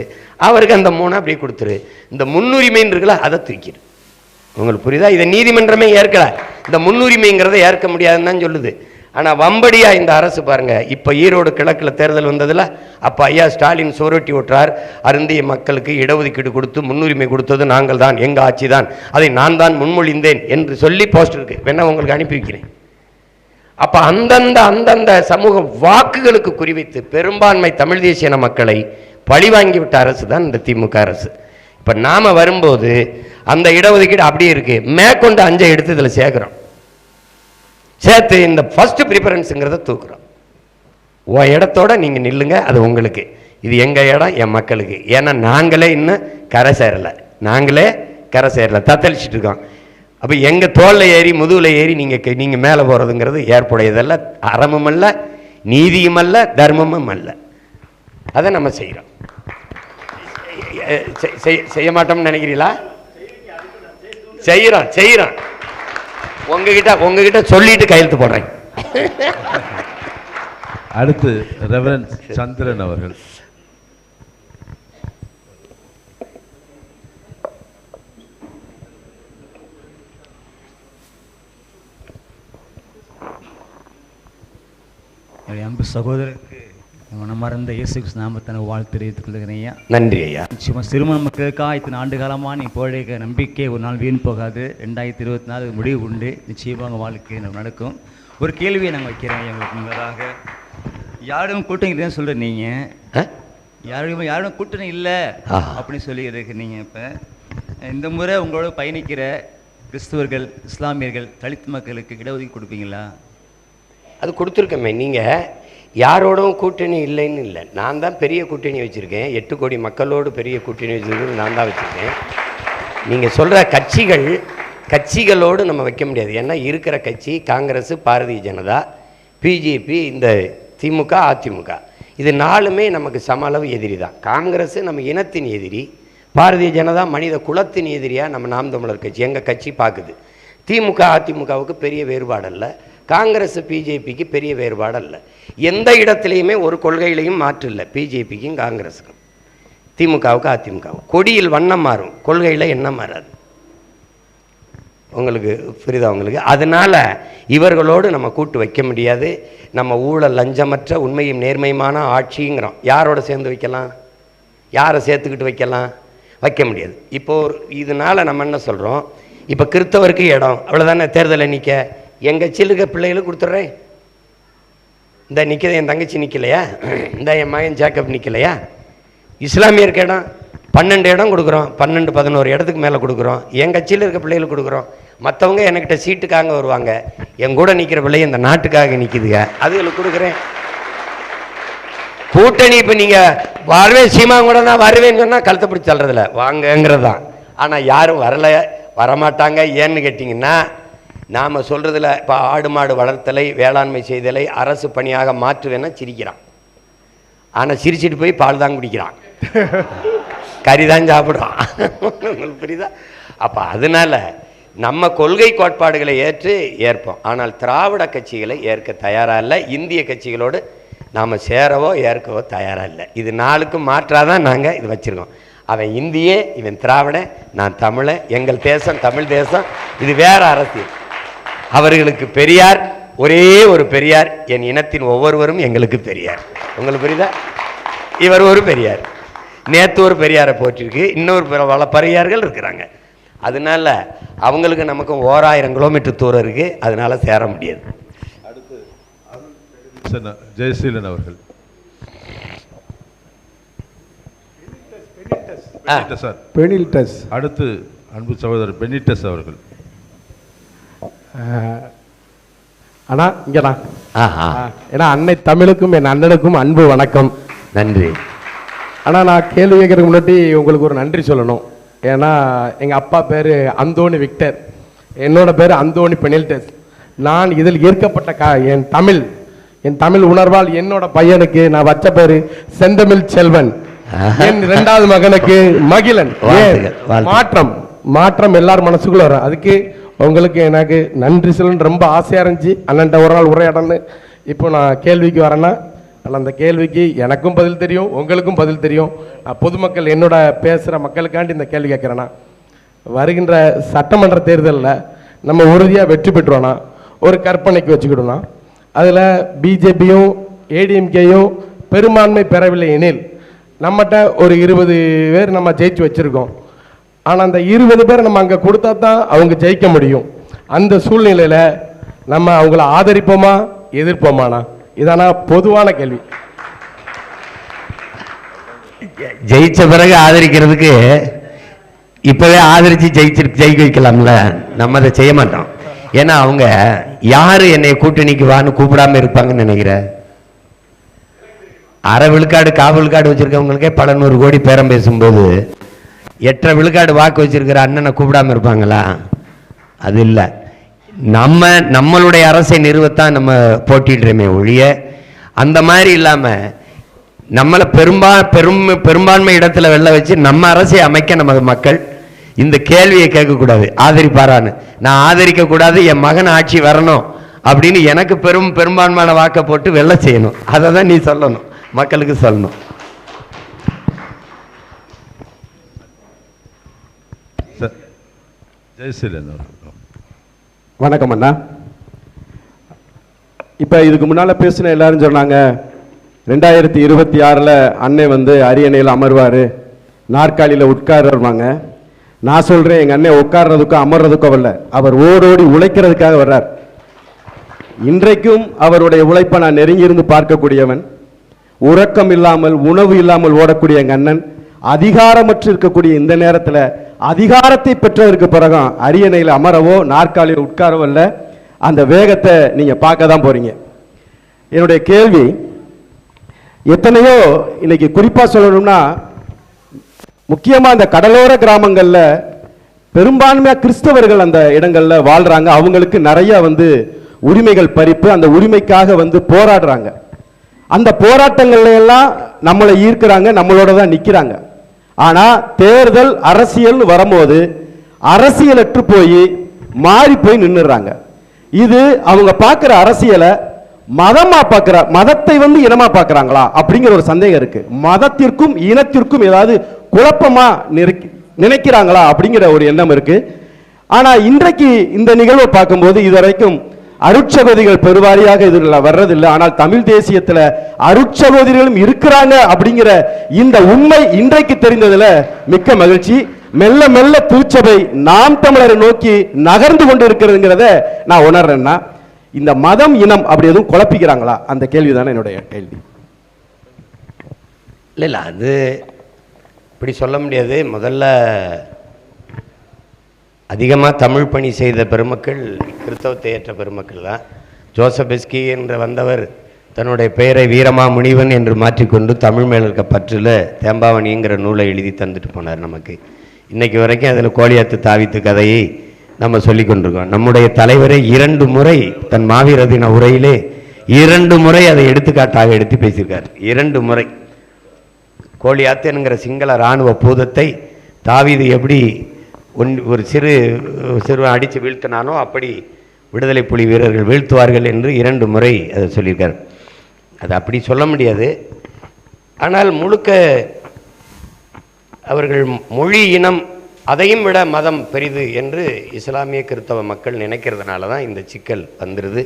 அவருக்கு அந்த 3 அப்படியே கொடுத்துரு. இந்த முன்னுரிமைன்னு இருக்குல்ல, அதை தூக்கிடு. உங்களுக்கு புரியுதா? இதை நீதிமன்றமே ஏற்கல. இந்த முன்னுரிமைங்கிறத ஏற்க முடியாதுன்னு தான் சொல்லுது. ஆனால் வம்படியா இந்த அரசு பாருங்க, இப்போ ஈரோடு கிழக்கில் தேர்தல் வந்ததில் அப்போ ஐயா ஸ்டாலின் சுவரொட்டி ஓட்டுறார், அருந்திய மக்களுக்கு இடஒதுக்கீடு கொடுத்து முன்னுரிமை கொடுத்தது நாங்கள் தான், எங்கள் ஆட்சி தான், அதை நான் தான் முன்மொழிந்தேன் என்று சொல்லி போஸ்ட் இருக்கு, வேணா உங்களுக்கு அனுப்பி வைக்கிறேன். அப்போ அந்தந்த சமூக வாக்குகளுக்கு குறிவைத்து பெரும்பான்மை தமிழ் தேசிய மக்களை பழிவாங்கிவிட்ட அரசு தான் இந்த திமுக அரசு. இப்போ நாம் வரும்போது அந்த இடஒதுக்கீடு அப்படியே இருக்கு, மேற்கொண்டு 5 எடுத்து இதில் சேர்க்குறோம். சேர்த்து இந்த ஃபர்ஸ்ட் ப்ரிஃபரன்ஸுங்கிறத தூக்குறோம். உன் இடத்தோட நீங்கள் நில்லுங்க, அது உங்களுக்கு, இது எங்கள் இடம், என் மக்களுக்கு. ஏன்னா நாங்களே இன்னும் கரை சேரலை, தத்தளிச்சுட்டு இருக்கோம். அப்போ எங்கள் தோளில் ஏறி முதுகில் ஏறி நீங்கள் மேலே போகிறதுங்கிறது ஏற்புடையதல்ல, அறமும் அல்ல, நீதியும் அல்ல, தர்மமும் அல்ல. அதை நம்ம செய்கிறோம். செய்ய மாட்டோம்னு நினைக்கிறீங்களா? செய்கிறோம். உங்ககிட்ட சொல்லிட்டு கையெழுத்து போடுறேன். அடுத்து ரெவரண்ட் சந்திரன் அவர்கள். அன்பு சகோதரருக்கு மனமார்ந்த இயேசு கிறிஸ்து நாமத்தை வாழ்த்து தெரிவித்துக் கொள்கிறேன் ஐயா. நன்றி ஐயா. நிச்சயமாக சிறுமண மக்களுக்காக இத்தனை ஆண்டு காலமாக நீ போழைக்க நம்பிக்கை ஒரு நாள் வீண் போகாது. 2024 முடிவு உண்டு, நிச்சயமாக வாழ்க்கை நடக்கும். ஒரு கேள்வியை நாங்கள் வைக்கிறேன் எங்களுக்கு முன்னதாக. யாரும் கூட்டணி சொல்கிறேன், நீங்கள் யாரும் கூட்டணி இல்லை அப்படின்னு சொல்லி இருக்கிறீங்க. இப்போ இந்த முறை உங்களோட பயணிக்கிற கிறிஸ்துவர்கள், இஸ்லாமியர்கள், தலித் மக்களுக்கு இடஒதுக்கீடு கொடுப்பீங்களா? அது கொடுத்துருக்கமே. நீங்கள் யாரோடும் கூட்டணி இல்லைன்னு இல்லை, நான் தான் பெரிய கூட்டணி வச்சுருக்கேன். 8 கோடி மக்களோடு பெரிய கூட்டணி வச்சுருக்கேன், நான் தான் வச்சுருக்கேன். நீங்கள் சொல்கிற கட்சிகளோடு நம்ம வைக்க முடியாது. ஏன்னா இருக்கிற கட்சி காங்கிரஸ், பாரதிய ஜனதா, பிஜேபி, இந்த திமுக, அதிமுக, இது 4மே நமக்கு சம அளவு எதிரி தான். காங்கிரஸ் நம்ம இனத்தின் எதிரி, பாரதிய ஜனதா மனித குலத்தின் எதிரியாக நம்ம நாம் தமிழர் கட்சி எங்கள் கட்சி பார்க்குது. திமுக அதிமுகவுக்கு பெரிய வேறுபாடு அல்ல, காங்கிரஸ் பிஜேபிக்கு பெரிய வேறுபாடு அல்ல. எந்த இடத்துலையுமே ஒரு கொள்கையிலையும் மாற்று இல்லை, பிஜேபிக்கும் காங்கிரஸுக்கும், திமுகவுக்கு அதிமுகவும். கொடியில் வண்ணம் மாறும், கொள்கையில் எண்ணம் மாறாது. உங்களுக்கு புரியுதா உங்களுக்கு? அதனால் இவர்களோடு நம்ம கூட்டு வைக்க முடியாது. நம்ம ஊழல் லஞ்சமற்ற உண்மையும் நேர்மையுமான ஆட்சிங்கிறோம். யாரோட சேர்ந்து வைக்கலாம்? யாரை சேர்த்துக்கிட்டு வைக்க முடியாது. இப்போது இதனால் நம்ம என்ன சொல்கிறோம், இப்போ கிறிஸ்தவருக்கு இடம் அவ்வளோதானே, தேர்தலை நிற்க எங்கள் கட்சியில் இருக்க பிள்ளைகளுக்கு கொடுத்துட்றேன். இந்த நிற்கிற என் தங்கச்சி நிற்கலையா, இந்த என் மகன் ஜேக்கப் நிற்கலையா? இஸ்லாமியருக்கு இடம் 12 இடம் கொடுக்குறோம், 12-11 இடத்துக்கு மேலே கொடுக்குறோம். என் கட்சியில் இருக்க பிள்ளைகளுக்கு கொடுக்குறோம். மற்றவங்க என்கிட்ட சீட்டுக்காக வருவாங்க, என் கூட நிற்கிற பிள்ளை இந்த நாட்டுக்காக நிற்கிதுங்க, அதுகளுக்கு கொடுக்குறேன். கூட்டணி இப்போ நீங்கள் வருவேன், சீமா கூட தான் வருவேன்னு சொன்னால் கழுத்தை பிடிச்சி தள்ளுறதில்ல, வாங்கங்கிறது தான். ஆனால் யாரும் வரமாட்டாங்க. ஏன்னு கேட்டிங்கன்னா, நாம் சொல்கிறதில்ல, இப்போ ஆடு மாடு வளர்த்தலை, வேளாண்மை செய்தலை அரசு பணியாக மாற்றுவேன்னா சிரிக்கிறான். ஆனால் சிரிச்சிட்டு போய் பால் தான் குடிக்கிறான், கறி தான் சாப்பிட்றான். உங்களுக்கு புரியுதா? அப்போ அதனால் நம்ம கொள்கை கோட்பாடுகளை ஏற்போம். ஆனால் திராவிட கட்சிகளை ஏற்க தயாராக இல்லை. இந்திய கட்சிகளோடு நாம் சேரவோ ஏற்கவோ தயாராக இல்லை. இது 4க்கும் மாற்றாக தான் நாங்கள் இது வச்சுருக்கோம். அவன் இந்தியே, இவன் திராவிட, நான் தமிழன், எங்கள் தேசம் தமிழ் தேசம், இது வேறு அரசியல். அவர்களுக்கு பெரியார், ஒரே ஒரு பெரியார், என் இனத்தின் ஒவ்வொருவரும் எங்களுக்கு பெரியார். உங்களுக்கு புரியுதா? இவர் ஒரு பெரியார், நேற்று ஒரு பெரியாரை போட்டிருக்கு, இன்னொரு பல பெரியார்கள் இருக்கிறாங்க. அதனால அவங்களுக்கு நமக்கும் 1000 கிலோமீட்டர் தூரம் இருக்குது, அதனால சேர முடியாது. அடுத்து ஜெயசீலன் அவர்கள். பெனில்டஸ். அடுத்து அன்பு சகோதரர் பெனிட்டஸ் அவர்கள். அண்ணா இங்கண்ணா. ஏன்னா அன்னை தமிழுக்கும் என் அண்ணனுக்கும் அன்பு வணக்கம். நன்றி. ஆனால் நான் கேள்வி கேட்கறதுக்கு முன்னாடி உங்களுக்கு ஒரு நன்றி சொல்லணும். ஏன்னா எங்கள் அப்பா பேர் அந்தோணி விக்டர், என்னோட பேர் அந்தோணி பெனில்டஸ். நான் இதில் ஈர்க்கப்பட்ட என் தமிழ் உணர்வால் என்னோட பையனுக்கு நான் வச்ச பேரு செந்தமிழ் செல்வன், என் 2வது மகனுக்கு மகிழன். மாற்றம் எல்லார் மனசுக்குள்ள வரும். அதுக்கு உங்களுக்கு எனக்கு நன்றி சொல்லணும்னு ரொம்ப ஆசையாக இருந்துச்சு. அண்ணன்ட்ட ஒரு நாள் உரையாடன்னு. இப்போ நான் கேள்விக்கு வரேன்னா, அந்த கேள்விக்கு எனக்கும் பதில் தெரியும், உங்களுக்கும் பதில் தெரியும். நான் பொதுமக்கள் என்னோட பேசுகிற மக்களுக்காண்டி இந்த கேள்வி கேட்குறேன்னா, வருகின்ற சட்டமன்ற தேர்தலில் நம்ம உறுதியாக வெற்றி பெற்றோன்னா, ஒரு கற்பனைக்கு வச்சுக்கிட்டோம்னா, அதில் பிஜேபியும் ஏடிஎம்கேயும் பெரும்பான்மை பெறவில்லை எனில் நம்மகிட்ட ஒரு 20 பேர் நம்ம ஜெயிச்சு வச்சுருக்கோம். ஆனால் அந்த 20 பேர் நம்ம அங்கே கொடுத்தா தான் அவங்க ஜெயிக்க முடியும். அந்த சூழ்நிலையில் நம்ம அவங்கள ஆதரிப்போமா எதிர்ப்போமாண்ணா? இதானா பொதுவான கேள்வி. ஜெயிச்ச பிறகு ஆதரிக்கிறதுக்கு இப்போவே ஆதரித்து ஜெயிக்க வைக்கலாம்ல. நம்ம அதை செய்ய மாட்டோம். ஏன்னா அவங்க யார் என்னை கூட்டணிக்கு வான்னு கூப்பிடாம இருப்பாங்கன்னு நினைக்கிறேன். அரை விழுக்காடு விழுக்காடு வச்சிருக்கவங்களுக்கே பல 100 கோடி பேரம் பேசும்போது 8 விழுக்காடு வாக்கு வச்சிருக்கிற அண்ணனை கூப்பிடாம இருப்பாங்களா? அது இல்லை. நம்மளுடைய அரசை நிறுவத்தான் நம்ம போட்டிடுறோமே ஒழிய, அந்த மாதிரி இல்லாமல் நம்மளை பெரும்பான்மை இடத்துல வெல்ல வச்சு நம்ம அரசை அமைக்க நமது மக்கள் இந்த கேள்வியை கேட்கக்கூடாது, ஆதரிப்பாரான்னு. நான் ஆதரிக்க கூடாது, என் மகன் ஆட்சி வரணும் அப்படின்னு எனக்கு பெரும்பான்மையான வாக்கை போட்டு வெல்ல செய்யணும். அதை தான் நீ சொல்லணும், மக்களுக்கு சொல்லணும். வணக்கம் அண்ணா. இப்போ இதுக்கு முன்னால் பேசின எல்லாரும் சொன்னாங்க 2026 அண்ணன் வந்து அரியணையில் அமர்வார், நாற்காலியில் உட்காருவாங்க. நான் சொல்கிறேன், எங்கள் அண்ணன் உட்கார்றதுக்கோ அமர்றதுக்கோ வரல, அவர் ஓடோடி உழைக்கிறதுக்காக வர்றார். இன்றைக்கும் அவருடைய உழைப்பை நான் நெருங்கியிருந்து பார்க்கக்கூடியவன். உறக்கம் இல்லாமல் உணவு இல்லாமல் ஓடக்கூடிய எங்கள் அண்ணன் அதிகாரமற்று இருக்கக்கூடிய இந்த நேரத்தில் அதிகாரத்தை பெற்றதற்கு பிறகு அரியணையில் அமரவோ நாற்காலியில் உட்காரவோ இல்லை, அந்த வேகத்தை நீங்கள் பார்க்க தான் போகிறீங்க. என்னுடைய கேள்வி, எத்தனையோ இன்னைக்கு குறிப்பாக சொல்லணும்னா, முக்கியமாக இந்த கடலோர கிராமங்களில் பெரும்பான்மையாக கிறிஸ்தவர்கள் அந்த இடங்களில் வாழ்கிறாங்க. அவங்களுக்கு நிறைய வந்து உரிமைகள் பறிப்பு, அந்த உரிமைக்காக வந்து போராடுறாங்க. அந்த போராட்டங்கள்ல எல்லாம் நம்மளை ஈர்க்கிறாங்க, நம்மளோட தான் நிற்கிறாங்க. ஆனால் தேர்தல் அரசியல்னு வரும்போது அரசியலற்று போய் மாறி போய் நின்றுறாங்க. இது அவங்க பார்க்குற அரசியலை மதத்தை வந்து இனமா பார்க்குறாங்களா அப்படிங்கிற ஒரு சந்தேகம் இருக்கு. மதத்திற்கும் இனத்திற்கும் ஏதாவது குழப்பமா நினைக்கிறாங்களா அப்படிங்கிற ஒரு எண்ணம் இருக்கு. ஆனா இன்றைக்கு இந்த நிகழ்வை பார்க்கும்போது இதுவரைக்கும் அருட்சகோதிகள் பெருவாரியாக இதில் வர்றதில்லை. ஆனால் தமிழ் தேசியத்தில் அருட்சகோதிகளும் இருக்கிறாங்க அப்படிங்கிற இந்த உண்மை இன்றைக்கு தெரிந்ததுல மிக்க மகிழ்ச்சி. மெல்ல மெல்ல திருச்சபை நாம் தமிழரை நோக்கி நகர்ந்து கொண்டு இருக்கிறதுங்கிறத நான் உணர்றேன்னா, இந்த மதம் இனம் அப்படி எதுவும் குழப்பிக்கிறாங்களா? அந்த கேள்வி தானே என்னுடைய கேள்வி. இல்லை அது இப்படி சொல்ல முடியாது. முதல்ல அதிகமாக தமிழ் பணி செய்த பெருமக்கள் கிறிஸ்தவத்தை ஏற்ற பெருமக்கள் தான். ஜோசப் எஸ்கி என்ற வந்தவர் தன்னுடைய பெயரை வீரமா முனிவன் என்று மாற்றிக்கொண்டு தமிழ் மேல் இருக்க பற்றில் தேம்பாவணிங்கிற நூலை எழுதி தந்துட்டு போனார் நமக்கு. இன்றைக்கு வரைக்கும் அதில் கோலியாத்து தாவித்து கதையை நம்ம சொல்லி கொண்டிருக்கோம். நம்முடைய தலைவரை 2 முறை தன் மாவீர தின உரையிலே 2 முறை அதை எடுத்துக்காட்டாக எடுத்து பேசியிருக்கார். 2 முறை கோலியாத்து என்கிற சிங்கள இராணுவ பூதத்தை தாவீது எப்படி ஒரு சிறுவன் அடித்து வீழ்த்தினானோ அப்படி விடுதலை புலி வீரர்கள் வீழ்த்துவார்கள் என்று 2 முறை அதை சொல்லியிருக்கார். அது அப்படி சொல்ல முடியாது. ஆனால் முழுக்க அவர்கள் மொழி இனம் அதையும் விட மதம் பெரிது என்று இஸ்லாமிய கிறிஸ்தவ மக்கள் நினைக்கிறதுனால தான் இந்த சிக்கல் வந்துடுது.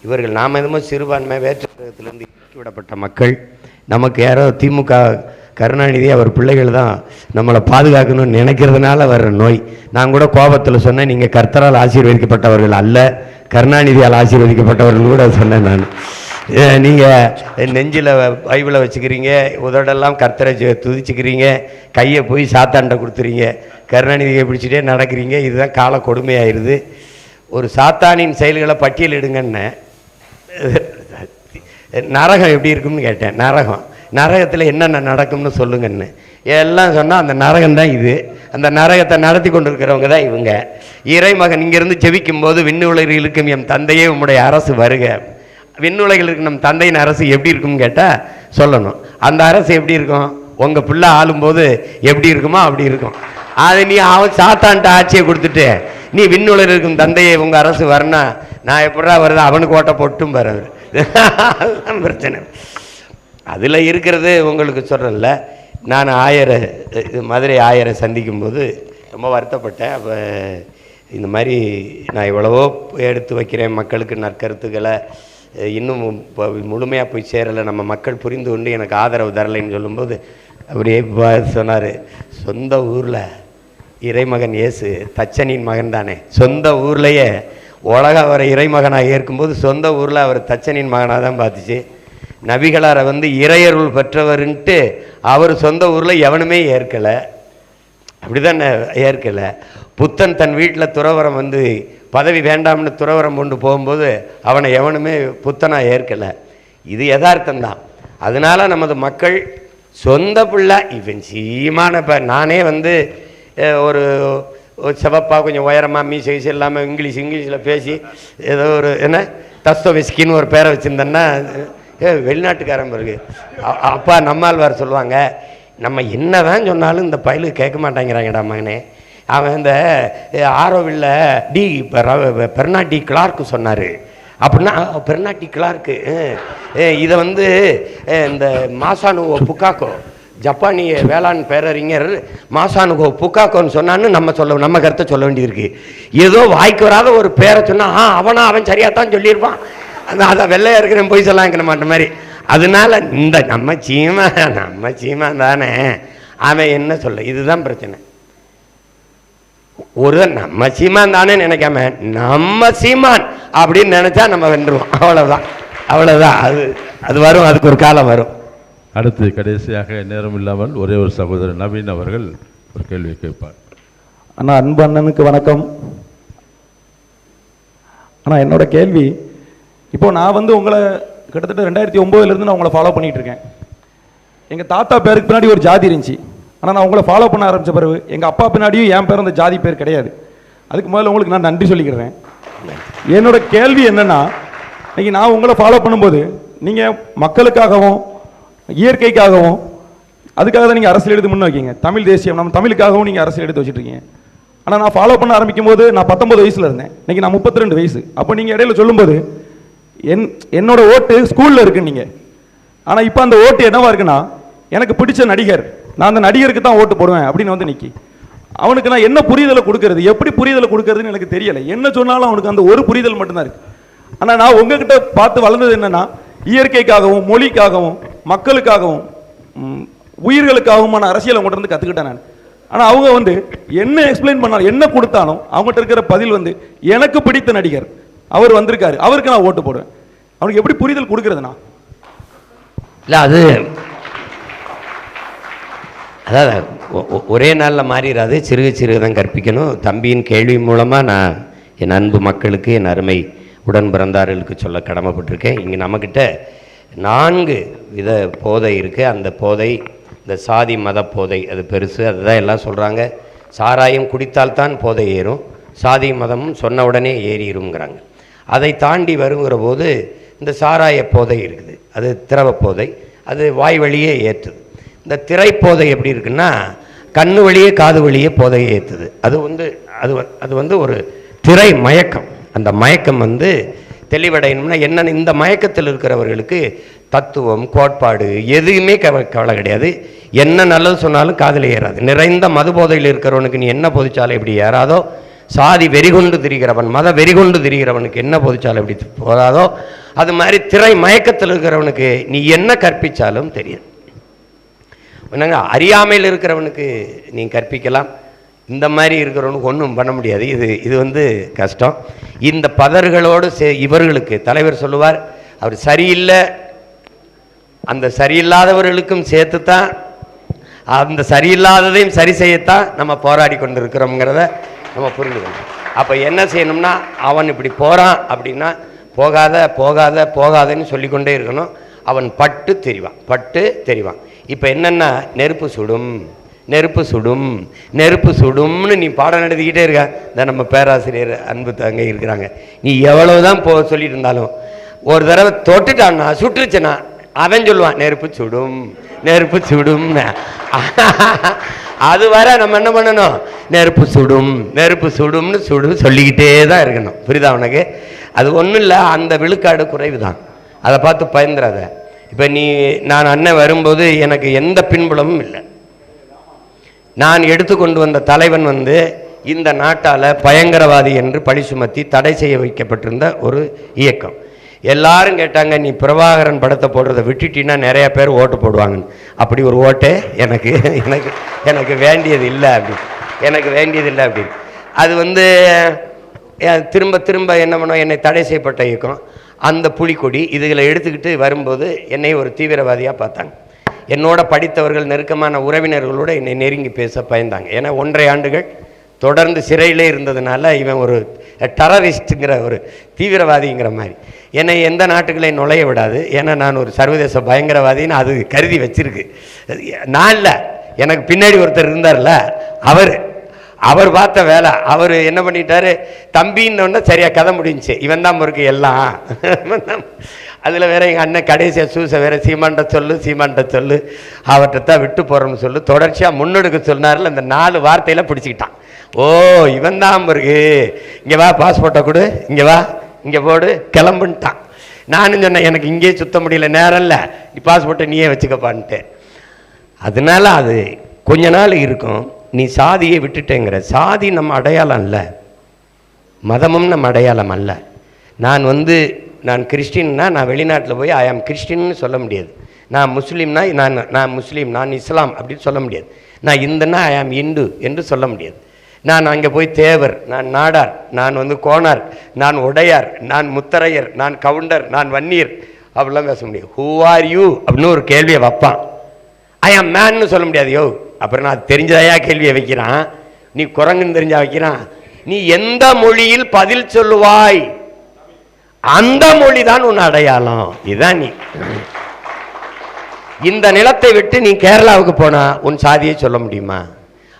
இவர்கள் நாம் எதுமோ சிறுபான்மை வேற்றுத்திலிருந்து விடப்பட்ட மக்கள், நமக்கு யாரோ திமுக கருணாநிதி அவர் பிள்ளைகள் தான் நம்மளை பாதுகாக்கணும்னு நினைக்கிறதுனால வர்ற நோய். நான் கூட கோபத்தில் சொன்னேன், நீங்கள் கர்த்தரால் ஆசீர்வதிக்கப்பட்டவர்கள் அல்ல, கருணாநிதியால் ஆசீர்வதிக்கப்பட்டவர்கள் கூட சொன்னேன். நான் நீங்கள் நெஞ்சில் பைபிளை வச்சுக்கிறீங்க, உதடெல்லாம் கர்த்தரை துதிச்சுக்கிறீங்க, கையை போய் சாத்தான்ட்ட கொடுத்துறீங்க, கருணாநிதியை பிடிச்சிட்டே நடக்கிறீங்க. இதுதான் கால கொடுமையாயிருது. ஒரு சாத்தானின் செயல்களை பட்டியலிடுங்கன்னு நரகம் எப்படி இருக்கும்னு கேட்டேன். நரகத்தில் என்னென்ன நடக்கும்னு சொல்லுங்கன்னு எல்லாம் சொன்னால் அந்த நரகம் தான் இது. அந்த நரகத்தை நடத்தி கொண்டிருக்கிறவங்க தான் இவங்க. இறைமகன் இங்கிருந்து ஜெபிக்கும் போது விண்ணுலகில் இருக்கும் எம் தந்தையே உம்முடைய அரசு வருக. விண்ணுலகில் இருக்கும் நம் தந்தையின் அரசு எப்படி இருக்கும்னு கேட்டால் சொல்லணும். அந்த அரசு எப்படி இருக்கும்? உங்கள் பிள்ளை ஆளும்போது எப்படி இருக்குமோ அப்படி இருக்கும். அது நீ அவன் சாத்தான்ட்ட ஆட்சியை கொடுத்துட்டு நீ விண்ணுலகில் இருக்கும் தந்தையை உங்கள் அரசு வரனா நான் எப்படா வருது அவனுக்கு ஓட்ட போட்டும் பாரு. அதுதான் பிரச்சனை. அதில் இருக்கிறது உங்களுக்கு சொல்கிறேன்ல, நான் மதுரை ஆயரை சந்திக்கும்போது ரொம்ப வருத்தப்பட்டேன். அப்போ இந்த மாதிரி நான் எவ்வளவோ எடுத்து வைக்கிறேன் மக்களுக்கு நற்கருத்துக்களை, இன்னும் முழுமையாக போய் சேரலை, நம்ம மக்கள் புரிந்து கொண்டு எனக்கு ஆதரவு தரலைன்னு சொல்லும்போது அப்படியே சொன்னார், சொந்த ஊரில் இறைமகன் இயேசு தச்சனின் மகன் தானே, சொந்த ஊர்லேயே உலக அவரை இறைமகனாக ஏற்கும்போது சொந்த ஊரில் அவர் தச்சனின் மகனாக தான் பார்த்துச்சு. நபிகளாரை இறையருள் பெற்றவர்ன்ட்டு அவர் சொந்த ஊரில் எவனுமே ஏற்கலை, அப்படி தான் ஏற்கலை. புத்தன் தன் வீட்டில் துறவரம் பதவி வேண்டாம்னு துறவரம் கொண்டு போகும்போது அவனை எவனுமே புத்தனாக ஏற்கலை. இது யதார்த்தம்தான். அதனால் நமது மக்கள் சொந்த பிள்ளை இவன் சீமான இப்போ நானே ஒரு செவப்பாக கொஞ்சம் உயரமாக மீசை வயசு இல்லாமல் இங்கிலீஷில் பேசி ஏதோ ஒரு என்ன தஸ்தோவெஸ்கின்னு ஒரு பேரை வச்சுருந்தேன்னா வெளிநாட்டுக்காரன் பிறகு அப்பா நம்மாழ்வார் சொல்லுவாங்க, நம்ம என்ன தான் சொன்னாலும் இந்த பயலுக்கு கேட்க மாட்டேங்கிறாங்கடா மகனே. அவன் இந்த ஆரோவில் பெர்னாட்டி கிளார்க்கு சொன்னார் அப்படின்னா, பெர்னாட்டி கிளார்க்கு இதை இந்த மாசானுவோ புக்காக்கோ ஜப்பானிய வேளாண் பேரறிஞர் மாசானுகோ புக்காக்கோன்னு சொன்னான்னு நம்ம கருத்தை சொல்ல வேண்டியிருக்கு. ஏதோ வாய்க்கு வராத ஒரு பேரை சொன்னால் அவன் சரியாகத்தான் சொல்லியிருப்பான், அதை வெள்ளையா இருக்கிறேன் போய் சொல்லாங்கிற மாட்ட மாதிரி. அதனால இந்த நம்ம சீமான் தானே அவன் என்ன சொல்ல, இதுதான் பிரச்சனை. ஒரு நம்ம சீமான் தானே நினைக்காம நம்ம சீமான் அப்படின்னு நினைச்சா நம்ம வென்றுவோம். அவ்வளவுதான். அது வரும், அதுக்கு ஒரு காலம் வரும். அடுத்து கடைசியாக நேரம் இல்லாமல் ஒரே ஒரு சகோதரர் நவீன் அவர்கள் ஒரு கேள்வி கேட்பார். அண்ணா, அன்பு அண்ணனுக்கு வணக்கம். அண்ணா, என்னோட கேள்வி, இப்போ நான் உங்களை கிட்டத்தட்ட 2009 நான் உங்களை ஃபாலோ பண்ணிட்டு இருக்கேன். எங்கள் தாத்தா பேருக்கு பின்னாடி ஒரு ஜாதி இருந்துச்சு, ஆனால் நான் உங்களை ஃபாலோ பண்ண ஆரம்பித்த பிறகு எங்கள் அப்பா பின்னாடியும் என் பேர் அந்த ஜாதி பேர் கிடையாது. அதுக்கு முதல்ல உங்களுக்கு நான் நன்றி சொல்லிக்கிறேன். என்னோட கேள்வி என்னென்னா, இன்னைக்கு நான் உங்களை ஃபாலோ பண்ணும்போது நீங்கள் மக்களுக்காகவும் இயற்கைக்காகவும் அதுக்காக தான் நீங்கள் அரசியல் எடுத்து முன்ன வைக்கீங்க. தமிழ் தேசியம், நம்ம தமிழுக்காகவும் நீங்கள் அரசியல் எடுத்து வச்சுட்ருக்கீங்க. ஆனால் நான் ஃபாலோ பண்ண ஆரம்பிக்கும் போது நான் 19 வயசில் இருந்தேன், இன்றைக்கி நான் 32 வயசு. அப்போ நீங்கள் இடையில சொல்லும்போது என்னோட ஓட்டு ஸ்கூலில் இருக்குன்னு நீங்கள், ஆனால் இப்போ அந்த ஓட்டு என்னவா இருக்குன்னா, எனக்கு பிடிச்ச நடிகர், நான் அந்த நடிகருக்கு தான் ஓட்டு போடுவேன் அப்படின்னு நிற்கி. அவனுக்கு நான் என்ன புரிதலை கொடுக்கறது, எப்படி புரிதலை கொடுக்கறதுன்னு எனக்கு தெரியலை. என்ன சொன்னாலும் அவனுக்கு அந்த ஒரு புரிதல் மட்டும்தான் இருக்குது. ஆனால் நான் உங்ககிட்ட பார்த்து வளர்ந்தது என்னென்னா, இயற்கைக்காகவும் மொழிக்காகவும் மக்களுக்காகவும் உயிர்களுக்காகவும் அரசியலை உங்கள்கிட்ட இருந்து கற்றுக்கிட்டேன் நான். ஆனால் அவங்க என்ன எக்ஸ்பிளைன் பண்ணாலும் என்ன கொடுத்தாலும் அவங்ககிட்ட இருக்கிற பதில் எனக்கு பிடித்த நடிகர் அவர் வந்திருக்காரு, அவருக்கு நான் ஓட்டு போடுவேன். அவனுக்கு எப்படி புரிதல் கொடுக்கறதுனா? இல்லை, அதாவது ஒரே நாளில் மாறிடாது, சிறுக தான் கற்பிக்கணும். தம்பியின் கேள்வி மூலமாக நான் என் அன்பு மக்களுக்கு, என் அருமை உடன் பிறந்தார்களுக்கு சொல்ல கடமைப்பட்டிருக்கேன். இங்கே நம்மக்கிட்ட 4 வித போதை இருக்குது. அந்த போதை இந்த சாதி மத போதை, அது பெருசு, அதுதான் எல்லாம் சொல்கிறாங்க. சாராயம் குடித்தால்தான் போதை ஏறும், சாதி மதமும் சொன்ன உடனே ஏறிடுங்கிறாங்க. அதை தாண்டி வருங்கிற போது இந்த சாராய போதை இருக்குது, அது திரவ போதை, அது வாய் வழியே ஏற்றுது. இந்த திரைப்போதை எப்படி இருக்குன்னா, கண்ணு வழியே காது வழியே போதையை ஏற்றுது. அது ஒரு திரை மயக்கம். அந்த மயக்கம் தெளிவடையணும்னா என்னென்ன, இந்த மயக்கத்தில் இருக்கிறவர்களுக்கு தத்துவம் கோட்பாடு எதுவுமே கவலை கிடையாது. என்ன நல்லது சொன்னாலும் காதில் ஏறாது. நிறைந்த மது போதையில் இருக்கிறவனுக்கு நீ என்ன பொதிச்சாலும் எப்படி ஏறாதோ, சாதி வெறிகொண்டு திரிகிறவன், மத வெறிகொண்டு திரிகிறவனுக்கு என்ன பொதிச்சாலும் எப்படி போதாதோ, அது மாதிரி திரை மயக்கத்தில் இருக்கிறவனுக்கு நீ என்ன கற்பித்தாலும் தெரியும். என்னங்க, அறியாமையில் இருக்கிறவனுக்கு நீ கற்பிக்கலாம், இந்த மாதிரி இருக்கிறவனுக்கு ஒன்றும் பண்ண முடியாது. இது கஷ்டம். இந்த பதர்களோடு இவர்களுக்கு தலைவர் சொல்லுவார், அவர் சரியில்லை, அந்த சரியில்லாதவர்களுக்கும் சேர்த்து தான், அந்த சரியில்லாததையும் சரி செய்யத்தான் நம்ம போராடி கொண்டு இருக்கிறோங்கிறத நம்ம புரிஞ்சுக்கணும். அப்போ என்ன செய்யணும்னா, அவன் இப்படி போகிறான் அப்படின்னா போகாத போகாத போகாதன்னு சொல்லிக்கொண்டே இருக்கணும். அவன் பட்டு தெரிவான். இப்போ என்னென்னா, நெருப்பு சுடும், நெருப்பு சுடும், நெருப்பு சுடும்னு நீ பாடம் நடத்திக்கிட்டே இருக்க. இந்த நம்ம பேராசிரியர் அன்பு தங்க இருக்கிறாங்க. நீ எவ்வளவுதான் சொல்லிட்டு இருந்தாலும் ஒரு தடவை தொட்டுட்டான்னா சுட்டுருச்சுன்னா அவன் சொல்லுவான் நெருப்பு சுடும், நெருப்பு சுடும்னு. அது வர நம்ம என்ன பண்ணணும்? நெருப்பு சுடும், நெருப்பு சுடும்னு சொல்லிக்கிட்டே தான் இருக்கணும். புரியுதா உனக்கு? அது ஒன்றும் இல்லை, அந்த விழுக்காடு குறைவு தான். அதை பார்த்து பயந்துடாத. இப்போ நான் அண்ணன் வரும்போது எனக்கு எந்த பின்புலமும் இல்லை. நான் எடுத்துக்கொண்டு வந்த தலைவன் இந்த நாட்டால் பயங்கரவாதி என்று பழி சுமத்தி தடை செய்ய வைக்கப்பட்டிருந்த ஒரு இயக்கம். எல்லாரும் கேட்டாங்க, நீ பிரபாகரன் படத்தை போடுறதை விட்டுட்டின்னா நிறைய பேர் ஓட்டு போடுவாங்கன்னு. அப்படி ஒரு ஓட்டே எனக்கு எனக்கு எனக்கு வேண்டியது இல்லை அப்படின்னு, எனக்கு வேண்டியது இல்லை அப்படின்னு. அது திரும்ப திரும்ப என்ன பண்ணோம், என்னை தடை செய்யப்பட்ட இயக்கம், அந்த புலிக்கொடி இதுகளை எடுத்துக்கிட்டு வரும்போது என்னை ஒரு தீவிரவாதியாக பார்த்தாங்க. என்னோட படித்தவர்கள் நெருக்கமான உறவினர்களோடு என்னை நெருங்கி பேச பயந்தாங்க. ஏன்னா 1.5 ஆண்டுகள் தொடர்ந்து சிறையிலே இருந்ததுனால இவன் ஒரு டெரரிஸ்ட்டுங்கிற ஒரு தீவிரவாதிங்கிற மாதிரி என்னை எந்த நாட்டுகளையும் நுழைய விடாது. ஏன்னா நான் ஒரு சர்வதேச பயங்கரவாதின்னு அது கருதி வச்சிருக்கு. நான் இல்லை, எனக்கு பின்னாடி ஒருத்தர் இருந்தார்ல, அவர் பார்த்த வேலை. அவர் என்ன பண்ணிட்டாரு, தம்பின்னு சரியா கதை முடிஞ்சிச்சு. இவன் தான் இருக்கு எல்லாம். அதில் வேற எங்கள் அண்ணன் கடைசியாக சூசை வேற சீமான்ட்ட சொல்லு அவர்கிட்ட தான் விட்டு போகிறோம்னு சொல்லு தொடர்ச்சியாக முன்னெடுக்க சொன்னார்ல. இந்த 4 வார்த்தையில் பிடிச்சிக்கிட்டான். ஓ இவன் தான் இருக்கு, இங்கே வா பாஸ்போர்ட்டை கொடு, இங்கே வா, இங்கே போடு, கிளம்புன்ட்டான். நானும் சொன்னேன், எனக்கு இங்கேயே சுத்த முடியல, நேரம் இல்லை, நீ பாஸ்போர்ட்டை நீயே வச்சுக்கப்பான்ட்டு. அதனால அது கொஞ்ச நாள் இருக்கும். நீ சாதியை விட்டுட்டேங்கிற. சாதி நம்ம அடையாளம் இல்லை, மதமும் நம்ம அடையாளம் அல்ல. நான் கிறிஸ்டின்னா நான் வெளிநாட்டில் போய் ஐ ஆம் கிறிஸ்டின்னு சொல்ல முடியாது. நான் முஸ்லீம்னா நான் முஸ்லீம், நான் இஸ்லாம் அப்படின்னு சொல்ல முடியாது. நான் இந்துன்னா ஐ ஆம் இந்து என்று சொல்ல முடியாது. நான் அங்கே போய் தேவர், நான் நாடார், நான் கோனார், நான் உடையார், நான் முத்தரையர், நான் கவுண்டர், நான் வன்னியர் அப்படிலாம் பேச முடியாது. ஹூ ஆர் யூ அப்படின்னு ஒரு கேள்வியை வைப்பான். ஐ ஆம் மேன்னு சொல்ல முடியாது. யோ அப்புறம் நான் தெரிஞ்சதையா கேள்வியை வைக்கிறான், நீ குரங்குன்னு தெரிஞ்சா வைக்கிறான். நீ எந்த மொழியில் பதில் சொல்லுவாய், அந்த மொழி தான் உன் அடையாளம். இதுதான் நீ. இந்த நிலத்தை விட்டு நீ கேரளாவுக்கு போனா உன் சாதியை சொல்ல முடியுமா?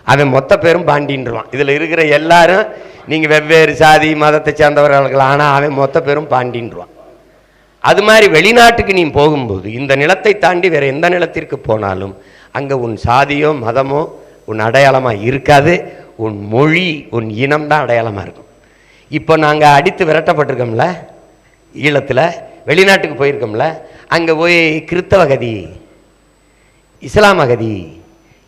அவன் மொத்த பேரும் பாண்டின்றான். இதுல இருக்கிற எல்லாரும் நீங்க வெவ்வேறு சாதி மதத்தை சேர்ந்தவர்கள், ஆனா அவன் மொத்த பேரும் பாண்டின்றான். அது மாதிரி வெளிநாட்டுக்கு நீ போகும்போது இந்த நிலத்தை தாண்டி வேற எந்த நிலத்திற்கு போனாலும் அங்க உன் சாதியோ மதமோ உன் அடையாளமா இருக்காது. உன் மொழி, உன் இனம் தான் அடையாளமா இருக்கும். இப்போ நாங்க அடித்து விரட்டப்பட்டிருக்கோம்ல ஈழத்துல, வெளிநாட்டுக்கு போயிருக்கோம்ல, அங்க போய் கிறிஸ்தவ அகதி, இஸ்லாம் அகதி,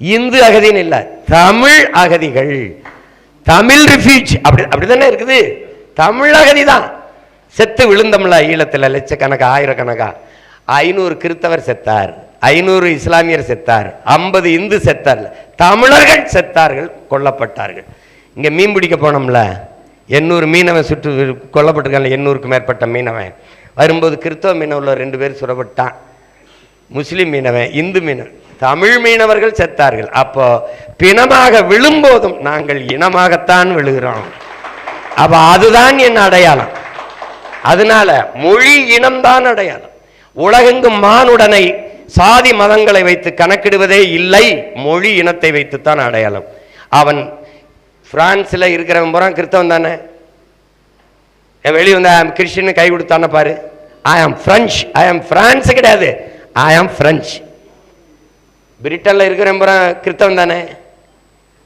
இந்து அகதின்னு இல்லை, தமிழ் அகதிகள், தமிழ் ரிஃப்யூஜ் அப்படிதானே இருக்குது. தமிழ் அகதி தான். செத்து விழுந்தோம்ல ஈழத்தில் லட்சக்கணக்கா ஆயிரக்கணக்கா. 500 கிறிஸ்தவர் செத்தார், 500 இஸ்லாமியர் செத்தார், 50 இந்து செத்தார், தமிழர்கள் செத்தார்கள், கொல்லப்பட்டார்கள். இங்கே மீன் பிடிக்க போனோம்ல, 800 மீனவன் சுட்டு கொல்லப்பட்டிருக்காங்க. 800க்கும் மேற்பட்ட மீனவன் வரும்போது கிறிஸ்தவ மீனவர்ல 2 பேர் சுடப்பட்டான். முஸ்லிம் மீனவன், இந்து மீனவன், தமிழ் மீனவர்கள் செத்தார்கள். அப்போ பிணமாக விழும்போதும் நாங்கள் இனமாகத்தான் விழுகிறோம். அப்ப அதுதான் என் அடையாளம். அதனால மொழி இனம்தான் அடையாளம். உலகெங்கும் மானுடனை சாதி மதங்களை வைத்து கணக்கிடுவதே இல்லை, மொழி இனத்தை வைத்துத்தான் அடையாளம். அவன் பிரான்ஸ்ல இருக்கிறவன் போறான் கிறிஸ்தவன் தானே, வெளியே வந்து கிறிஸ்டின் கை கொடுத்தான பாரு, ஐ ஆம் பிரெஞ்சு, ஐ ஆம் பிரான்ஸ் கிடையாது, ஐ ஆம் பிரெஞ்சு. பிரிட்டன்ல இருக்கிறவன் போறான் கிறிஸ்தவன் தானே,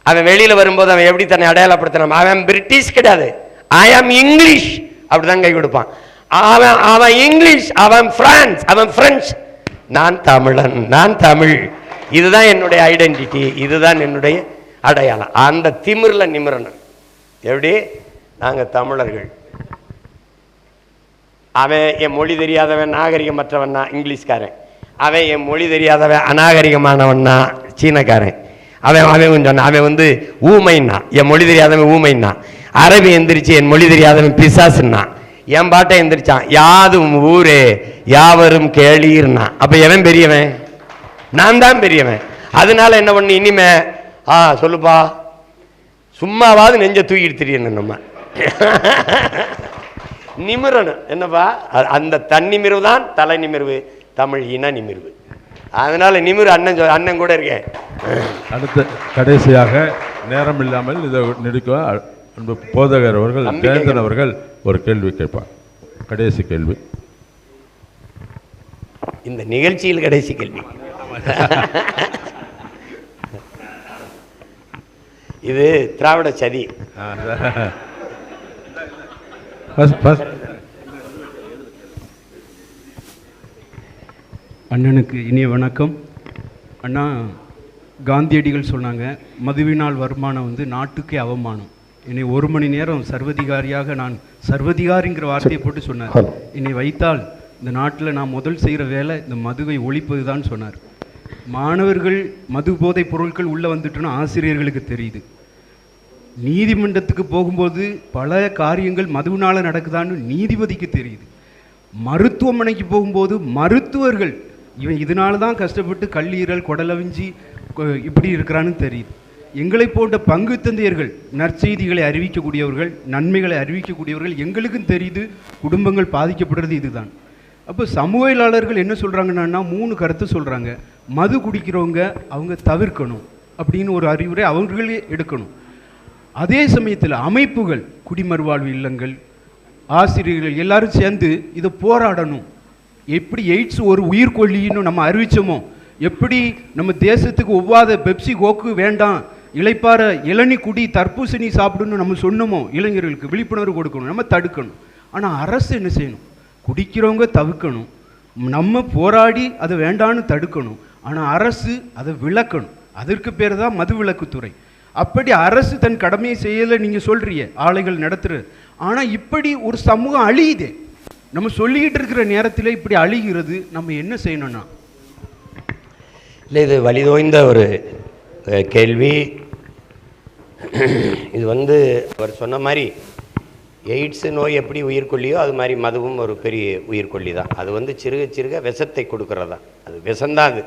அவன் வெளியில வரும்போது அவன் எப்படி தன்னை அடையாளப்படுத்தினான், அவன் பிரிட்டிஷ் கிடையாது, ஐ ஆம் இங்கிலீஷ் அப்படிதான் கை கொடுப்பான். அவன் இங்கிலீஷ், அவன் பிரான்ஸ், அவன் பிரெஞ்சு, நான் தமிழன், நான் தமிழ். இதுதான் என்னுடைய ஐடென்டிட்டி, இதுதான் என்னுடைய அடையாளம். அந்த திமிர்ல நிமிரணும். எப்படி நாங்க தமிழர்கள். அவன் என் மொழி தெரியாதவன் நாகரிகமற்றவன்னா இங்கிலீஷ்காரன், அவன் என் மொழி தெரியாதவன் அநாகரிகமானவன்னா சீனக்காரன், அவன் கொஞ்சம் அவன் வந்து ஊமைன்னா, என் மொழி தெரியாதவன் ஊமைன்னா. அரபி எந்திரிச்சு என் மொழி தெரியாதவன் பிசாசுன்னா, என் பாட்டை எந்திரிச்சான் யாதும் ஊரே யாவரும் கேளீர்னா. அப்ப எவன் பெரியவன்? நான் தான் பெரியவன். அதனால என்ன பண்ணு, இனிமே சொல்லுப்பா, சும்மாவாது நெஞ்ச தூக்கிட்டு தெரியணும், நம்ம நிமிரணும். என்னப்பா, அந்த தன்னிமிர்வு தான் தலை நிமிர்வு, தமிழ் இன நிமிர்வு. அதனால நிமிர் அண்ணன் கூட இருக்கேன். அடுத்து கடைசியாக நேரம் இல்லாமல் இதை நெடுக்க அன்பு போதகர் அவர்கள் ஜெயந்தன் அவர்கள் ஒரு கேள்வி கேட்பார். கடைசி கேள்வி, இந்த நிகழ்ச்சியில் கடைசி கேள்வி. இது திராவிட சதி. அண்ணனுக்கு இனிய வணக்கம். அண்ணா, காந்தியடிகள் சொன்னாங்க, மதுவினால் வருமானம் வந்து நாட்டுக்கே அவமானம். என்னை 1 மணி நேரம் சர்வதிகாரியாக நான் சர்வதிகாரிங்கிற வார்த்தையை போட்டு சொன்னார். என்னை வைத்தால் இந்த நாட்டில் நான் முதல் செய்கிற வேலை இந்த மதுவை ஒழிப்பது தான் சொன்னார். மாணவர்கள் மது போதைப் பொருட்கள் உள்ளே வந்துட்டுன்னா ஆசிரியர்களுக்கு தெரியுது. நீதிமன்றத்துக்கு போகும்போது பல காரியங்கள் மதுவினால் நடக்குதான்னு நீதிபதிக்கு தெரியுது. மருத்துவமனைக்கு போகும்போது மருத்துவர்கள் இவன் இதனால தான் கஷ்டப்பட்டு கல்லீரல் குடலவிஞ்சி இப்படி இருக்கிறான்னு தெரியுது. எங்களை போன்ற பங்கு தந்தையர்கள் நற்செய்திகளை அறிவிக்கக்கூடியவர்கள், நன்மைகளை அறிவிக்கக்கூடியவர்கள், எங்களுக்கும் தெரியுது குடும்பங்கள் பாதிக்கப்படுறது இதுதான். அப்போ சமூகவியலாளர்கள் என்ன சொல்கிறாங்கன்னா 3 கருத்து சொல்கிறாங்க. மது குடிக்கிறவங்க அவங்க தவிர்க்கணும் அப்படின்னு ஒரு அறிவுரை அவர்களே எடுக்கணும். அதே சமயத்தில் அமைப்புகள், குடிமறுவாழ்வு இல்லங்கள், ஆசிரியர்கள் எல்லாரும் சேர்ந்து இதை போராடணும். எப்படி எய்ட்ஸ் ஒரு உயிர்கொல்லின்னு நம்ம அறிவித்தோமோ, எப்படி நம்ம தேசத்துக்கு ஒவ்வாத பெப்சி கோக்கு வேண்டாம், இளைப்பாற இளநீ குடி தர்பூசணி சாப்பிடணும்னு நம்ம சொன்னோமோ, இளைஞர்களுக்கு விழிப்புணர்வு கொடுக்கணும், நம்ம தடுக்கணும். ஆனால் அரசு என்ன செய்யணும்? குடிக்கிறவங்க தவிர்க்கணும், நம்ம போராடி அதை வேண்டான்னு தடுக்கணும். ஆனால் அரசு அதை விளக்கணும். அதற்கு பேர் தான் மது விலக்குத்துறை. அப்படி அரசு தன் கடமையை செய்யலை நீங்கள் சொல்கிறீங்க, ஆலைகள் நடத்துகிற. ஆனால் இப்படி ஒரு சமூகம் அழியுதே, நம்ம சொல்லிக்கிட்டு இருக்கிற நேரத்தில் இப்படி அழிகிறது, நம்ம என்ன செய்யணும்னா? இல்லை, இது வலிதோய்ந்த ஒரு கேள்வி. இது வந்து அவர் சொன்ன மாதிரி எய்ட்ஸு நோய் எப்படி உயிர்கொல்லியோ அது மாதிரி மதுவும் ஒரு பெரிய உயிர்கொல்லி தான். அது வந்து சிறுக சிறுக விஷத்தை கொடுக்கறது தான், அது விஷந்தான் அது.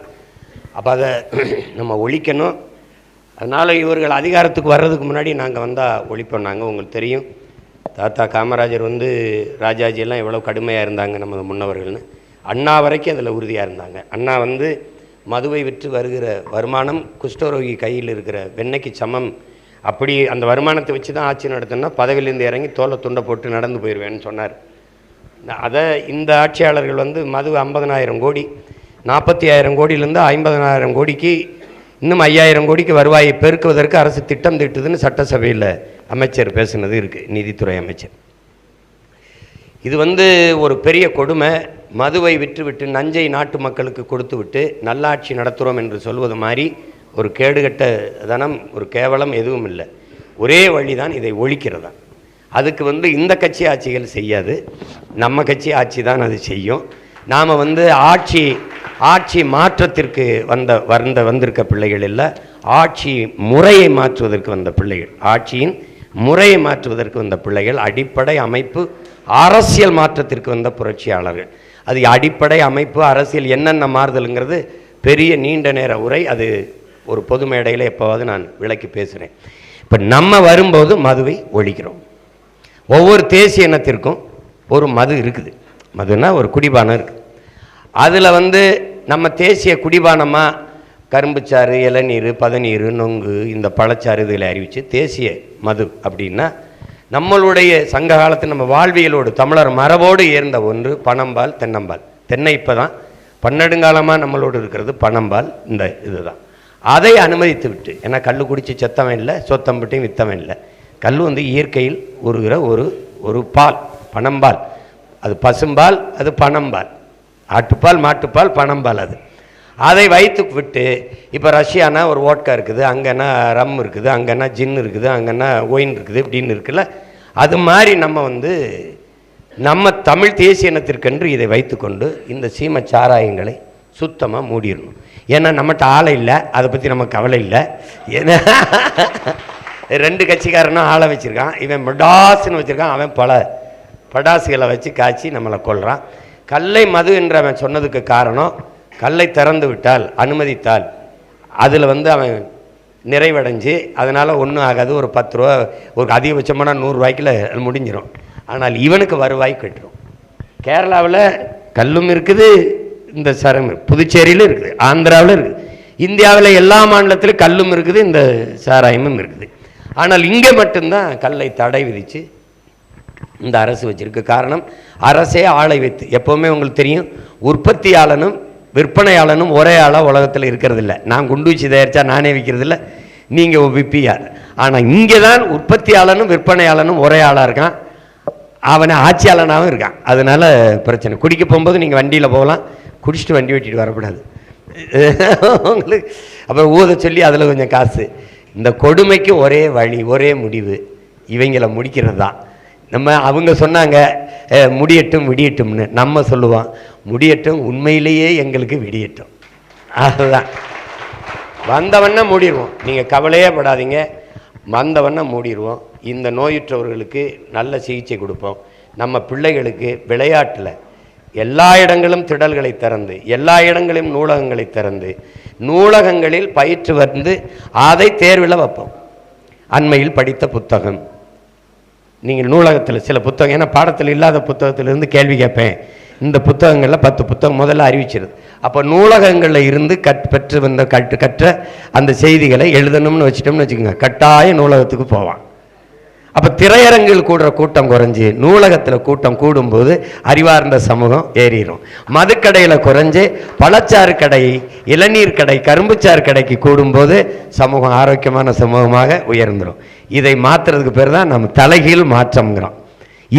அப்போ அதை நம்ம ஒழிக்கணும். அதனால் இவர்கள் அதிகாரத்துக்கு வர்றதுக்கு முன்னாடி நாங்கள் வந்தால் ஒழிப்போம். நாங்கள் உங்களுக்கு தெரியும், தாத்தா காமராஜர் வந்து ராஜாஜியெல்லாம் எவ்வளோ கடுமையாக இருந்தாங்க நமது முன்னவர்கள்னு. அண்ணா வரைக்கும் அதில் உறுதியாக இருந்தாங்க. அண்ணா வந்து மதுவை விற்று வருகிற வருமானம் குஷ்டரோகி கையில் இருக்கிற வெண்ணெய்க்கு சமம், அப்படி அந்த வருமானத்தை வச்சு தான் ஆட்சி நடத்தினா பதவியிலேருந்து இறங்கி தோலை துண்டை போட்டு நடந்து போயிடுவேன்னு சொன்னார். அதை இந்த ஆட்சியாளர்கள் வந்து மது 50,000 கோடி, 40,000 கோடியிலேருந்து 50,000 கோடிக்கு, இன்னும் 5,000 கோடிக்கு வருவாயை பெருக்குவதற்கு அரசு திட்டம் தீட்டுதுன்னு சட்டசபையில் அமைச்சர் பேசுனது இருக்குது, நீதித்துறை அமைச்சர். இது வந்து ஒரு பெரிய கொடுமை. மதுவை விற்றுவிட்டு நஞ்சை நாட்டு மக்களுக்கு கொடுத்து விட்டு நல்லாட்சி நடத்துகிறோம் என்று சொல்வது மாதிரி ஒரு கேடுகட்ட தனம், ஒரு கேவலம் எதுவும் இல்லை. ஒரே வழிதான் இதை ஒழிக்கிறதா. அதுக்கு வந்து இந்த கட்சி ஆட்சிகள் செய்யாது, நம்ம கட்சி ஆட்சி தான் அது செய்யும். நாம் வந்து ஆட்சி மாற்றத்திற்கு வந்திருக்க பிள்ளைகள் இல்லை, ஆட்சி முறையை மாற்றுவதற்கு வந்த பிள்ளைகள், ஆட்சியின் முறையை மாற்றுவதற்கு வந்த பிள்ளைகள், அடிப்படை அமைப்பு அரசியல் மாற்றத்திற்கு வந்த புரட்சியாளர்கள். அது அடிப்படை அமைப்பு அரசியல் என்னென்ன மாறுதலுங்கிறது பெரிய நீண்ட நேர உரை, அது ஒரு பொது மேடையில் எப்போவாது நான் விளக்கி பேசுகிறேன். இப்போ நம்ம வரும்போது மதுவை ஒழிக்கிறோம். ஒவ்வொரு தேசிய இனத்திற்கும் ஒரு மது இருக்குது, மதுனா ஒரு குடிபானம் இருக்குது. அதில் வந்து நம்ம தேசிய குடிபானமாக கரும்புச்சாறு, இளநீர், பதநீர், நொங்கு, இந்த பழச்சாறு இதில் அறிவித்து தேசிய மது அப்படின்னா நம்மளுடைய சங்க காலத்தில் நம்ம வாழ்வியலோடு தமிழர் மரபோடு ஏர்ந்த ஒன்று பனம்பால், தென்னம்பால். தென்னை இப்போ தான் பன்னெடுங்காலமாக நம்மளோடு இருக்கிறது பனம்பால், இந்த இதுதான். அதை அனுமதித்து விட்டு, ஏன்னா கல் குடித்து செத்தவன் இல்லை, சொத்தம்பட்டையும் வித்தவன் இல்லை. கல் வந்து இயற்கையில் உருகிற ஒரு பால், பனம்பால். அது பசும்பால், அது பனம்பால். ஆட்டுப்பால், மாட்டுப்பால், பனம்பால். அதை வைத்து விட்டு இப்போ ரஷ்யானா ஒரு ஓட்கா இருக்குது, அங்கன்னா ரம் இருக்குது, அங்கன்னா ஜின் இருக்குது, அங்கன்னா ஒயின் இருக்குது, இப்படின்னு இருக்குல்ல. அது மாதிரி நம்ம வந்து நம்ம தமிழ் தேசிய இனத்திற்கென்று இதை வைத்துக்கொண்டு இந்த சீம சாராயங்களை சுத்தமாக மூடிடணும். ஏன்னா நம்மகிட்ட ஆளை இல்லை, அதை பற்றி நம்ம கவலை இல்லை. ஏன்னா 2 கட்சிக்காரனும் ஆளை வச்சுருக்கான், இவன் மெடாஸ்ன்னு வச்சுருக்கான், அவன் பல படாசுகளை வச்சு காய்ச்சி நம்மளை கொல்றான். கல்லை மது என்று அவன் சொன்னதுக்கு காரணம், கல்லை திறந்து விட்டால், அனுமதித்தால் அதில் வந்து அவன் நிறைவடைஞ்சு அதனால் ஒன்றும் ஆகாது, ஒரு 10 ரூபா, ஒரு அதிகபட்சமான 100 ரூபாய்க்குள்ள முடிஞ்சிடும். ஆனால் இவனுக்கு வருவாய் கட்டுரும். கேரளாவில் கல்லும் இருக்குது, இந்த சரம் புதுச்சேரியிலும் இருக்குது, ஆந்திராவில் இருக்குது, இந்தியாவில் எல்லா மாநிலத்திலும் கல்லும் இருக்குது, இந்த சாராயமும் இருக்குது. ஆனால் இங்கே மட்டும்தான் கல்லை தடை விதித்து இந்த அரசு வச்சிருக்கு. காரணம், அரசே ஆளை வைத்து. எப்போவுமே உங்களுக்கு தெரியும், உற்பத்தியாளனும் விற்பனையாளனும் ஒரே ஆளாக உலகத்தில் இருக்கிறது இல்லை. நான் குண்டு வச்சு தயாரித்தா நானே விற்கிறதில்ல, நீங்கள் விற்பியார். ஆனால் இங்கே தான் உற்பத்தியாளனும் விற்பனையாளனும் ஒரே ஆளாக இருக்கான், அவனை ஆட்சியாளனாகவும் இருக்கான். அதனால பிரச்சனை. குடிக்க போகும்போது நீங்கள் வண்டியில் போகலாம், குடிச்சிட்டு வண்டி ஓட்டிட்டு வரக்கூடாது. உங்களுக்கு அப்புறம் ஊத சொல்லி அதில் கொஞ்சம் காசு. இந்த கொடுமைக்கு ஒரே வழி, ஒரே முடிவு, இவங்களை முடிக்கிறது தான். அவங்க சொன்னாங்க முடியட்டும் விடியட்டும்னு, நம்ம சொல்லுவோம் முடியட்டும் உண்மையிலேயே எங்களுக்கு விடியட்டும். அதுதான் வந்தவண்ணா மூடிடுவோம். நீங்கள் கவலையே படாதீங்க, வந்தவண்ணா மூடிடுவோம். இந்த நோயுற்றவர்களுக்கு நல்ல சிகிச்சை கொடுப்போம். நம்ம பிள்ளைகளுக்கு விளையாட்டில் எல்லா இடங்களும் திடல்களை திறந்து, எல்லா இடங்களிலும் நூலகங்களை திறந்து, நூலகங்களில் பயிற்று வந்து அதை தேர்வில் வைப்போம். அண்மையில் படித்த புத்தகம், நீங்கள் நூலகத்தில் சில புத்தகம், ஏன்னா பாடத்தில் இல்லாத புத்தகத்திலிருந்து கேள்வி கேட்பேன். இந்த புத்தகங்களில் 10 புத்தகம் முதல்ல அறிவிச்சிருது. அப்போ நூலகங்களில் இருந்து பெற்று வந்த கற்ற அந்த செய்திகளை எழுதணும்னு வச்சுட்டோம்னு வச்சுக்கோங்க, கட்டாய நூலகத்துக்கு போவான். அப்போ திரையரங்கில் கூடுற கூட்டம் குறைஞ்சி நூலகத்தில் கூட்டம் கூடும்போது அறிவார்ந்த சமூகம் ஏறிடும். மதுக்கடையில் குறைஞ்சி பழச்சாறு கடை, இளநீர் கடை, கரும்புச்சாறு கடைக்கு கூடும்போது சமூகம் ஆரோக்கியமான சமூகமாக உயர்ந்துடும். இதை மாற்றுறதுக்கு பேர் தான் நம்ம தலைகீழ் மாற்றம்ங்கிறோம்.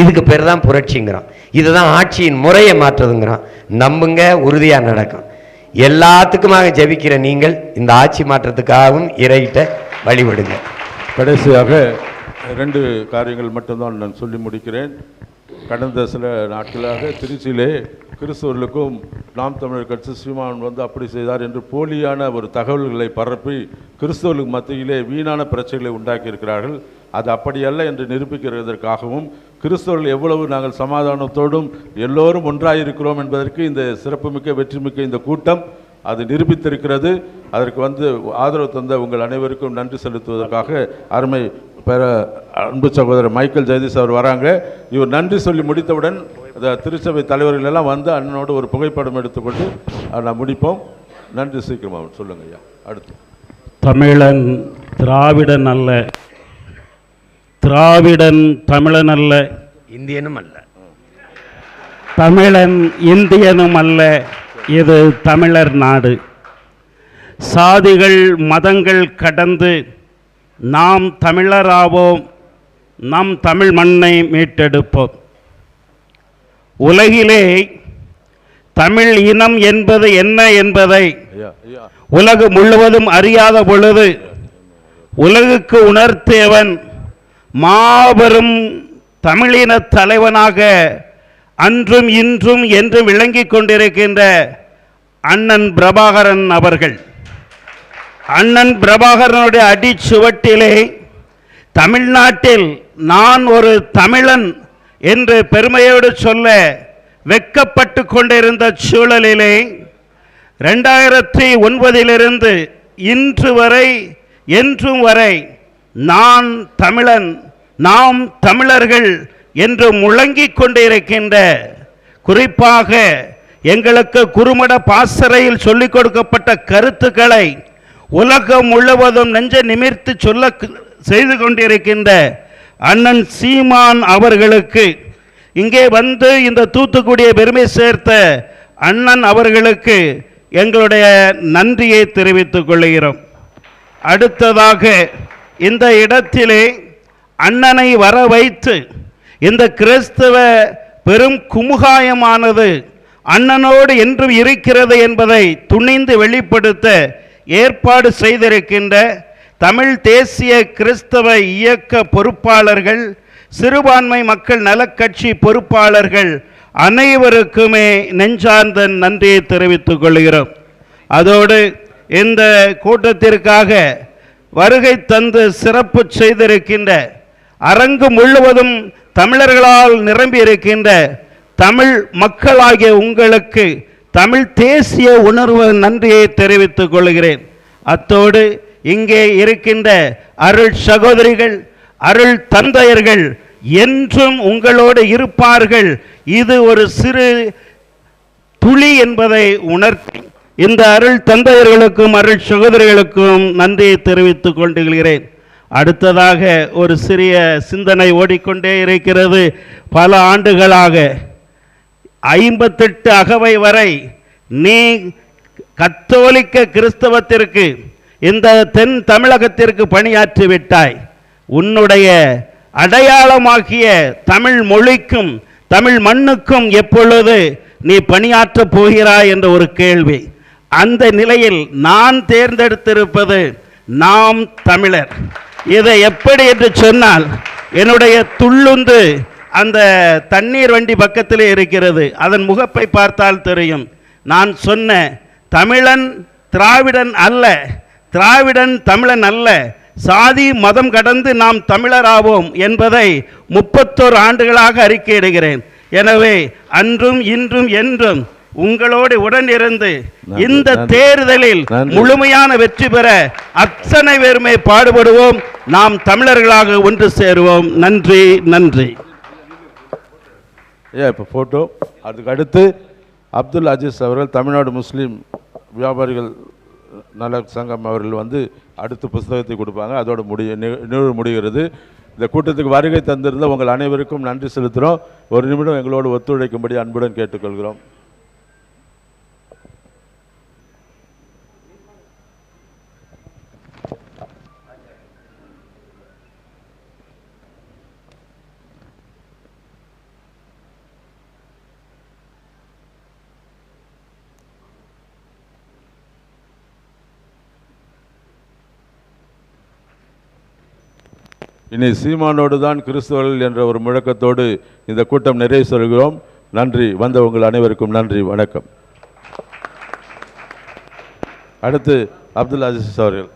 இதுக்கு பேர் தான் புரட்சிங்கிறோம். இதுதான் ஆட்சியின் முறையை மாற்றுறதுங்கிறோம். நம்புங்க, உறுதியாக நடக்கும். எல்லாத்துக்குமாக ஜெபிக்கிற நீங்கள் இந்த ஆட்சி மாற்றத்துக்காகவும் இறையிட்ட வழிபடுங்க. கடைசியாக 2 காரியங்கள் மட்டும்தான் நான் சொல்லி முடிக்கிறேன். கடந்த சில நாட்களாக திருச்சியிலே கிறிஸ்தவர்களுக்கும் நாம் தமிழர் கட்சி சீமான் வந்து அப்படி செய்தார் என்று போலியான ஒரு தகவல்களை பரப்பி கிறிஸ்தவர்களுக்கு மத்தியிலே வீணான பிரச்சனைகளை உண்டாக்கி இருக்கிறார்கள். அது அப்படியல்ல என்று நிரூபிக்கிறதற்காகவும், கிறிஸ்தவர்கள் எவ்வளவு நாங்கள் சமாதானத்தோடும் எல்லோரும் ஒன்றாயிருக்கிறோம் என்பதற்கு இந்த சிறப்புமிக்க வெற்றிமிக்க இந்த கூட்டம் அது நிரூபித்திருக்கிறது. அதற்கு வந்து ஆதரவு தந்த உங்கள் அனைவருக்கும் நன்றி செலுத்துவதற்காக அருமை அன்பு சகோதரர் மைக்கேல் ஜெயதீஷ் அவர் வராங்க. இவர் நன்றி சொல்லி முடித்தவுடன் திருச்சபை தலைவர்கள் எல்லாம் வந்து அண்ணனோடு ஒரு புகைப்படம் எடுத்துக்கொண்டு நான் முடிப்போம். நன்றி. சீக்கிரமாக சொல்லுங்க ஐயா. அடுத்து தமிழன் திராவிடன் அல்ல, திராவிடன் தமிழன் அல்ல, இந்தியனும் அல்ல, தமிழன் இந்தியனும் அல்ல. இது தமிழர் நாடு. சாதிகள் மதங்கள் கடந்து நாம் தமிழராவோம், நம் தமிழ் மண்ணை மீட்டெடுப்போம். உலகிலே தமிழ் இனம் என்பது என்ன என்பதை உலகம் முழுவதும் அறியாத பொழுது உலகுக்கு உணர்த்தியவன் மாபெரும் தமிழின தலைவனாக அன்றும் இன்றும் என்று விளங்கிக் கொண்டிருக்கின்ற அண்ணன் பிரபாகரன் அவர்கள். அண்ணன் பிரபாகரனுடைய அடிச்சுவட்டிலே தமிழ்நாட்டில் நான் ஒரு தமிழன் என்று பெருமையோடு சொல்ல வெட்கப்பட்டு கொண்டிருந்த சூழலிலே 2009 இன்று வரை என்றும் வரை நான் தமிழன், நாம் தமிழர்கள் என்று முழங்கிக் கொண்டிருக்கின்ற, குறிப்பாக எங்களுக்கு குருமட பாசறையில் சொல்லிக் கொடுக்கப்பட்ட கருத்துக்களை உலகம் முழுவதும் நெஞ்ச நிமிர்த்து சொல்ல செய்து கொண்டிருக்கின்ற அண்ணன் சீமான் அவர்களுக்கு, இங்கே வந்து இந்த தூத்துக்குடியை பெருமை சேர்த்த அண்ணன் அவர்களுக்கு எங்களுடைய நன்றியை தெரிவித்துக் கொள்கிறோம். அடுத்ததாக இந்த இடத்திலே அண்ணனை வர வைத்து இந்த கிறிஸ்தவ பெரும் குமுகாயமானது அண்ணனோடு என்றும் இருக்கிறது என்பதை துணிந்து வெளிப்படுத்த ஏற்பாடு செய்திருக்கின்ற தமிழ் தேசிய கிறிஸ்தவ இயக்க பொறுப்பாளர்கள், சிறுபான்மை மக்கள் நலக்கட்சி பொறுப்பாளர்கள் அனைவருக்குமே நெஞ்சார்ந்த நன்றியை தெரிவித்துக் கொள்கிறோம். அதோடு இந்த கூட்டத்திற்காக வருகை தந்து சிறப்பு செய்திருக்கின்ற, அரங்கு முழுவதும் தமிழர்களால் நிரம்பி இருக்கின்ற தமிழ் மக்களாகிய உங்களுக்கு தமிழ் தேசிய உணர்வு நன்றியை தெரிவித்துக் கொள்கிறேன். அத்தோடு இங்கே இருக்கின்ற அருள் சகோதரிகள், அருள் தந்தையர்கள் என்றும் உங்களோடு இருப்பார்கள். இது ஒரு சிறு துளி என்பதை உணர்த்தி இந்த அருள் தந்தையர்களுக்கும் அருள் சகோதரிகளுக்கும் நன்றியை தெரிவித்துக் கொண்டுகிறேன். அடுத்ததாக ஒரு சிறிய சிந்தனை ஓடிக்கொண்டே இருக்கிறது. பல ஆண்டுகளாக 58 அகவை வரை நீ கத்தோலிக்க கிறிஸ்தவத்திற்கு இந்த தென் தமிழகத்திற்கு பணியாற்றி விட்டாய். உன்னுடைய அடையாளமாகிய தமிழ் மொழிக்கும் தமிழ் மண்ணுக்கும் எப்பொழுது நீ பணியாற்றப் போகிறாய் என்ற ஒரு கேள்வி. அந்த நிலையில் நான் தேர்ந்தெடுத்திருப்பது நாம் தமிழர். இதை எப்படி என்று சொன்னால், என்னுடைய துள்ளுந்து அந்த தண்ணீர் வண்டி பக்கத்திலே இருக்கிறது. அதன் முகப்பை பார்த்தால் தெரியும். நான் சொன்ன தமிழன் திராவிடன் அல்ல, திராவிடன் தமிழன் அல்ல, சாதி மதம் கடந்து நாம் தமிழராவோம் என்பதை 31 ஆண்டுகளாக அறிக்கையிடுகிறேன். எனவே அன்றும் இன்றும் என்றும் உங்களோடு உடன் இருந்து இந்த தேர்தலில் முழுமையான வெற்றி பெற அத்தனை பேருமே பாடுபடுவோம். நாம் தமிழர்களாக ஒன்று சேருவோம். நன்றி, நன்றி. இப்போ ஃபோட்டோ. அதுக்கு அடுத்து அப்துல் அஜீஸ் அவர்கள், தமிழ்நாடு முஸ்லீம் வியாபாரிகள் நல சங்கம் அவர்கள் வந்து அடுத்த புஸ்தகத்தை கொடுப்பாங்க. அதோட நிகழ்வு முடிகிறது. இந்த கூட்டத்துக்கு வருகை தந்திருந்த உங்கள் அனைவருக்கும் நன்றி செலுத்துகிறோம். ஒரு நிமிடம் எங்களோடு ஒத்துழைக்கும்படி அன்புடன் கேட்டுக்கொள்கிறோம். இனி சீமானோடு தான் கிறிஸ்தவர்கள் என்ற ஒரு முழக்கத்தோடு இந்த கூட்டம் நிறைவு சொல்கிறோம். நன்றி. வந்த உங்கள் அனைவருக்கும் நன்றி, வணக்கம். அடுத்து அப்துல் அஜீஸ் அவர்கள்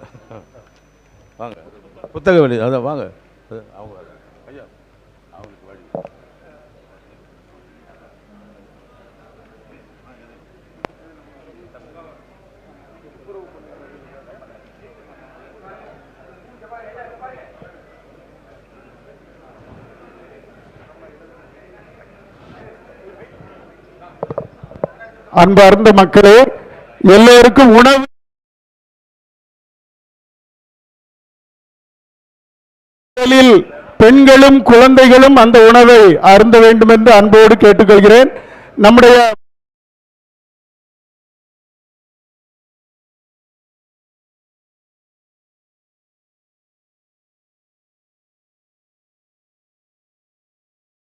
வாங்க. புத்தக வழி அதான் வாங்க. அவங்க ஐயா அவங்களுக்கு வழி. அன்பார்ந்த மக்களே, எல்லோருக்கும் உணவு பெண்களும் குழந்தைகளும் அந்த உணவை அருந்த வேண்டும் என்று அன்போடு கேட்டுக்கொள்கிறேன். நம்முடைய